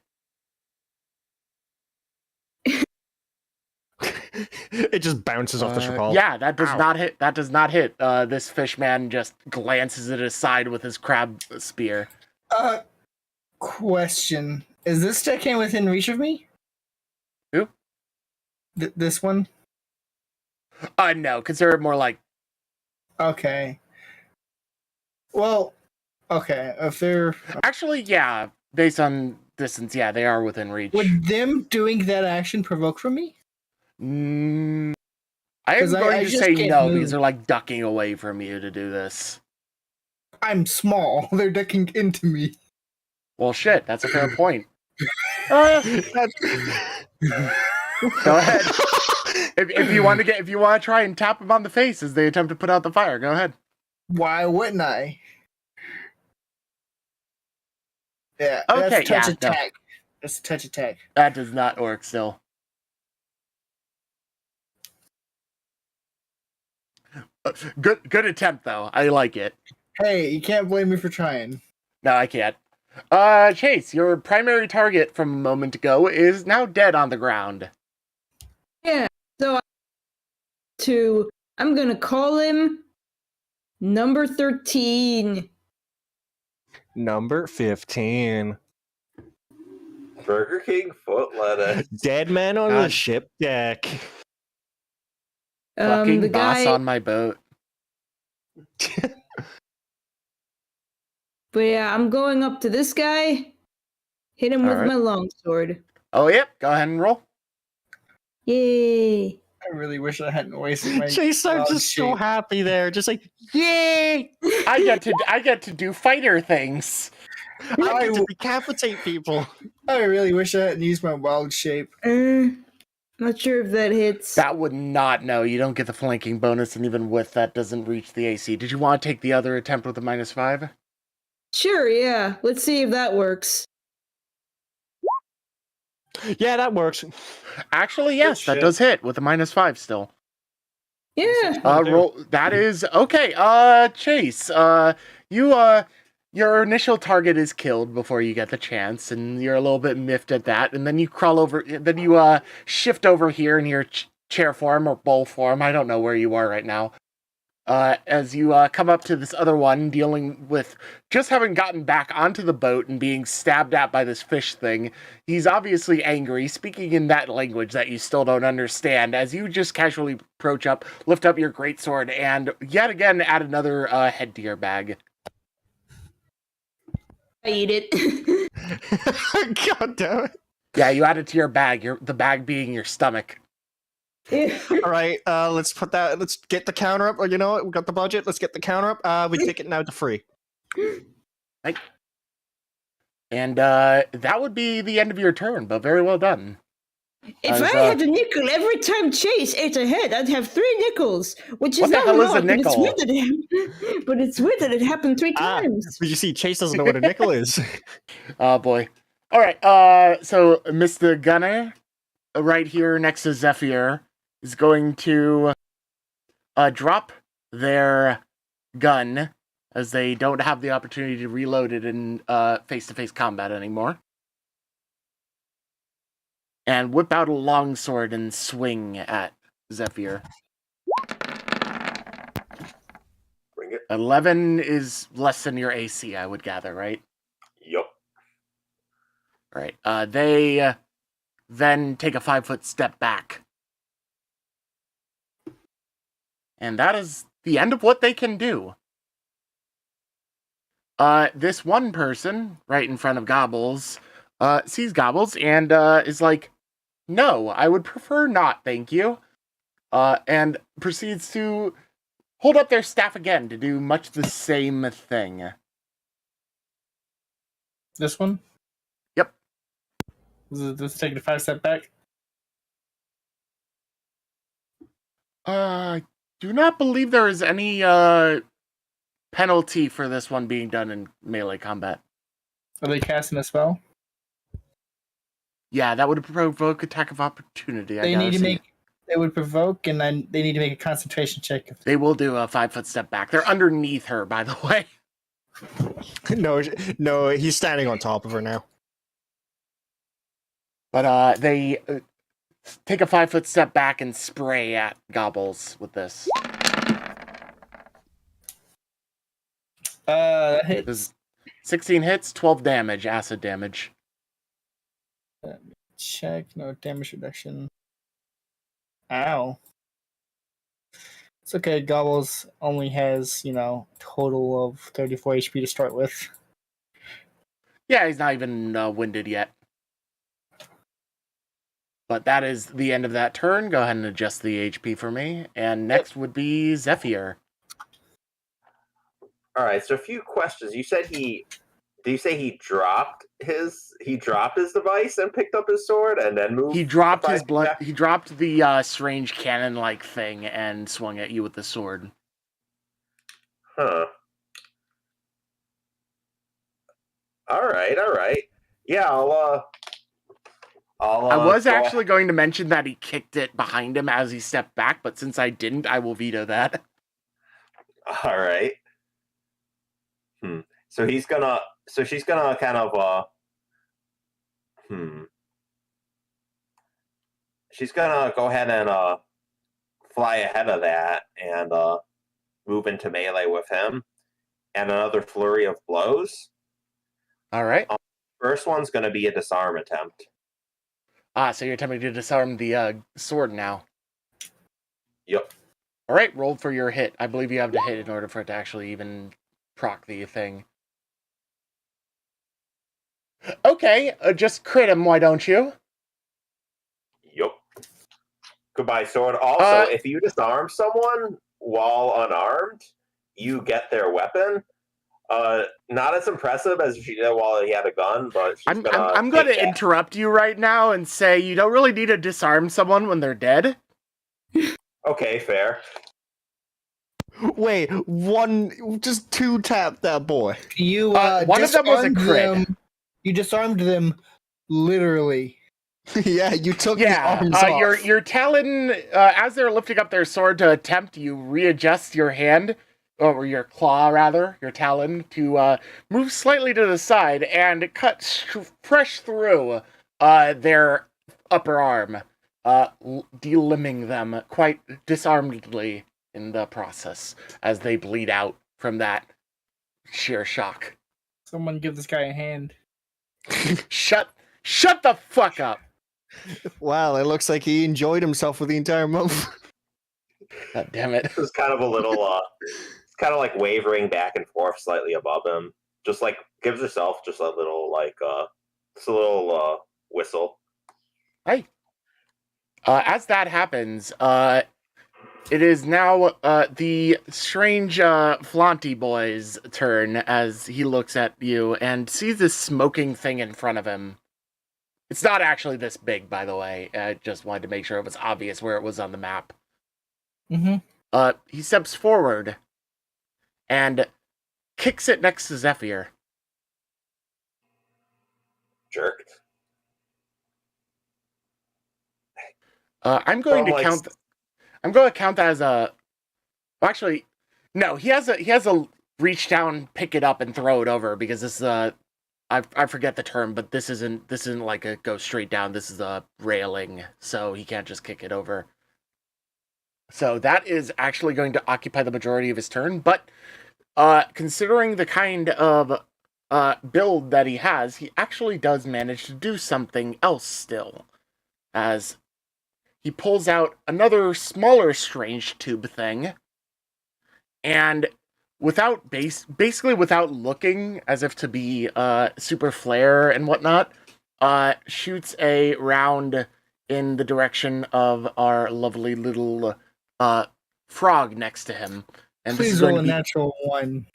It just bounces off the Chopal.
Yeah, that does not hit. That does not hit. This fishman just glances it aside with his crab spear.
Question. Is this deckhand within reach of me?
Who?
This one?
No, consider it more like...
Okay. Well, okay, if they're...
Actually, yeah, based on distance, yeah, they are within reach.
Would them doing that action provoke from me?
I am going to say no, because they're like ducking away from you to do this.
I'm small. They're ducking into me.
Well, shit, that's a fair point. Go ahead. If you want to try and tap them on the face as they attempt to put out the fire, go ahead.
Why wouldn't I? Yeah.
Okay.
That's touch attack.
No.
That's a touch attack.
That does not work. Still. Good attempt though. I like it.
Hey, you can't blame me for trying.
No, I can't. Chaise, your primary target from a moment ago is now dead on the ground.
Yeah, so I'm gonna call him number 13.
Number 15.
Burger King foot lettuce.
Dead man on the ship deck.
Fucking
the
boss
guy...
on my boat.
But yeah, I'm going up to this guy, hit him with my longsword.
Oh, yep. Go ahead and roll.
Yay.
I really wish I hadn't wasted my...
Chase, I'm just so happy there. Just like, yay!
I get to do fighter things.
I get to decapitate people.
I really wish I hadn't used my wild shape.
Not sure if that hits.
That would not, no. You don't get the flanking bonus, and even with that doesn't reach the AC. Did you want to take the other attempt with the -5?
Sure, yeah. Let's see if that works.
Yeah, that works.
Actually, yes, that does hit with a -5 still.
Yeah.
Roll. That is okay. Chaise. Your initial target is killed before you get the chance, and you're a little bit miffed at that. And then you crawl over. Then you shift over here in your chair form or bowl form. I don't know where you are right now. As you come up to this other one, dealing with just having gotten back onto the boat and being stabbed at by this fish thing. He's obviously angry, speaking in that language that you still don't understand, as you just casually approach up, lift up your greatsword, and yet again add another head to your bag.
I eat it.
God damn it.
Yeah, you add it to your bag, the bag being your stomach.
All right, let's get the counter up. Or you know what? We got the budget. Let's get the counter up. We take it now to free.
Right. And that would be the end of your turn, but very well done.
If I had a nickel every time Chaise ate a head, I'd have 3 nickels, which is not a lot, but it's weird that it happened 3 times.
But you see, Chaise doesn't know what a nickel is.
Oh, boy. All right, so Mr. Gunner, right here next to Zephyr, is going to drop their gun, as they don't have the opportunity to reload it in face-to-face combat anymore. And whip out a longsword and swing at Zephyr.
Bring it.
11 is less than your AC, I would gather, right?
Yup.
Right. They then take a 5-foot step back And that is the end of what they can do. This one person, right in front of Gobbles, sees Gobbles and is like, no, I would prefer not, thank you. And proceeds to hold up their staff again to do much the same thing.
This one?
Yep.
Let's take a 5-step back.
Do not believe there is any penalty for this one being done in melee combat.
Are they casting a spell?
Yeah, that would provoke attack of opportunity.
They would provoke, and then they need to make a concentration check.
They will do a 5-foot step back. They're underneath her, by the way.
No, he's standing on top of her now.
But they take a 5-foot step back and spray at Gobbles with this.
That hits.
16 hits, 12 damage, acid damage.
Check, no damage reduction. Ow. It's okay, Gobbles only has, total of 34 HP to start with.
Yeah, he's not even winded yet. But that is the end of that turn. Go ahead and adjust the HP for me. And next would be Zephyr.
All right, so a few questions. You said did you say he dropped his device and picked up his sword and then moved?
He dropped his blood. He dropped the strange cannon-like thing and swung at you with the sword.
Huh. All right. Yeah,
I was actually going to mention that he kicked it behind him as he stepped back, but since I didn't, I will veto that.
All right. So she's gonna kind of she's gonna go ahead and fly ahead of that and move into melee with him, and another flurry of blows.
All right.
First one's gonna be a disarm attempt.
So you're attempting to disarm the sword now.
Yep.
All right, roll for your hit. I believe you have to hit in order for it to actually even proc the thing. Okay, just crit him, why don't you?
Yep. Goodbye, sword. Also, if you disarm someone while unarmed, you get their weapon. Not as impressive as she did while he had a gun, but
I'm going to interrupt you right now and say you don't really need to disarm someone when they're dead.
Okay, fair.
Wait, just 2-tap that boy.
You
one of them was a crit.
You disarmed them, literally.
Yeah, you took the arms off.
Your talon, as they're lifting up their sword to attempt, you readjust your hand, or your claw rather, your talon, to move slightly to the side and cut fresh through their upper arm, delimbing them quite disarmedly in the process as they bleed out from that sheer shock.
Someone give this guy a hand.
Shut the fuck up.
Wow, it looks like he enjoyed himself for the entire month.
God damn it.
It was kind of a little, it's kind of like wavering back and forth slightly above him. Just like, gives herself just a little, whistle.
Hey. As that happens, it is now the strange Flaunty boy's turn as he looks at you and sees this smoking thing in front of him. It's not actually this big, by the way. I just wanted to make sure it was obvious where it was on the map.
Mm-hmm.
He steps forward and kicks it next to Zephyr.
Jerk.
I'm going to count. I'm going to count that as a. Well, actually, no. He has a reach down, pick it up, and throw it over because this is a. I forget the term, but this isn't like a go straight down. This is a railing, so he can't just kick it over. So that is actually going to occupy the majority of his turn. But considering the kind of build that he has, he actually does manage to do something else still, as he pulls out another smaller strange tube thing and basically without looking, as if to be super flare and whatnot, shoots a round in the direction of our lovely little frog next to him. And
please roll a natural 1.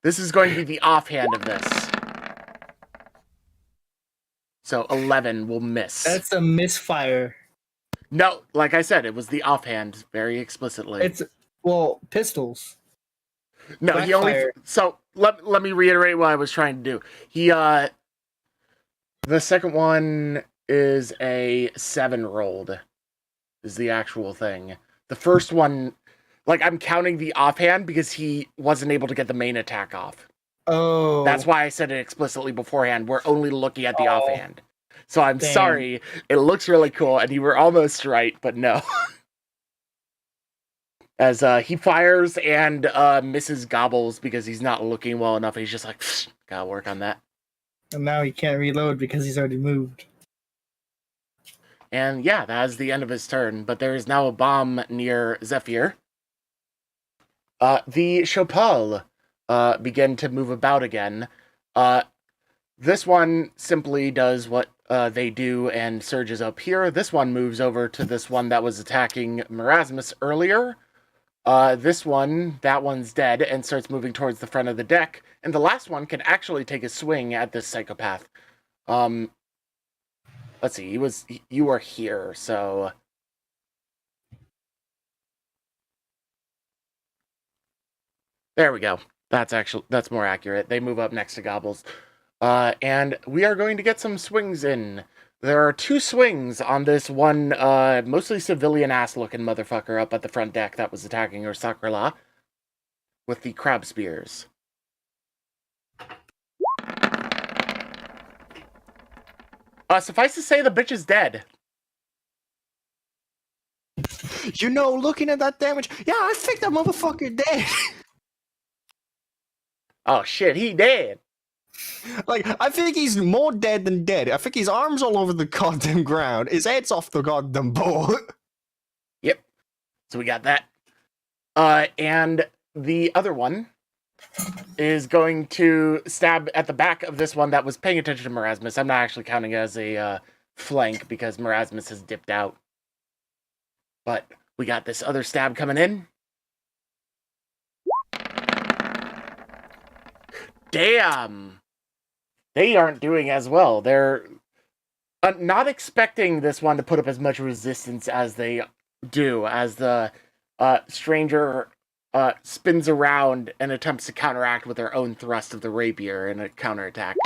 This is going to be the offhand of this. So 11 will miss.
That's a misfire.
No, like I said, it was the offhand, very explicitly.
It's pistols.
No, he only. So let me reiterate what I was trying to do. The second one is a 7 rolled. Is the actual thing. The first one, like, I'm counting the offhand because he wasn't able to get the main attack off.
Oh.
That's why I said it explicitly beforehand. We're only looking at the offhand. So I'm sorry. It looks really cool, and you were almost right, but no. As he fires and misses gobbles because he's not looking well enough. He's just like, gotta work on that.
And now he can't reload because he's already moved.
And yeah, that is the end of his turn. But there is now a bomb near Zephyr. The Chopal begin to move about again. This one simply does what they do and surges up here. This one moves over to this one that was attacking Morasmus earlier. That one's dead and starts moving towards the front of the deck. And the last one can actually take a swing at this psychopath. Let's see, you were here, so... There we go. That's more accurate. They move up next to Gobbles. And we are going to get some swings in. There are 2 swings on this one, mostly civilian-ass-looking motherfucker up at the front deck that was attacking her Sakrala with the crab spears. Suffice to say, the bitch is dead.
You know, looking at that damage, yeah, I think that motherfucker dead.
Oh shit, he dead.
Like, I think he's more dead than dead. I think his arms all over the goddamn ground. His head's off the goddamn board.
Yep. So we got that. And the other one is going to stab at the back of this one that was paying attention to Morasmus. I'm not actually counting it as a flank because Morasmus has dipped out. But we got this other stab coming in. Damn! They aren't doing as well. They're not expecting this one to put up as much resistance as they do, as the stranger spins around and attempts to counteract with their own thrust of the rapier in a counterattack.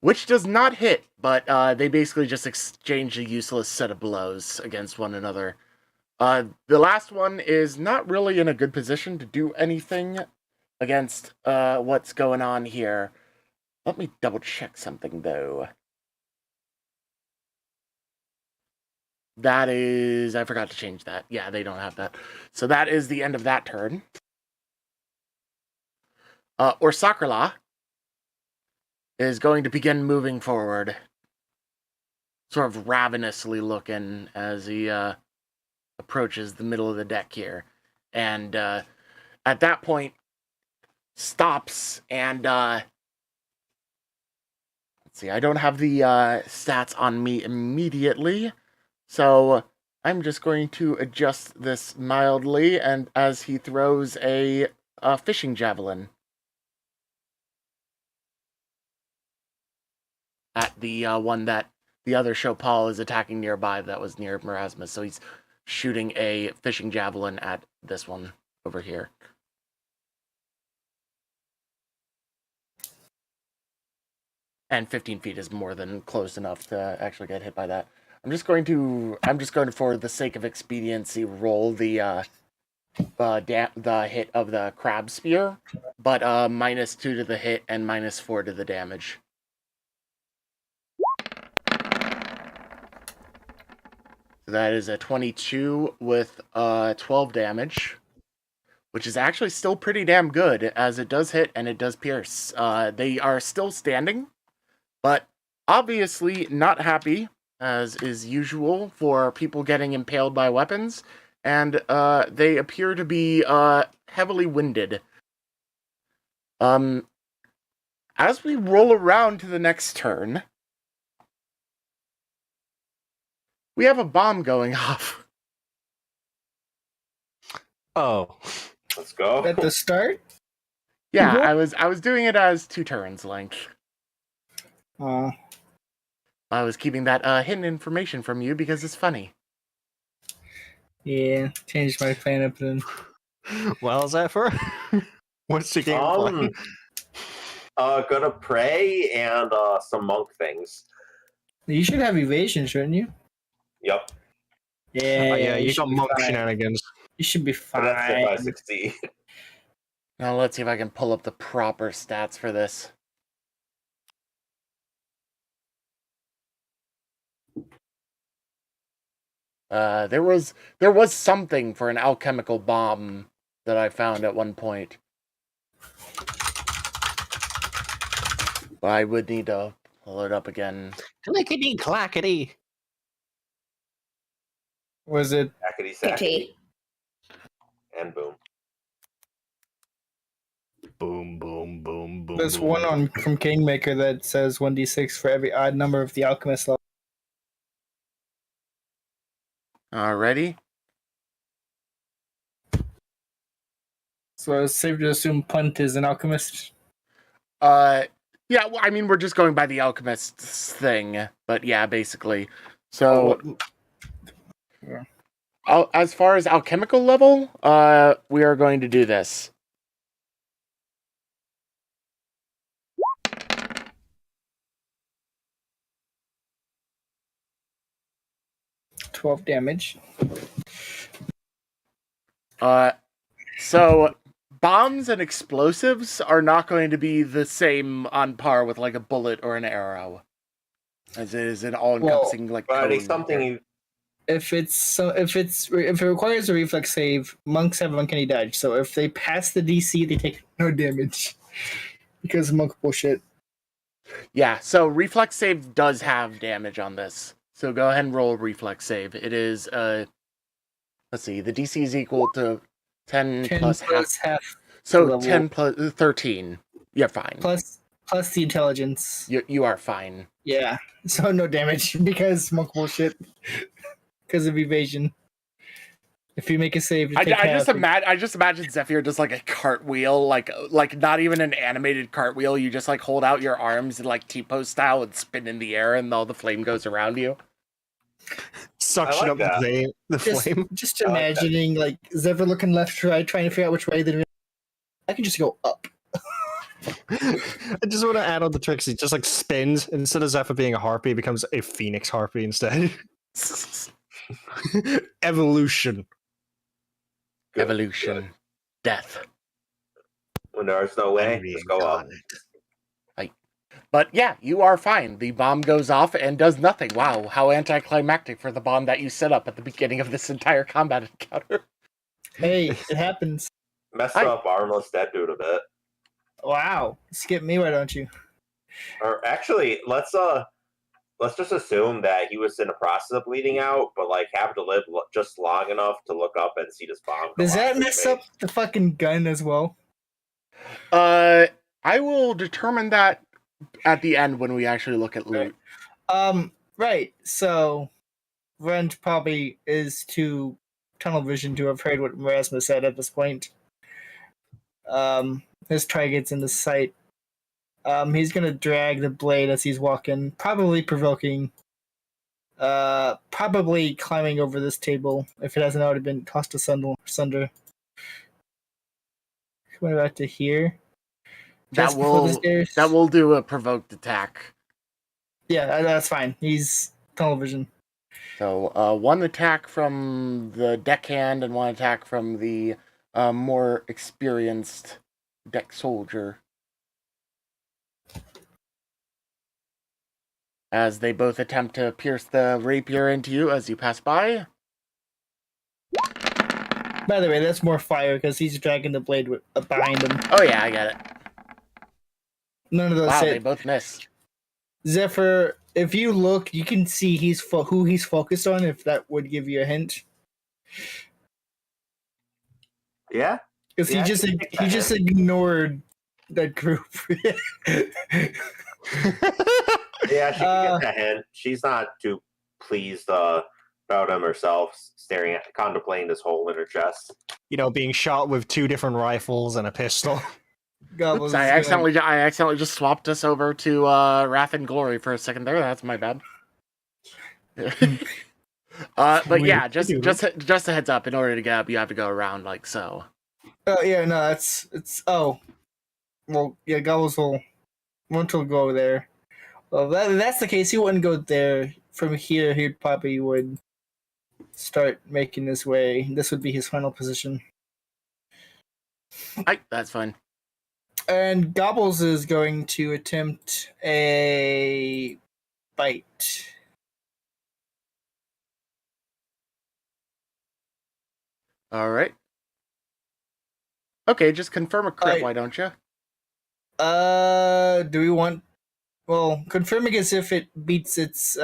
Which does not hit, but they basically just exchange a useless set of blows against one another. The last one is not really in a good position to do anything against what's going on here. Let me double check something, though. That is... I forgot to change that. Yeah, they don't have that. So that is the end of that turn. Sakrala is going to begin moving forward. Sort of ravenously looking as he approaches the middle of the deck here. And at that point, stops and... let's see, I don't have the stats on me immediately. So I'm just going to adjust this mildly, and as he throws a fishing javelin at the one that the other Chopal is attacking nearby that was near Morasmus. So he's shooting a fishing javelin at this one over here. And 15 feet is more than close enough to actually get hit by that. I'm just going to, for the sake of expediency, roll the hit of the crab spear, but -2 to the hit and -4 to the damage. So that is a 22 with 12 damage, which is actually still pretty damn good, as it does hit and it does pierce. They are still standing, but obviously not happy, as is usual for people getting impaled by weapons, and they appear to be heavily winded. As we roll around to the next turn, we have a bomb going off.
Oh.
Let's go.
At the start?
Yeah, I was doing it as 2 turns length. I was keeping that hidden information from you because it's funny.
Yeah, changed my plan up then.
Well, Zephyr, what's the game plan?
Gonna pray and some monk things.
You should have evasion, shouldn't you?
Yep.
Yeah,
you got monk
fine.
shenanigans.
You should be
But
fine.
that's if I succeed.
Now let's see if I can pull up the proper stats for this. There was something for an alchemical bomb that I found at one point. I would need to pull it up again.
Clickety clackety.
Was it?
Sackety sackety. And boom.
Boom, boom, boom, boom.
There's
boom.
one from Kingmaker that says 1d6 for every odd number of the alchemist level.
Alrighty.
So it's safe to assume Punt is an alchemist.
Yeah, well, I mean, we're just going by the alchemist's thing, but yeah, basically. So, as far as alchemical level, we are going to do this.
$12 damage.
So bombs and explosives are not going to be the same on par with like a bullet or an arrow, as it is an all-encompassing
But it's something you.
If it requires a reflex save, monks have uncanny dodge. So if they pass the DC, they take no damage because monk bullshit.
Yeah, so reflex save does have damage on this. So go ahead and roll a reflex save. It is let's see, the DC is equal to 10 plus half. So 10 plus 13. You're fine.
Plus the intelligence.
You are fine.
Yeah. So no damage because monk bullshit. Because of evasion. If you make a save,
I just imagine Zephyr does like a cartwheel, like not even an animated cartwheel. You just like hold out your arms and like T-pose style and spin in the air, and all the flame goes around you.
Suction up the flame.
Just imagining like Zephyr looking left to right, trying to figure out which way. Then I can just go up.
I just want to add on the tricks. He just like spins. Instead of Zephyr being a harpy, it becomes a phoenix harpy instead. Evolution.
Good.
Evolution. Good. Death.
When there's no way, just go up.
But yeah, you are fine. The bomb goes off and does nothing. Wow, how anticlimactic for the bomb that you set up at the beginning of this entire combat encounter.
Hey, it happens.
Messed up armless dead dude a bit.
Wow. Skip me, why don't you?
Or actually, let's just assume that he was in the process of bleeding out, but like happened to live just long enough to look up and see this bomb.
Does that mess up the fucking gun as well?
I will determine that at the end when we actually look at loot.
Right. So, Runt probably is too tunnel vision to have heard what Morasmus said at this point. His target's in the sight. He's gonna drag the blade as he's walking, probably provoking. Probably climbing over this table if it hasn't already been tossed asunder. Coming back to here.
That will do a provoked attack.
Yeah, that's fine. He's tunnel vision.
So one attack from the deckhand and one attack from the more experienced deck soldier. As they both attempt to pierce the rapier into you as you pass by.
By the way, that's more fire because he's dragging the blade behind him.
Oh yeah, I got it.
None of those
Wow,
hit.
they both miss.
Zephyr, if you look, you can see who he's focused on, if that would give you a hint.
Yeah.
Because
Yeah,
he just ignored that group.
Yeah, she can get that hint. She's not too pleased about him herself, contemplating this hole in her chest.
Being shot with 2 different rifles and a pistol.
Oops, I accidentally just swapped us over to Wrath and Glory for a second there. That's my bad. But yeah, just a heads up. In order to get up, you have to go around like so.
Oh yeah, no, it's. Oh, well, yeah, Gobbles will go there. Well, if that's the case, he wouldn't go there. From here, he probably would start making his way. This would be his final position.
That's fine.
And Gobbles is going to attempt a bite.
All right. Okay, just confirm a crit, why don't you?
Do we want... Well, confirming as if it beats its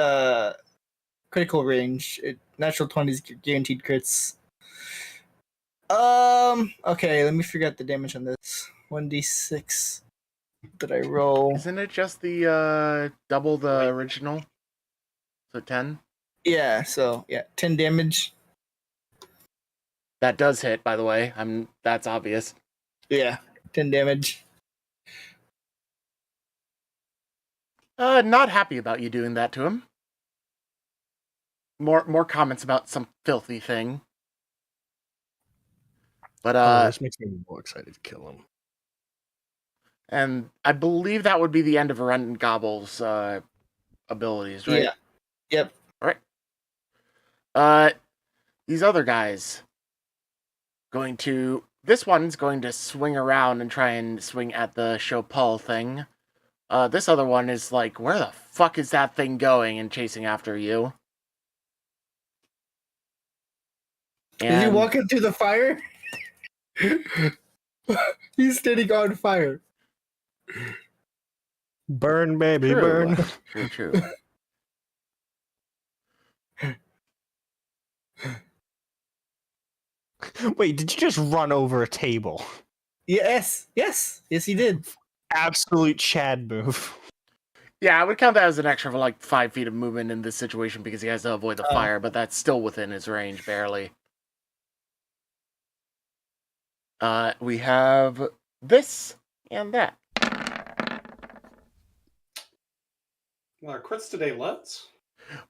critical range. Natural 20s guaranteed crits. Okay, let me figure out the damage on this. 1d6 that I roll.
Isn't it just the double the original? So 10?
Yeah, 10 damage.
That does hit, by the way. That's obvious.
Yeah, 10 damage.
Not happy about you doing that to him. More comments about some filthy thing. But
this makes me more excited to kill him.
And I believe that would be the end of Runt and Gobble's abilities, right?
Yeah. Yep.
All right. These other guys this one's going to swing around and try and swing at the Chopal thing. This other one is like, where the fuck is that thing going, and chasing after you.
Is he walking through the fire? He's standing on fire.
Burn, baby, burn.
True.
Wait, did you just run over a table?
Yes, he did.
Absolute Chad move.
Yeah, I would count that as an extra for like 5 feet of movement in this situation because he has to avoid the fire, but that's still within his range, barely. We have this and that.
Well, our crits today, let's.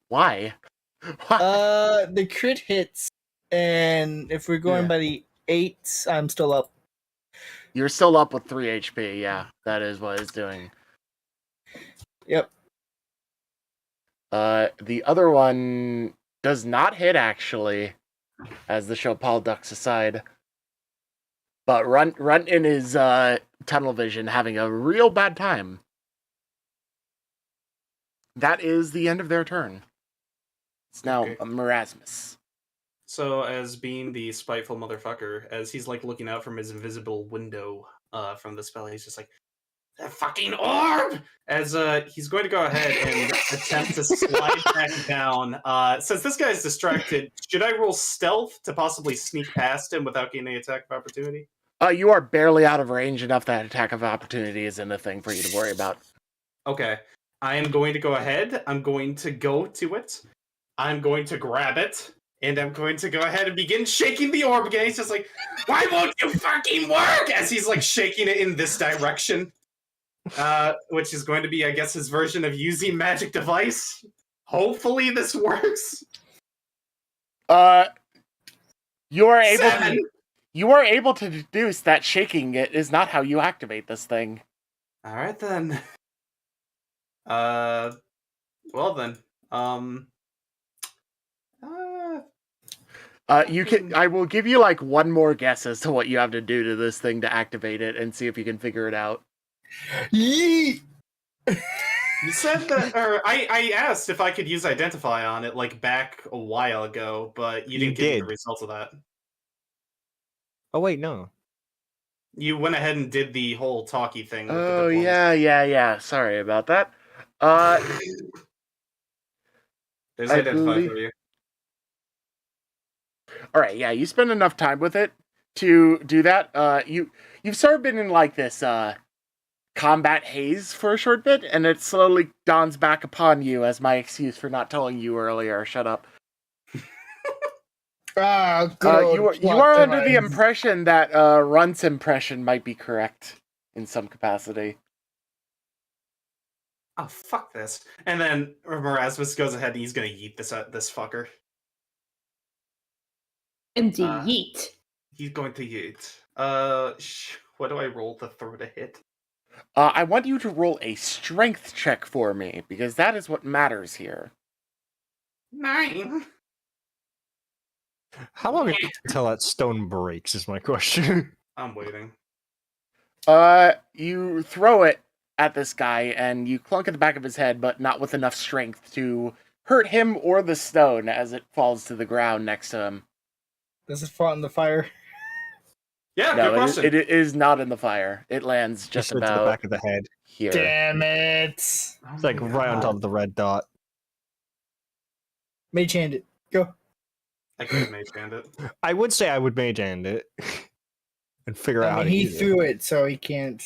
Why?
The crit hits, and if we're going by the 8, I'm still up.
You're still up with 3 HP, yeah. That is what it's doing.
Yep.
The other one does not hit, actually, as the Chopal ducks aside. But Runt in his tunnel vision having a real bad time. That is the end of their turn. It's now Morasmus.
So, as being the spiteful motherfucker, as he's like looking out from his invisible window from the spell, he's just like, "That fucking orb!" As he's going to go ahead and attempt to slide back down. Since this guy's distracted, should I roll stealth to possibly sneak past him without getting an attack of opportunity?
You are barely out of range enough that attack of opportunity isn't a thing for you to worry about.
Okay. I am going to go ahead. I'm going to go to it. I'm going to grab it. And I'm going to go ahead and begin shaking the orb again. He's just like, "Why won't you fucking work?" As he's like shaking it in this direction. Which is going to be, I guess, his version of using magic device. Hopefully this works.
You are able to deduce that shaking it is not how you activate this thing.
All right then. Well then.
You can. I will give you like one more guess as to what you have to do to this thing to activate it, and see if you can figure it out.
Yeet!
You said that, or I asked if I could use Identify on it, like back a while ago, but you didn't get the results of that.
Oh wait, no.
You went ahead and did the whole talkie thing.
Oh yeah. Sorry about that.
There's Identify for you.
All right, yeah, you spend enough time with it to do that, you've sort of been in like this combat haze for a short bit, and it slowly dawns back upon you as my excuse for not telling you earlier. Shut up.
You
are under the impression that Runt's impression might be correct in some capacity.
Oh, fuck this. And then Morasmus goes ahead and he's gonna yeet this fucker.
Empty yeet.
He's going to yeet. What do I roll to throw to hit?
I want you to roll a strength check for me, because that is what matters here.
9.
How long until that stone breaks is my question.
I'm waiting.
You throw it at this guy, and you clunk at the back of his head, but not with enough strength to hurt him or the stone as it falls to the ground next to him.
Does it fall in the fire?
Yeah,
no,
good question.
It is not in the fire. It lands just about
to the back of the head.
Here.
Damn it!
It's like right on top of the red dot.
Mage hand it. Go.
I could mage hand it.
I would say I would mage hand it and figure out how to
he
use
threw it, so he can't.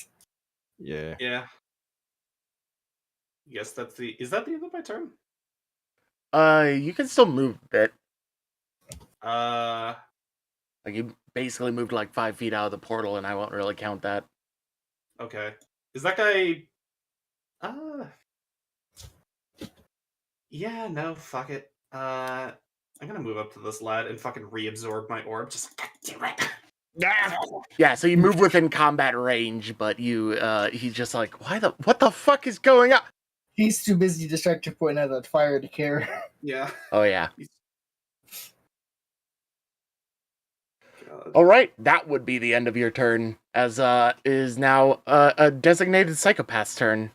Yeah.
Yeah. Yes, that's the. Is that the end of my turn?
You can still move a bit.
Like
you basically moved like 5 feet out of the portal, and I won't really count that.
Okay. Is that guy? Yeah. No. Fuck it. I'm gonna move up to this lad and fucking reabsorb my orb. Just do it.
Yeah, so you move within combat range, but he's just like, what the fuck is going on?
He's too busy distracted pointing at that fire to care.
Yeah.
Oh, yeah.
God.
All right, that would be the end of your turn, as is now a designated psychopath's turn.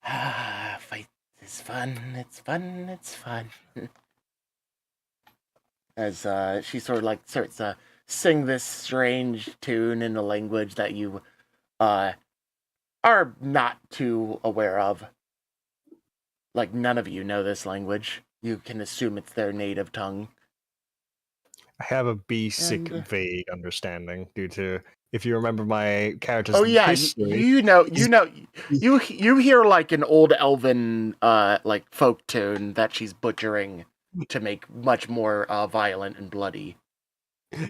Fight is fun, it's fun, it's fun. As she sort of like starts to sing this strange tune in a language that you are not too aware of. Like, none of you know this language. You can assume it's their native tongue.
I have a basic, vague understanding due to, if you remember my character's history.
You hear like an old elven like folk tune that she's butchering to make much more violent and bloody.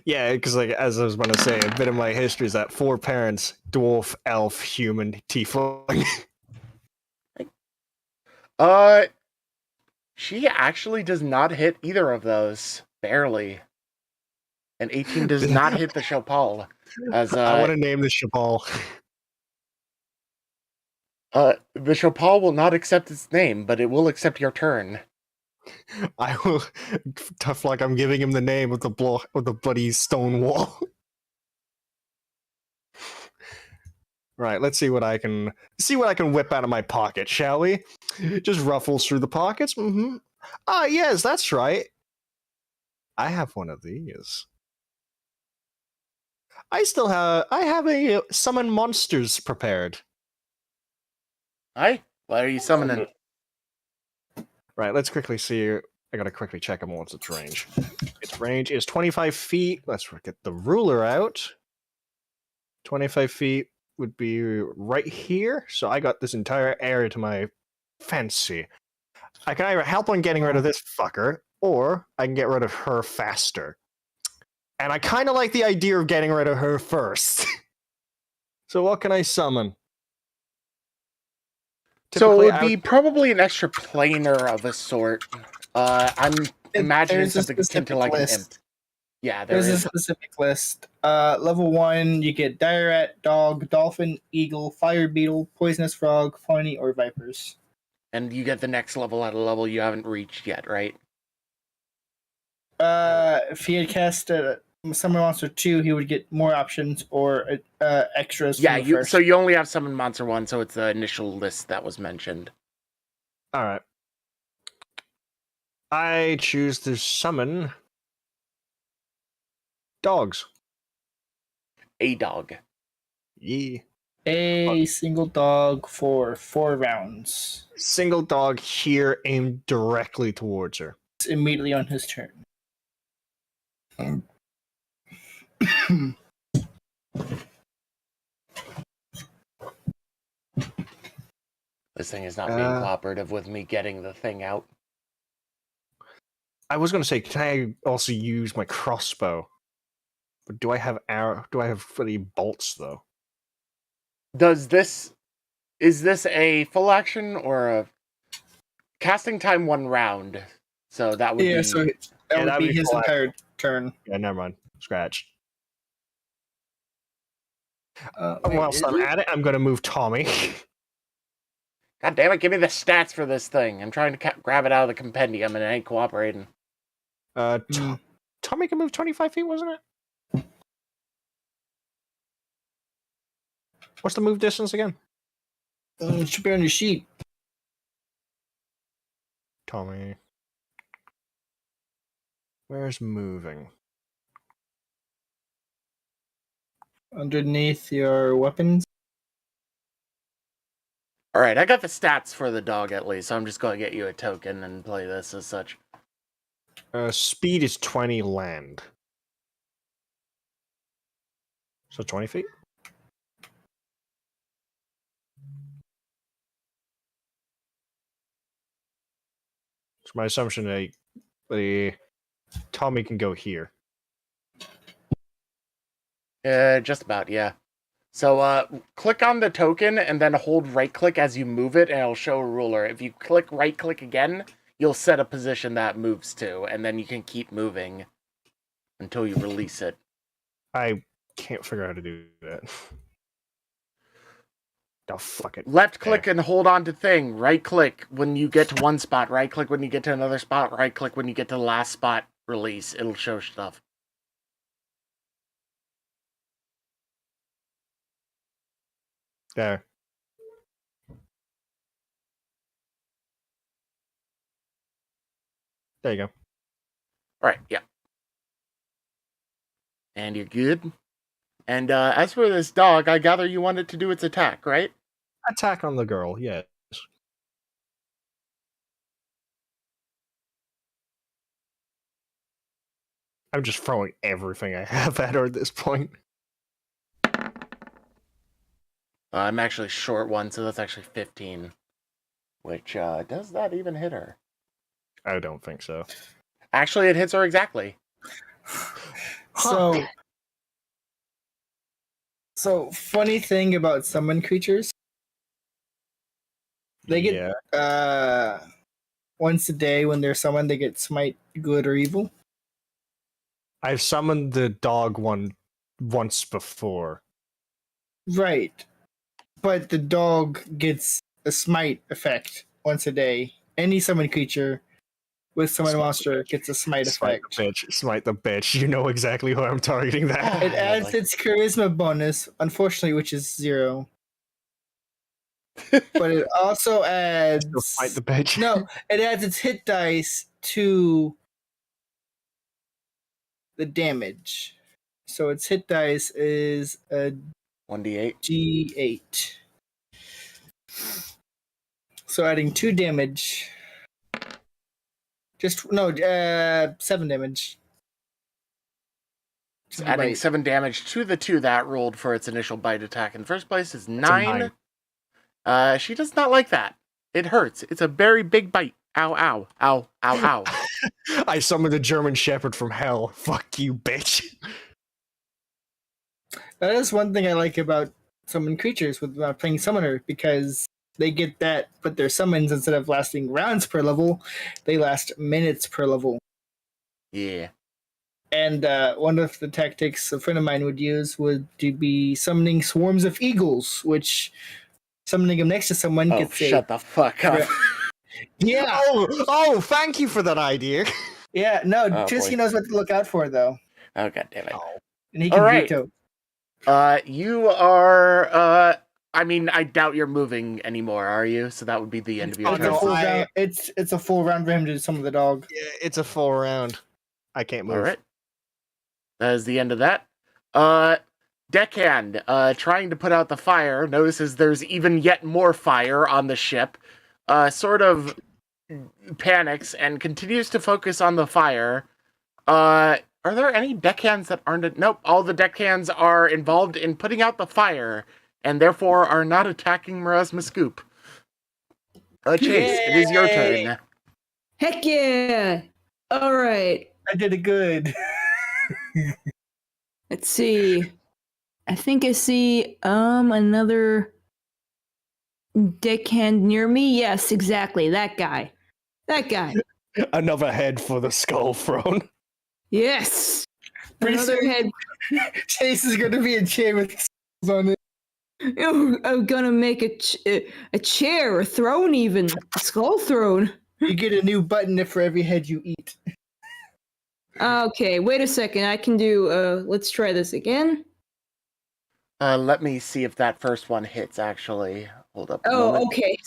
Yeah, because like as I was going to say, a bit of my history is that 4 parents: dwarf, elf, human, tiefling.
She actually does not hit either of those. Barely. And 18 does not hit the Chopal. As
I want to name the Chopal.
The Chopal will not accept its name, but it will accept your turn.
I will. Tough like I'm giving him the name of the bloody stone wall. Right, let's see what I can whip out of my pocket, shall we? Just ruffles through the pockets. Mm-hmm. Ah, yes, that's right. I have one of these. I have a summon monsters prepared.
Aye? What are you summoning?
Right, let's quickly see. I gotta quickly check them what's its range. Its range is 25 feet. Let's get the ruler out. 25 feet would be right here. So I got this entire area to my fancy. I can either help on getting rid of this fucker, or I can get rid of her faster. And I kind of like the idea of getting rid of her first. So what can I summon?
So it would be probably an extra planar of a sort. I'm imagining something akin to like an imp. Yeah, there's
a specific list. Level 1, you get dire rat, dog, dolphin, eagle, fire beetle, poisonous frog, pony, or vipers.
And you get the next level at a level you haven't reached yet, right?
If he had cast Summon Monster 2, he would get more options or extras.
Yeah, so you only have Summon Monster 1, so it's the initial list that was mentioned.
Alright. I choose to summon dogs.
A dog.
Yeah.
A single dog for 4 rounds.
Single dog here aimed directly towards her.
It's immediately on his turn.
This thing is not being cooperative with me getting the thing out.
I was going to say, can I also use my crossbow? But do I have any bolts though?
Is this a full action or a casting time 1 round? So that would be...
So that would be his entire turn.
Yeah, never mind. Scratch. Whilst I'm at it, I'm going to move Tommy.
God damn it, give me the stats for this thing. I'm trying to grab it out of the compendium and it ain't cooperating.
Tommy can move 25 feet, wasn't it? What's the move distance again?
It should be on your sheet.
Tommy. Where's moving?
Underneath your weapons.
Alright, I got the stats for the dog at least, so I'm just going to get you a token and play this as such.
Speed is 20 land. So 20 feet? So my assumption is the Tommy can go here.
Just about, yeah. So, click on the token and then hold right-click as you move it, and it'll show a ruler. If you click right-click again, you'll set a position that moves to, and then you can keep moving until you release it.
I can't figure out how to do that. Oh, fuck it.
Left-click and hold on to thing. Right-click when you get to one spot. Right-click when you get to another spot. Right-click when you get to the last spot. Release. It'll show stuff.
There. There you go.
Alright, yeah. And you're good. And as for this dog, I gather you want it to do its attack, right?
Attack on the girl, yes. I'm just throwing everything I have at her at this point.
I'm actually short one, so that's actually 15. Which, does that even hit her?
I don't think so.
Actually, it hits her exactly.
So funny thing about summon creatures, they get once a day when they're summoned, they get smite good or evil.
I've summoned the dog one once before.
Right. But the dog gets a smite effect once a day. Any summoned creature with summon monster gets a smite effect.
Smite the bitch. You know exactly who I'm targeting that.
It adds its charisma bonus, unfortunately, which is 0. But it also adds...
Smite the bitch.
No, it adds its hit dice to the damage. So its hit dice is a
1d8.
D8. So adding 2 damage. 7 damage.
It's adding 7 damage to the 2 that rolled for its initial bite attack. In first place is 9. She does not like that. It hurts. It's a very big bite. Ow, ow, ow, ow, ow.
I summoned a German Shepherd from hell. Fuck you, bitch.
That is one thing I like about summon creatures with playing Summoner, because they get that, but their summons, instead of lasting rounds per level, they last minutes per level.
Yeah.
And one of the tactics a friend of mine would use would be summoning swarms of eagles, which summoning them next to someone gets
shut the fuck up.
Yeah.
Oh, thank you for that idea.
Yeah, no, Trisky knows what to look out for, though.
Oh, god damn it.
And he can veto.
You are, I mean, I doubt you're moving anymore, are you? So that would be the end of your turn.
It's a full round for him to summon the dog.
Yeah, it's a full round. I can't move.
Alright. That is the end of that. deckhand, trying to put out the fire, notices there's even yet more fire on the ship, sort of panics and continues to focus on the fire. Are there any deckhands that aren't? Nope, all the deckhands are involved in putting out the fire, and therefore are not attacking Morasmus Scoop. Chaise, it is your turn.
Heck yeah! Alright.
I did it good.
Let's see. I think I see another deckhand near me. Yes, exactly. That guy. That guy.
Another head for the skull throne.
Yes.
Pretty
Another
soon-
head.
Chase is gonna be a chair with skulls on it.
I'm gonna make a chair, a throne, even a skull throne.
You get a new button for every head you eat.
Okay, wait a second. I can do. Let's try this again.
Let me see if that first one hits, actually. Hold up a
Oh,
moment.
okay.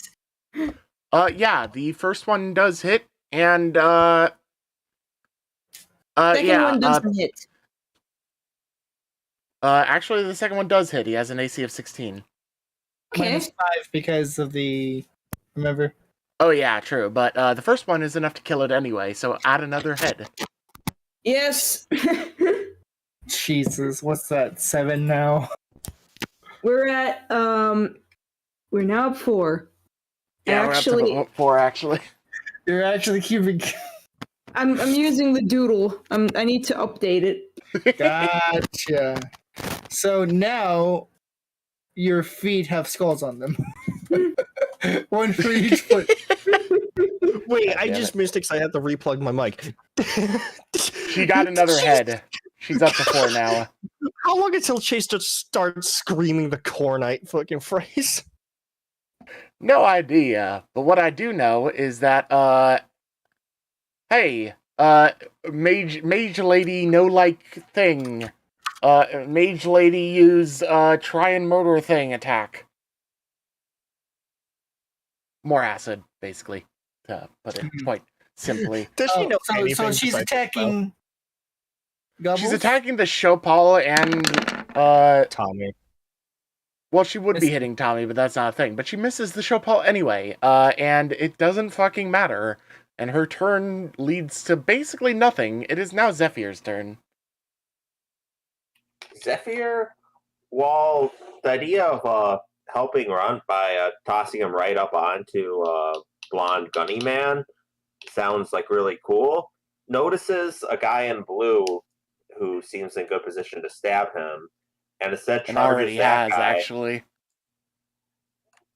Yeah, the first one does hit, and,
Second one doesn't hit.
Actually, the second one does hit. He has an AC of 16.
Okay.
-5 because of the. Remember?
Oh, yeah, true. But the first one is enough to kill it anyway, so add another head.
Yes.
Jesus, what's that? 7 now?
We're at we're now at 4.
Yeah,
Actually,
we're up to 4, actually.
You're actually keeping.
I'm using the doodle. I need to update it.
Gotcha. So now your feet have skulls on them. One for each foot.
Wait, I
damn
just
it.
missed it because I had to replug my mic.
She got another head. She's up to 4 now.
How long until Chase just starts screaming the Cornite fucking phrase?
No idea. But what I do know is that, hey, mage lady, no like thing. Mage lady use, try and murder thing attack. More acid, basically, to put it quite simply.
Does she know
so
anything
she's
besides
attacking. Gobbles?
She's attacking the Shopal and,
Tommy?
well, she would be hitting Tommy, but that's not a thing. But she misses the Shopal anyway, and it doesn't fucking matter. And her turn leads to basically nothing. It is now Zephyr's turn.
Zephyr, well, the idea of helping Runt by tossing him right up onto blonde gunny man sounds like really cool. Notices a guy in blue who seems in good position to stab him, and instead
And
charges
already
that
has,
guy.
actually.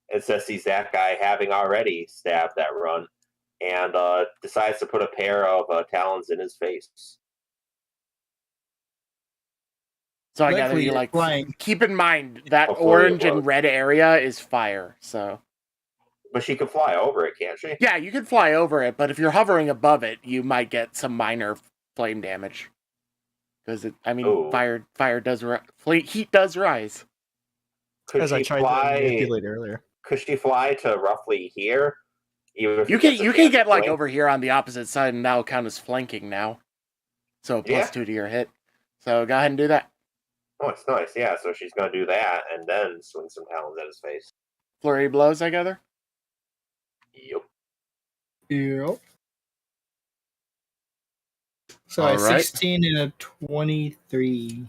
It says he's that guy having already stabbed that Runt, and decides to put a pair of talons in his face.
So I gotta
Luckily,
be
you're
like,
flying.
keep in mind that
Hopefully
orange
it
and
works.
red area is fire, so.
But she can fly over it, can't she?
Yeah, you can fly over it, but if you're hovering above it, you might get some minor flame damage. Because,
Ooh.
fire does, heat does rise.
Could
As
she
I tried
fly?
to manipulate earlier.
Could she fly to roughly here? Even if
You
it gets a
can get
chance
like
to
over here on the opposite side, and that'll count as flanking now. So a plus 2 to your hit. So go ahead and do that.
Oh, it's nice. Yeah, so she's gonna do that and then swing some talons at his face.
Flurry of blows, I gather?
Yep.
Yep. So
All
a
right.
16 and a 23.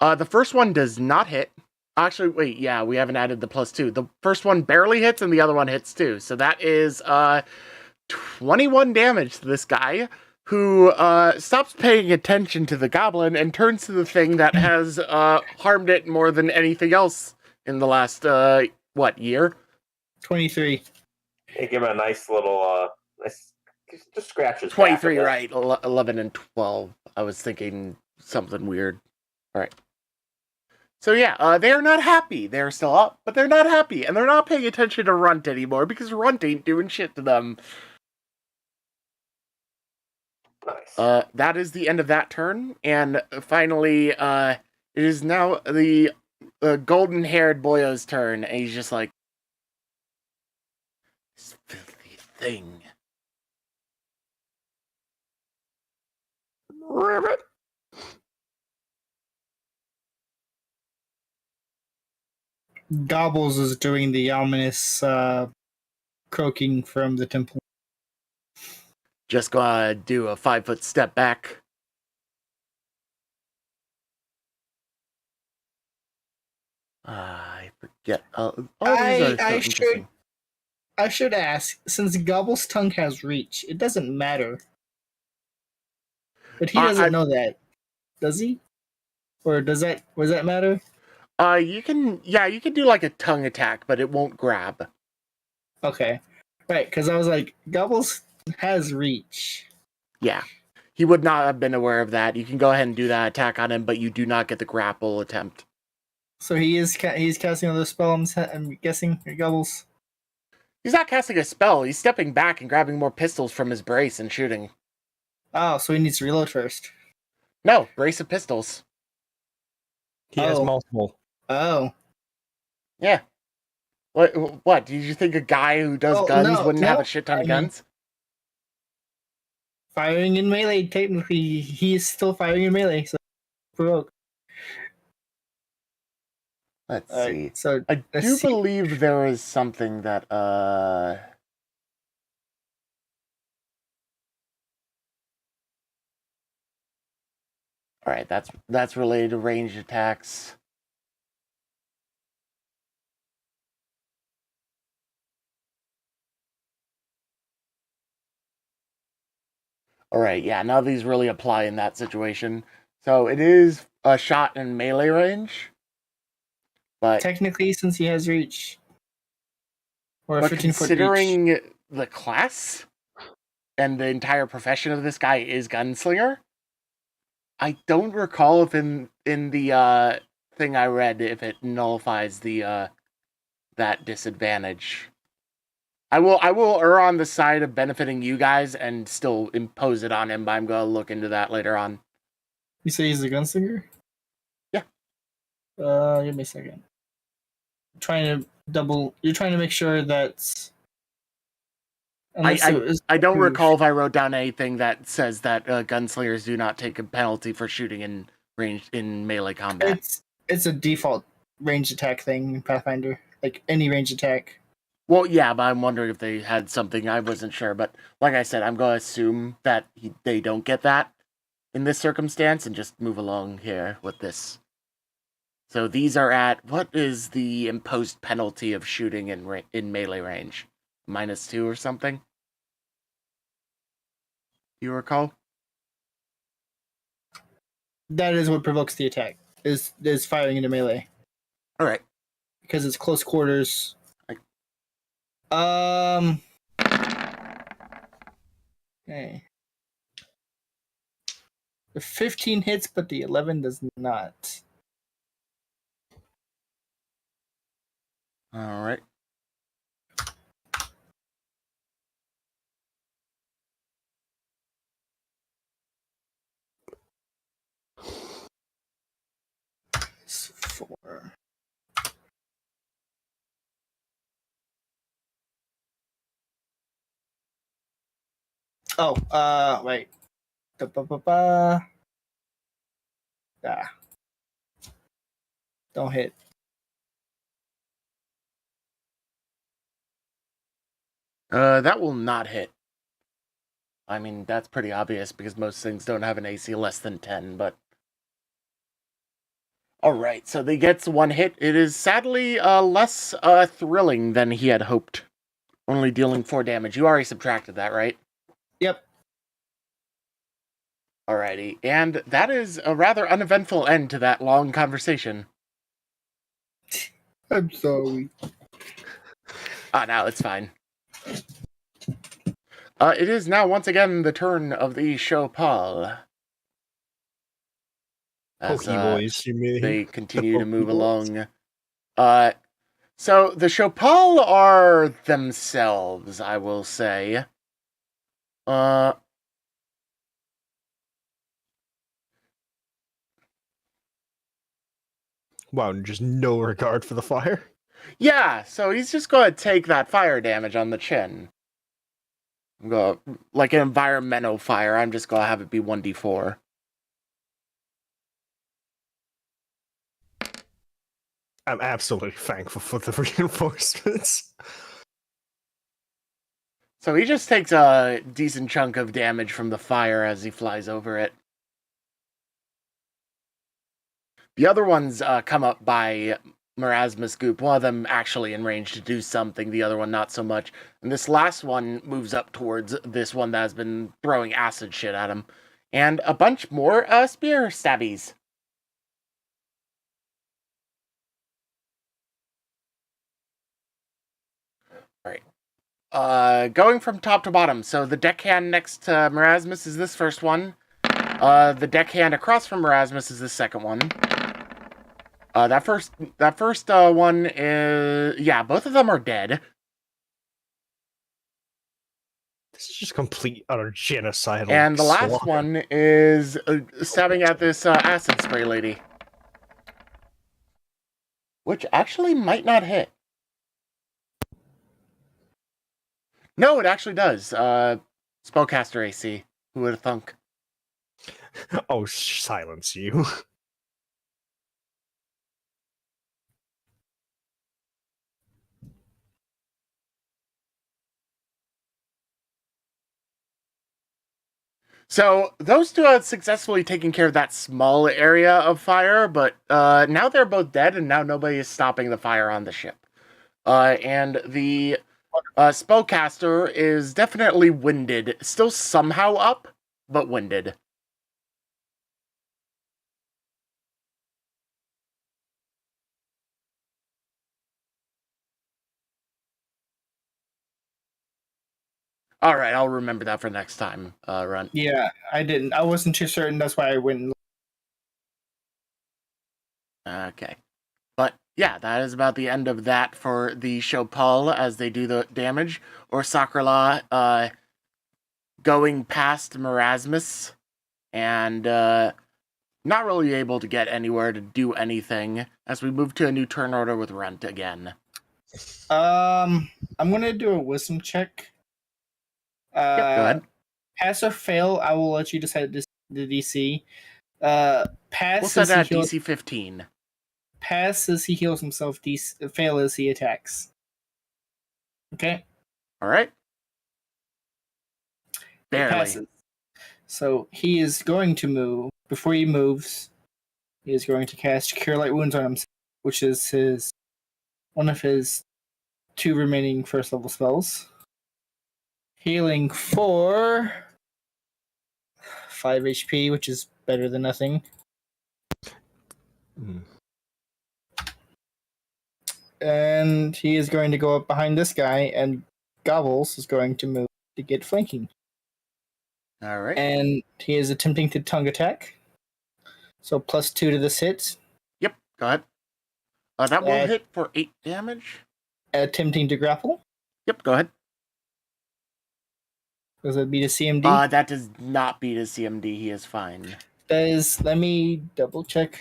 The first one does not hit. Actually, wait, yeah, we haven't added the plus 2. The first one barely hits, and the other one hits too. So that is 21 damage to this guy, who stops paying attention to the goblin and turns to the thing that has harmed it more than anything else in the last, year?
23.
Hey, give him a nice little, just scratch his
23,
back a
right. 11 and 12. I was thinking something weird. All right. So yeah, they are not happy. They're still up, but they're not happy. And they're not paying attention to Runt anymore because Runt ain't doing shit to them.
Nice.
That is the end of that turn. And finally, it is now the golden-haired boyo's turn. And he's just like, this filthy thing.
Ribbit.
Gobbles is doing the ominous croaking from the temple.
Just gonna do a 5-foot step back. I forget.
I should ask, since Gobble's tongue has reach, it doesn't matter. But he doesn't know that, does he? Or does that matter?
You can do like a tongue attack, but it won't grab.
Okay. Right, because I was like, Gobbles has reach.
Yeah. He would not have been aware of that. You can go ahead and do that attack on him, but you do not get the grapple attempt.
So he's casting another spell, I'm guessing, Gobbles?
He's not casting a spell. He's stepping back and grabbing more pistols from his brace and shooting.
Oh, so he needs to reload first.
No, brace of pistols.
He has multiple.
Oh.
Yeah. What? Did you think a guy who does guns wouldn't have a shit ton of guns?
Firing in melee, technically, he is still firing in melee, so provoke.
Let's see. So I do believe there is something that Alright, that's related to ranged attacks. Alright, yeah, none of these really apply in that situation. So it is a shot in melee range. But
technically, since he has reach. Or 15-foot reach.
Considering the class and the entire profession of this guy is gunslinger, I don't recall if in the thing I read if it nullifies the that disadvantage. I will err on the side of benefiting you guys and still impose it on him, but I'm gonna look into that later on.
You say he's a gunslinger?
Yeah.
Give me a second. You're trying to make sure that
I don't recall if I wrote down anything that says that gunslingers do not take a penalty for shooting in range in melee combat.
It's a default range attack thing in Pathfinder, like any range attack.
Well, yeah, but I'm wondering if they had something. I wasn't sure, but like I said, I'm going to assume that they don't get that in this circumstance and just move along here with this. So these are at, what is the imposed penalty of shooting in melee range? -2 or something? You recall?
That is what provokes the attack, is firing into melee.
Alright.
Because it's close quarters. Okay. The 15 hits, but the 11 does not.
Alright.
It's 4. Oh, wait. Don't hit.
That will not hit. I mean, that's pretty obvious because most things don't have an AC less than 10, but... Alright, so he gets 1 hit. It is sadly less thrilling than he had hoped. Only dealing 4 damage. You already subtracted that, right?
Yep.
Alrighty, and that is a rather uneventful end to that long conversation.
I'm sorry.
No, it's fine. It is now once again the turn of the Chopal. As
boys, you mean?
they continue to move along. So the Chopal are themselves, I will say.
Wow, just no regard for the fire.
Yeah, so he's just going to take that fire damage on the chin. Like an environmental fire, I'm just going to have it be 1d4.
I'm absolutely thankful for the reinforcements.
So he just takes a decent chunk of damage from the fire as he flies over it. The other ones come up by Morasmus Goop. One of them actually in range to do something, the other one not so much. And this last one moves up towards this one that has been throwing acid shit at him. And a bunch more spear stabbies. Alright. Going from top to bottom. So the deckhand next to Morasmus is this first one. The deckhand across from Morasmus is the second one. That first one is... Yeah, both of them are dead.
This is just complete, utter genocidal.
And the last one is stabbing at this acid spray lady. Which actually might not hit. No, it actually does. Spellcaster AC. Who would have thunk?
Oh, silence you.
So, those two had successfully taken care of that small area of fire, but now they're both dead, and now nobody is stopping the fire on the ship. And the spellcaster is definitely winded. Still somehow up, but winded. Alright, I'll remember that for next time, Runt.
Yeah, I didn't. I wasn't too certain, that's why I went.
Okay. But, yeah, that is about the end of that for the Chopal as they do the damage. Or Sakrala, going past Morasmus and not really able to get anywhere to do anything as we move to a new turn order with Runt again.
I'm gonna do a wisdom check.
Yep, go ahead.
Pass or fail, I will let you decide the DC. Pass
We'll set
is
that
he heals,
DC 15.
pass is he heals himself, fail is he attacks. Okay?
Alright. Barely.
Passes. So he is going to move. Before he moves, he is going to cast Cure Light Wounds on himself, which is one of his 2 remaining first level spells. Healing for 5 HP, which is better than nothing. And he is going to go up behind this guy, and Gobbles is going to move to get flanking.
Alright.
And he is attempting to tongue attack. So +2 to this hit.
Yep, go ahead. That will hit for 8 damage.
Attempting to grapple.
Yep, go ahead.
Does that beat a CMD?
That does not beat a CMD. He is fine.
Let me double check.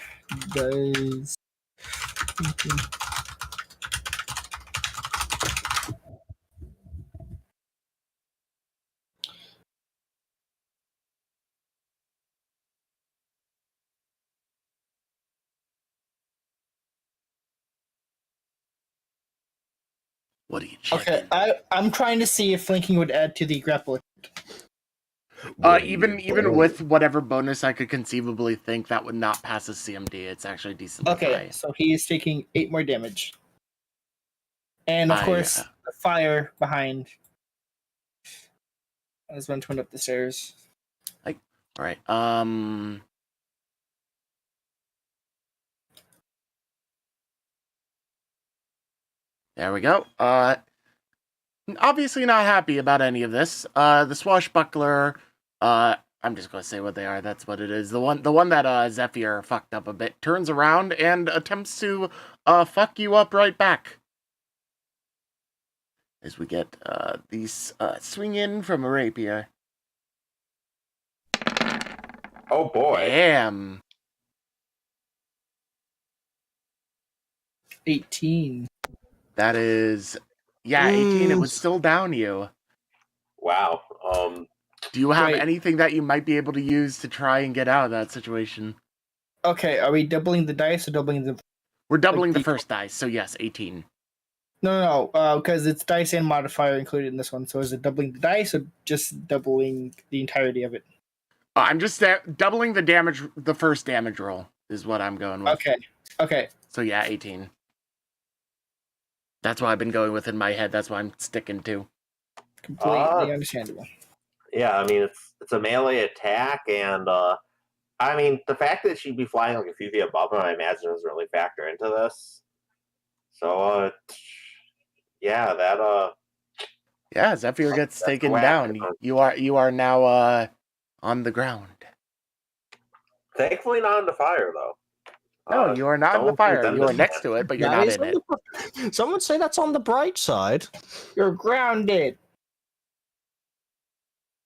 Does...
What are you checking?
Okay, I'm trying to see if flanking would add to the grapple.
Even with whatever bonus I could conceivably think, that would not pass a CMD. It's actually decently high.
So he is taking 8 more damage. And of course, the fire behind has been turned up the stairs.
Alright, there we go. Obviously not happy about any of this. The swashbuckler, I'm just gonna say what they are, that's what it is. The one that Zephyr fucked up a bit, turns around and attempts to fuck you up right back. As we get these swing in from a rapier.
Oh boy.
Damn.
18.
That is... Yeah, 18, it would still down you.
Wow.
Do you have anything that you might be able to use to try and get out of that situation?
Okay, are we doubling the dice or doubling the...
We're doubling the first dice, so yes, 18.
No, because it's dice and modifier included in this one. So is it doubling the dice or just doubling the entirety of it?
I'm just doubling the damage. The first damage roll is what I'm going with.
Okay.
So yeah, 18. That's what I've been going with in my head. That's what I'm sticking to.
Completely understandable.
Yeah, I mean it's a melee attack, and I mean the fact that she'd be flying like a few feet above him, I imagine doesn't really factor into this. So yeah, that
yeah, Zephyr gets taken down. You are now on the ground.
Thankfully, not on the fire though.
No, you are not in the fire. You are next to it, but you're not in it.
Some would say that's on the bright side.
You're grounded.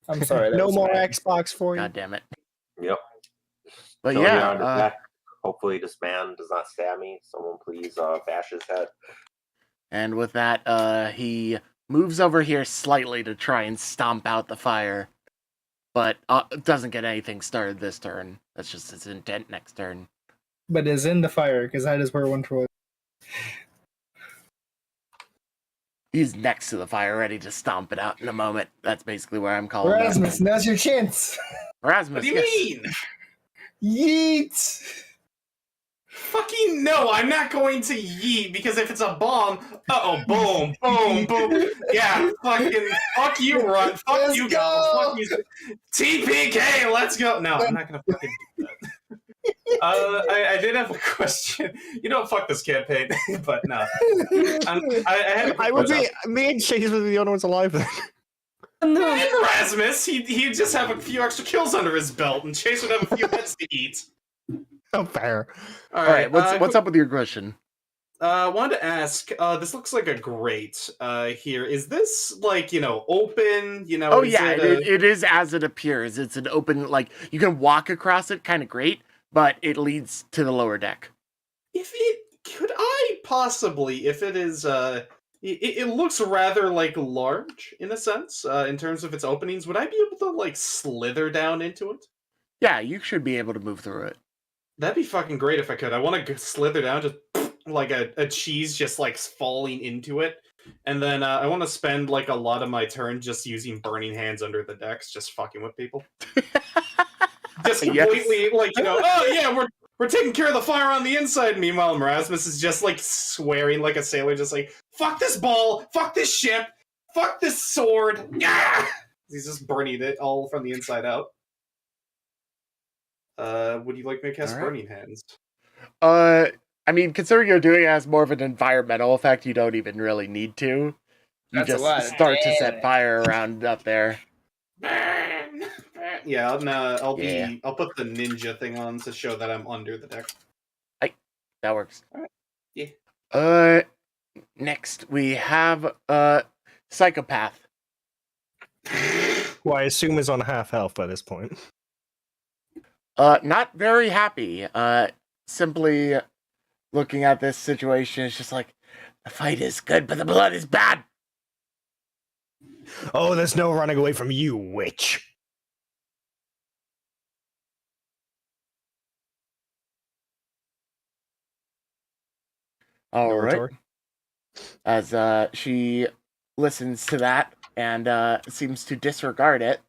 I'm sorry.
No more Xbox for you.
God damn it.
Yep.
But
So
yeah.
Hopefully this man does not stab me. Someone please bash his head.
And with that, he moves over here slightly to try and stomp out the fire. But doesn't get anything started this turn. That's just his intent next turn.
But is in the fire, because that is where one was.
He's next to the fire, ready to stomp it out in a moment. That's basically where I'm calling
Morasmus, now's your chance.
Morasmus,
what do you mean?
Yeet!
Fucking no, I'm not going to yeet, because if it's a bomb, boom, boom, boom. Yeah, fuck you, Runt. Fuck
let's
you,
go.
Fuck you. TPK, let's go. No, I'm not gonna fucking do that. I did have a question. You know, fuck this campaign, but no.
Me and Chaise would be the only ones alive then.
No.
And Morasmus, he'd just have a few extra kills under his belt, and Chaise would have a few heads to eat.
Oh, fair.
All right, what's up with your question?
I wanted to ask, this looks like a grate here. Is this, open?
Oh, yeah, it is as it appears. It's an open, you can walk across it, kind of great, but it leads to the lower deck.
Could I possibly, if it is, it looks rather, large, in a sense, in terms of its openings, would I be able to, slither down into it?
Yeah, you should be able to move through it.
That'd be fucking great if I could. I want to slither down, just like a cheese just falling into it. And then I want to spend a lot of my turn just using burning hands under the decks, just fucking with people. Just completely, we're taking care of the fire on the inside. Meanwhile, Morasmus is just swearing like a sailor, just fuck this ball, fuck this ship, fuck this sword. Yeah! He's just burning it all from the inside out. Would you like me to cast Burning Hands?
I mean, considering you're doing it as more of an environmental effect, you don't even really need to. You just start to set fire around up there.
Yeah, I'll put the ninja thing on to show that I'm under the deck.
That works.
All right. Yeah.
Next we have Psychopath.
Who I assume is on half health by this point.
Not very happy. Simply looking at this situation, it's just the fight is good, but the blood is bad.
Oh, there's no running away from you, witch.
All right. As she listens to that and seems to disregard it,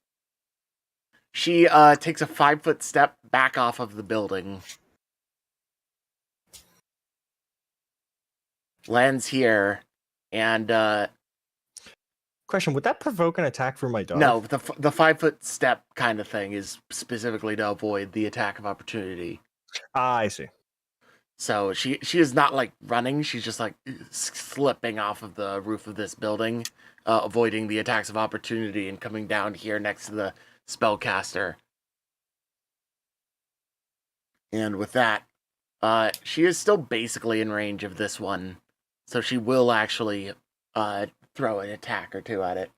she takes a 5-foot step back off of the building. Lands here, and
question: would that provoke an attack for my dog?
No, the 5-foot step kind of thing is specifically to avoid the attack of opportunity.
I see.
So she is not running; she's just slipping off of the roof of this building, avoiding the attacks of opportunity and coming down here next to the spellcaster. And with that, she is still basically in range of this one, so she will actually throw an attack or two at it.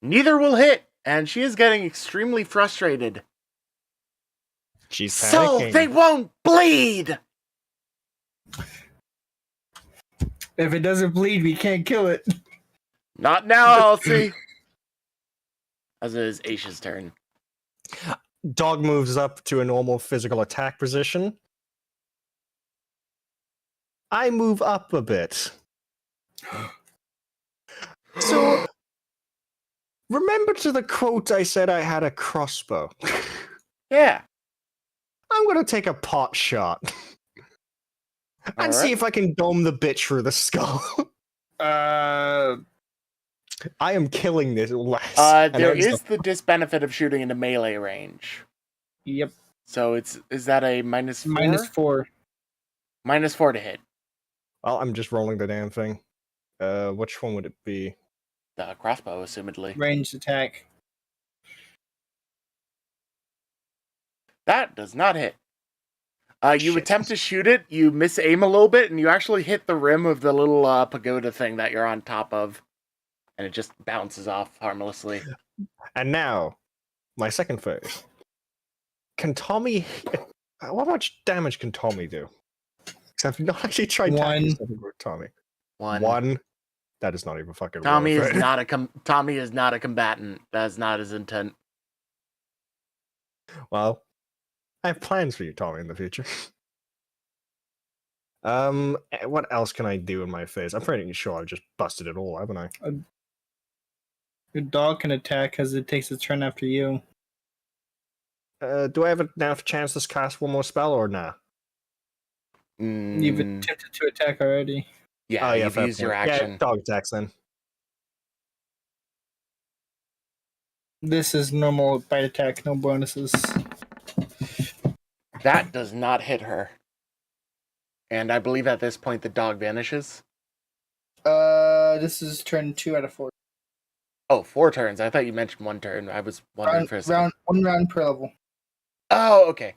Neither will hit, and she is getting extremely frustrated.
She's panicking.
So they won't bleed!
If it doesn't bleed, we can't kill it.
Not now, Elsie. As it is Aish's turn.
Dog moves up to a normal physical attack position. I move up a bit. So, remember to the quote I said I had a crossbow?
Yeah.
I'm gonna take a pot shot. And see if I can dome the bitch through the skull. I am killing this less.
There is the disbenefit of shooting into melee range.
Yep.
So is that a minus 4?
-4.
-4 to hit.
Well, I'm just rolling the damn thing. Which one would it be?
The crossbow, assumedly.
Ranged attack.
That does not hit. You attempt to shoot it, you miss aim a little bit, and you actually hit the rim of the little pagoda thing that you're on top of. And it just bounces off harmlessly.
And now, my second phase. Can Tommy... How much damage can Tommy do? Because I've not actually tried something with Tommy. One. That is not even fucking
Tommy
worth
is
it.
Tommy is not a combatant. That is not his intent.
Well, I have plans for you, Tommy, in the future. What else can I do in my phase? I'm pretty sure I've just busted it all, haven't I?
Your dog can attack because it takes a turn after you.
Do I have enough chance to cast one more spell or nah?
You've attempted to attack already.
Yeah, you've used your action.
Yeah, dog attacks then.
This is normal bite attack, no bonuses.
That does not hit her. And I believe at this point the dog vanishes.
This is turn 2 out of 4.
Oh, 4 turns. I thought you mentioned 1 turn. I was wondering for a second.
1 round per level.
Oh, okay.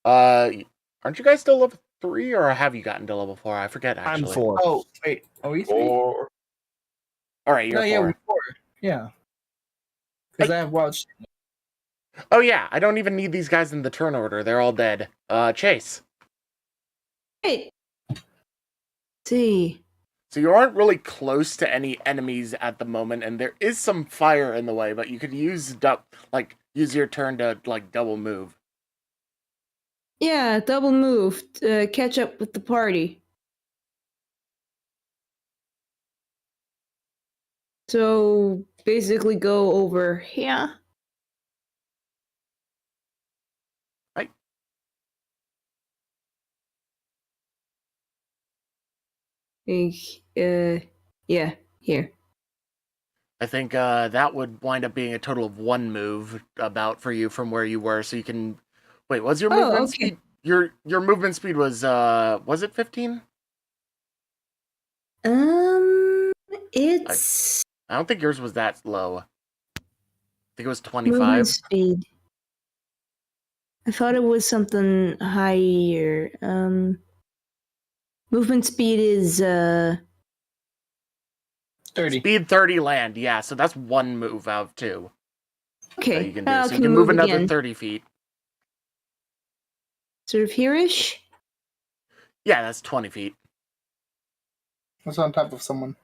Aren't you guys still level 3, or have you gotten to level 4? I forget, actually.
I'm 4.
Oh, wait. Are we 3?
4.
All right, you're 4.
Yeah, we're 4. Yeah. Because I have wild shit.
Oh, yeah. I don't even need these guys in the turn order. They're all dead. Chaise.
Hey. See.
So you aren't really close to any enemies at the moment, and there is some fire in the way, but you could use your turn to double move.
Yeah, double move to catch up with the party. So basically go over here.
Right.
Yeah, here.
I think that would wind up being a total of 1 move about for you from where you were, so you can... Wait, was your movement speed... Your movement speed was it 15?
It's...
I don't think yours was that low. I think it was 25.
Movement speed. I thought it was something higher. Movement speed is
30.
Speed 30 land, yeah, so that's 1 move out of 2.
Okay.
That you can do. So you can move another again. 30 feet.
Sort of here-ish?
Yeah, that's 20 feet.
What's on top of someone?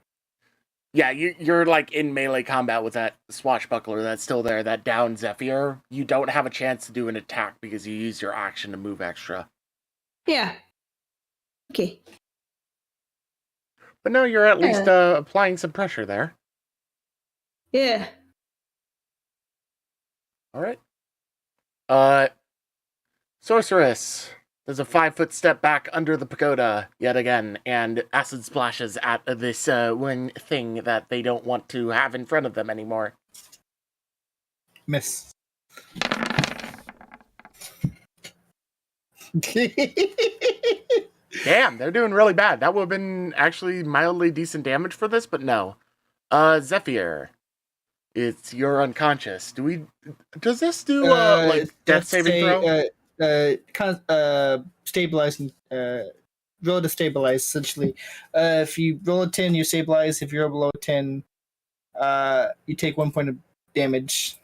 Yeah, you're in melee combat with that swashbuckler that's still there, that down Zephyr. You don't have a chance to do an attack because you used your action to move extra.
Yeah. Okay.
But no, you're at least applying some pressure there.
Yeah.
Alright. Sorceress does a 5-foot step back under the pagoda yet again, and acid splashes at this one thing that they don't want to have in front of them anymore.
Miss.
Damn, they're doing really bad. That would have been actually mildly decent damage for this, but no. Zephyr, it's you're unconscious. Does this do death saving throw?
Stabilizing. Roll to stabilize, essentially. If you roll a 10, you stabilize. If you're below 10, you take 1 point of damage.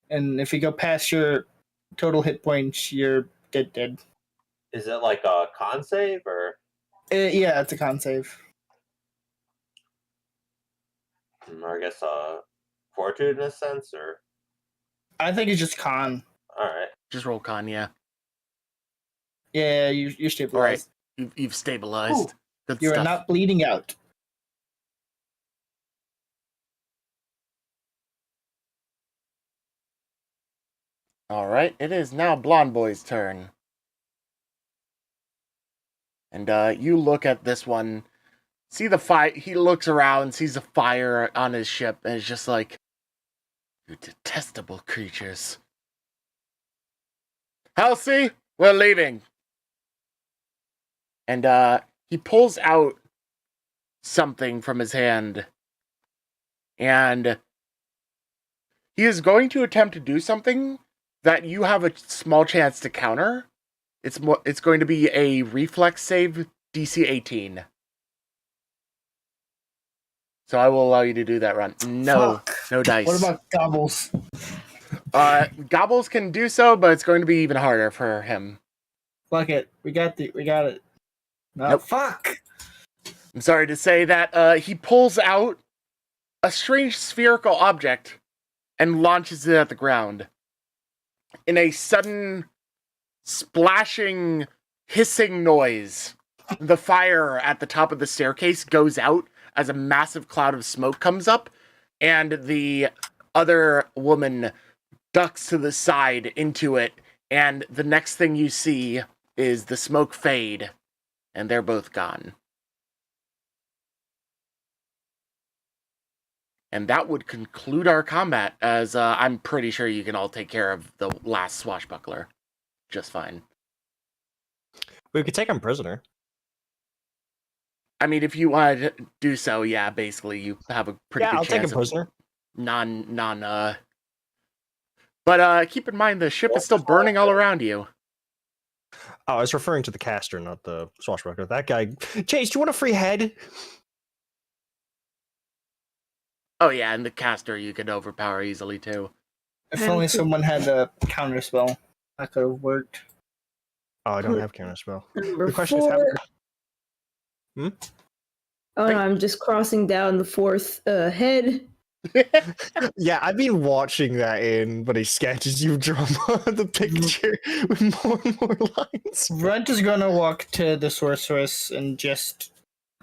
And if you go past your total hit points, you're dead.
Is it like a con save, or?
Yeah, it's a con save.
Or I guess fortitude in a sense, or?
I think it's just con.
All right.
Just roll con, yeah.
Yeah, you're stabilized.
All right. You've stabilized. Good
You
stuff.
are not bleeding out.
All right. It is now Blonde Boy's turn. And you look at this one, see the fire. He looks around, sees a fire on his ship, and is just like, "You detestable creatures." Halsey, we're leaving. And he pulls out something from his hand, and he is going to attempt to do something that you have a small chance to counter. It's going to be a reflex save, DC 18. So I will allow you to do that, Runt. No dice.
What about Gobbles?
Gobbles can do so, but it's going to be even harder for him.
Fuck it. We got it. No,
Nope.
Fuck.
I'm sorry to say that he pulls out a strange spherical object and launches it at the ground. In a sudden, splashing, hissing noise, the fire at the top of the staircase goes out as a massive cloud of smoke comes up, and the other woman ducks to the side into it, and the next thing you see is the smoke fade, and they're both gone. And that would conclude our combat, as I'm pretty sure you can all take care of the last swashbuckler just fine.
We could take him prisoner.
I mean, if you want to do so, yeah, basically you have a pretty good
I'll
chance
take him prisoner.
But keep in mind the ship is still burning all around you.
Oh, I was referring to the caster, not the swashbuckler. That guy. Chaise, do you want a free head?
Oh yeah, and the caster you could overpower easily too.
If only someone had a counter spell, that could have worked.
Oh, I don't have counter spell.
Number
The question
4.
is,
Oh no, I'm just crossing down the 4th head.
yeah, I've been watching that in but he sketches you draw the picture with more and more lines.
Runt is gonna walk to the sorceress and just.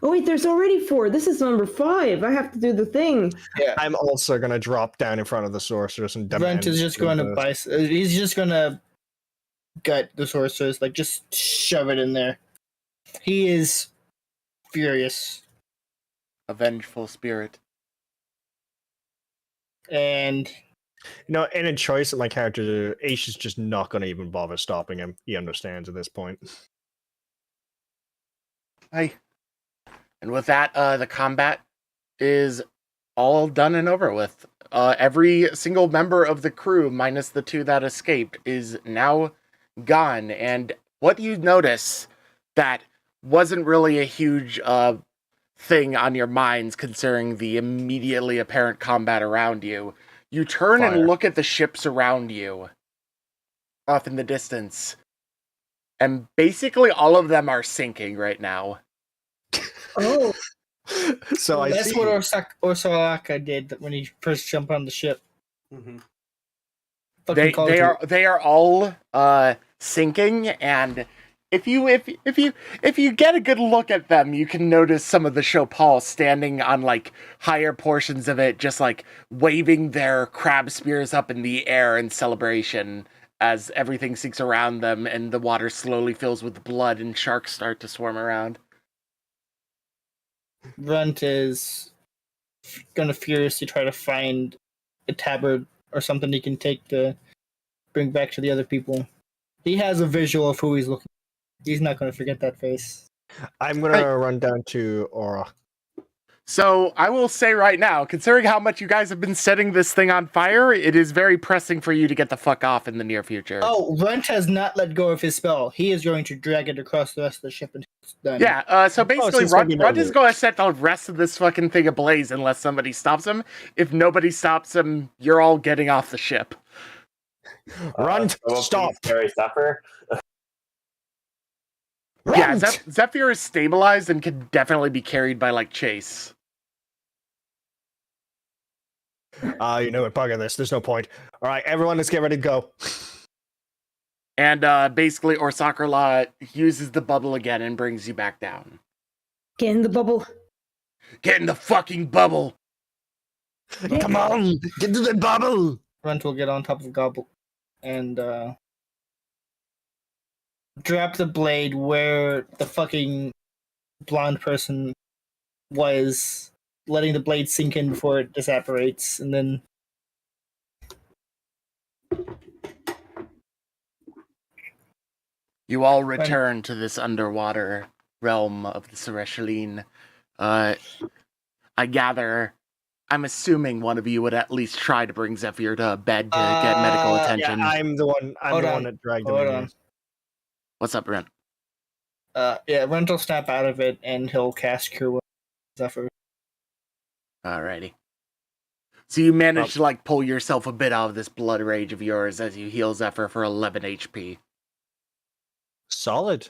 Oh wait, there's already 4. This is number 5. I have to do the thing.
Yeah.
I'm also gonna drop down in front of the sorceress and demand.
Runt is just going to he's just gonna gut the sorceress, like just shove it in there. He is furious.
A vengeful spirit.
And
in a choice of my character, Asch is just not gonna even bother stopping him. He understands at this point.
Hi. And with that, the combat is all done and over with. Every single member of the crew, minus the 2 that escaped, is now gone. And what you notice that wasn't really a huge thing on your minds, considering the immediately apparent combat around you. You turn and look at the ships around you, off in the distance, and basically all of them are sinking right now.
Oh,
So I
that's
see.
what Orsolaka did when he first jumped on the ship.
Mm-hmm.
They are all sinking, and if you get a good look at them, you can notice some of the Chopal standing on like higher portions of it, just like waving their crab spears up in the air in celebration as everything sinks around them and the water slowly fills with blood and sharks start to swarm around.
Runt is gonna furiously try to find a tabard or something he can take to bring back to the other people. He has a visual of who he's looking at. He's not gonna forget that face.
I'm gonna run down to Aura.
So I will say right now, considering how much you guys have been setting this thing on fire, it is very pressing for you to get the fuck off in the near future.
Oh, Runt has not let go of his spell. He is going to drag it across the rest of the ship until it's done.
Yeah, so basically Runt is
over.
going to set the rest of this fucking thing ablaze unless somebody stops him. If nobody stops him, you're all getting off the ship.
Runt, stop!
Carry Zephyr.
Yeah, Zephyr is stabilized and can definitely be carried by, like, Chaise.
You know what? Bugger this. There's no point. All right, everyone, let's get ready to go.
And basically, Orsakarla uses the bubble again and brings you back down.
Get in the bubble.
Get in the fucking bubble!
Come on, get to the bubble.
Runt will get on top of the gobble and drop the blade where the fucking blonde person was, letting the blade sink in before it disapparates, and then
You all return to this underwater realm of the Sereshaliin. I gather, I'm assuming one of you would at least try to bring Zephyr to bed to get medical attention.
Yeah, I'm the one. I'm the one that dragged him in.
on.
What's up, Brent?
Yeah, Runt will snap out of it and he'll cast Cure Wounds on Zephyr.
Alrighty. So you manage to pull yourself a bit out of this blood rage of yours as you heal Zephyr for 11 HP.
Solid.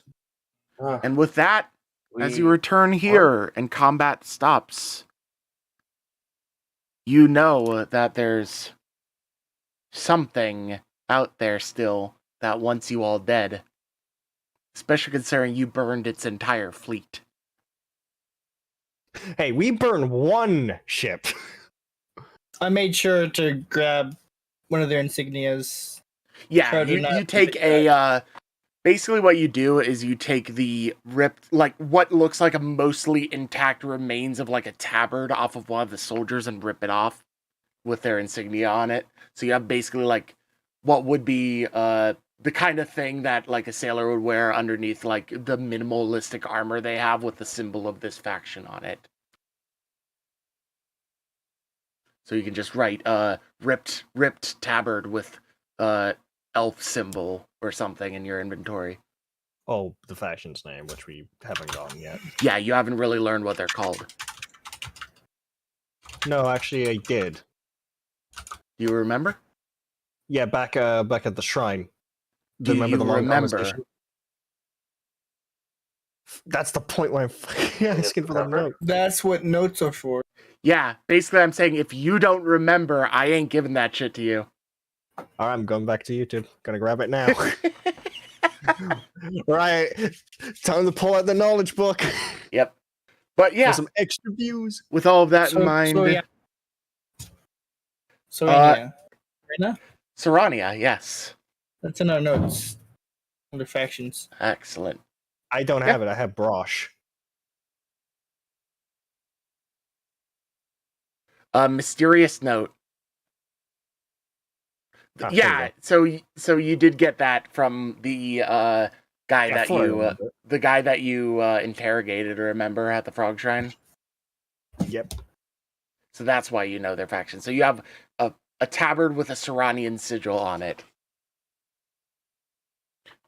And with that, as you return here and combat stops, you know that there's something out there still that wants you all dead. Especially considering you burned its entire fleet.
Hey, we burned one ship.
I made sure to grab one of their insignias.
Yeah, you take a... basically what you do is you take the ripped, what looks like a mostly intact remains of a tabard off of one of the soldiers and rip it off with their insignia on it. So you have basically what would be the kind of thing that a sailor would wear underneath the minimalistic armor they have with the symbol of this faction on it. So you can just write ripped tabard with elf symbol or something in your inventory.
Oh, the faction's name, which we haven't gotten yet.
Yeah, you haven't really learned what they're called.
No, actually, I did.
You remember?
Yeah, back at the shrine.
Do you remember?
That's the point where I'm asking for the note.
That's what notes are for.
Yeah, basically I'm saying if you don't remember, I ain't giving that shit to you.
Alright, I'm going back to YouTube. Gonna grab it now. Right. Time to pull out the knowledge book.
Yep. But yeah.
For some extra views.
With all of that in mind.
Serania.
Serania, yes.
That's in our notes. Under factions.
Excellent.
I don't have it. I have Brosh.
Mysterious note.
Ah,
yeah, so you did get that from the guy that you interrogated, remember, at the Frog Shrine?
Yep.
So that's why you know their faction. So you have a tabard with a Seranian sigil on it.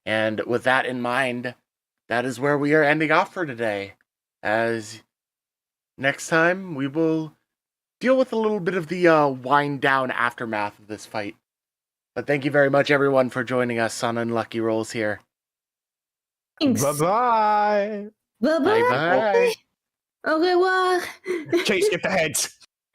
And with that in mind, that is where we are ending off for today. As next time, we will deal with a little bit of the wind down aftermath of this fight. But thank you very much, everyone, for joining us on Unlucky Rolls here.
Thanks.
Bye-bye.
Bye-bye.
Bye-bye.
Okay, well...
Chaise, get the heads.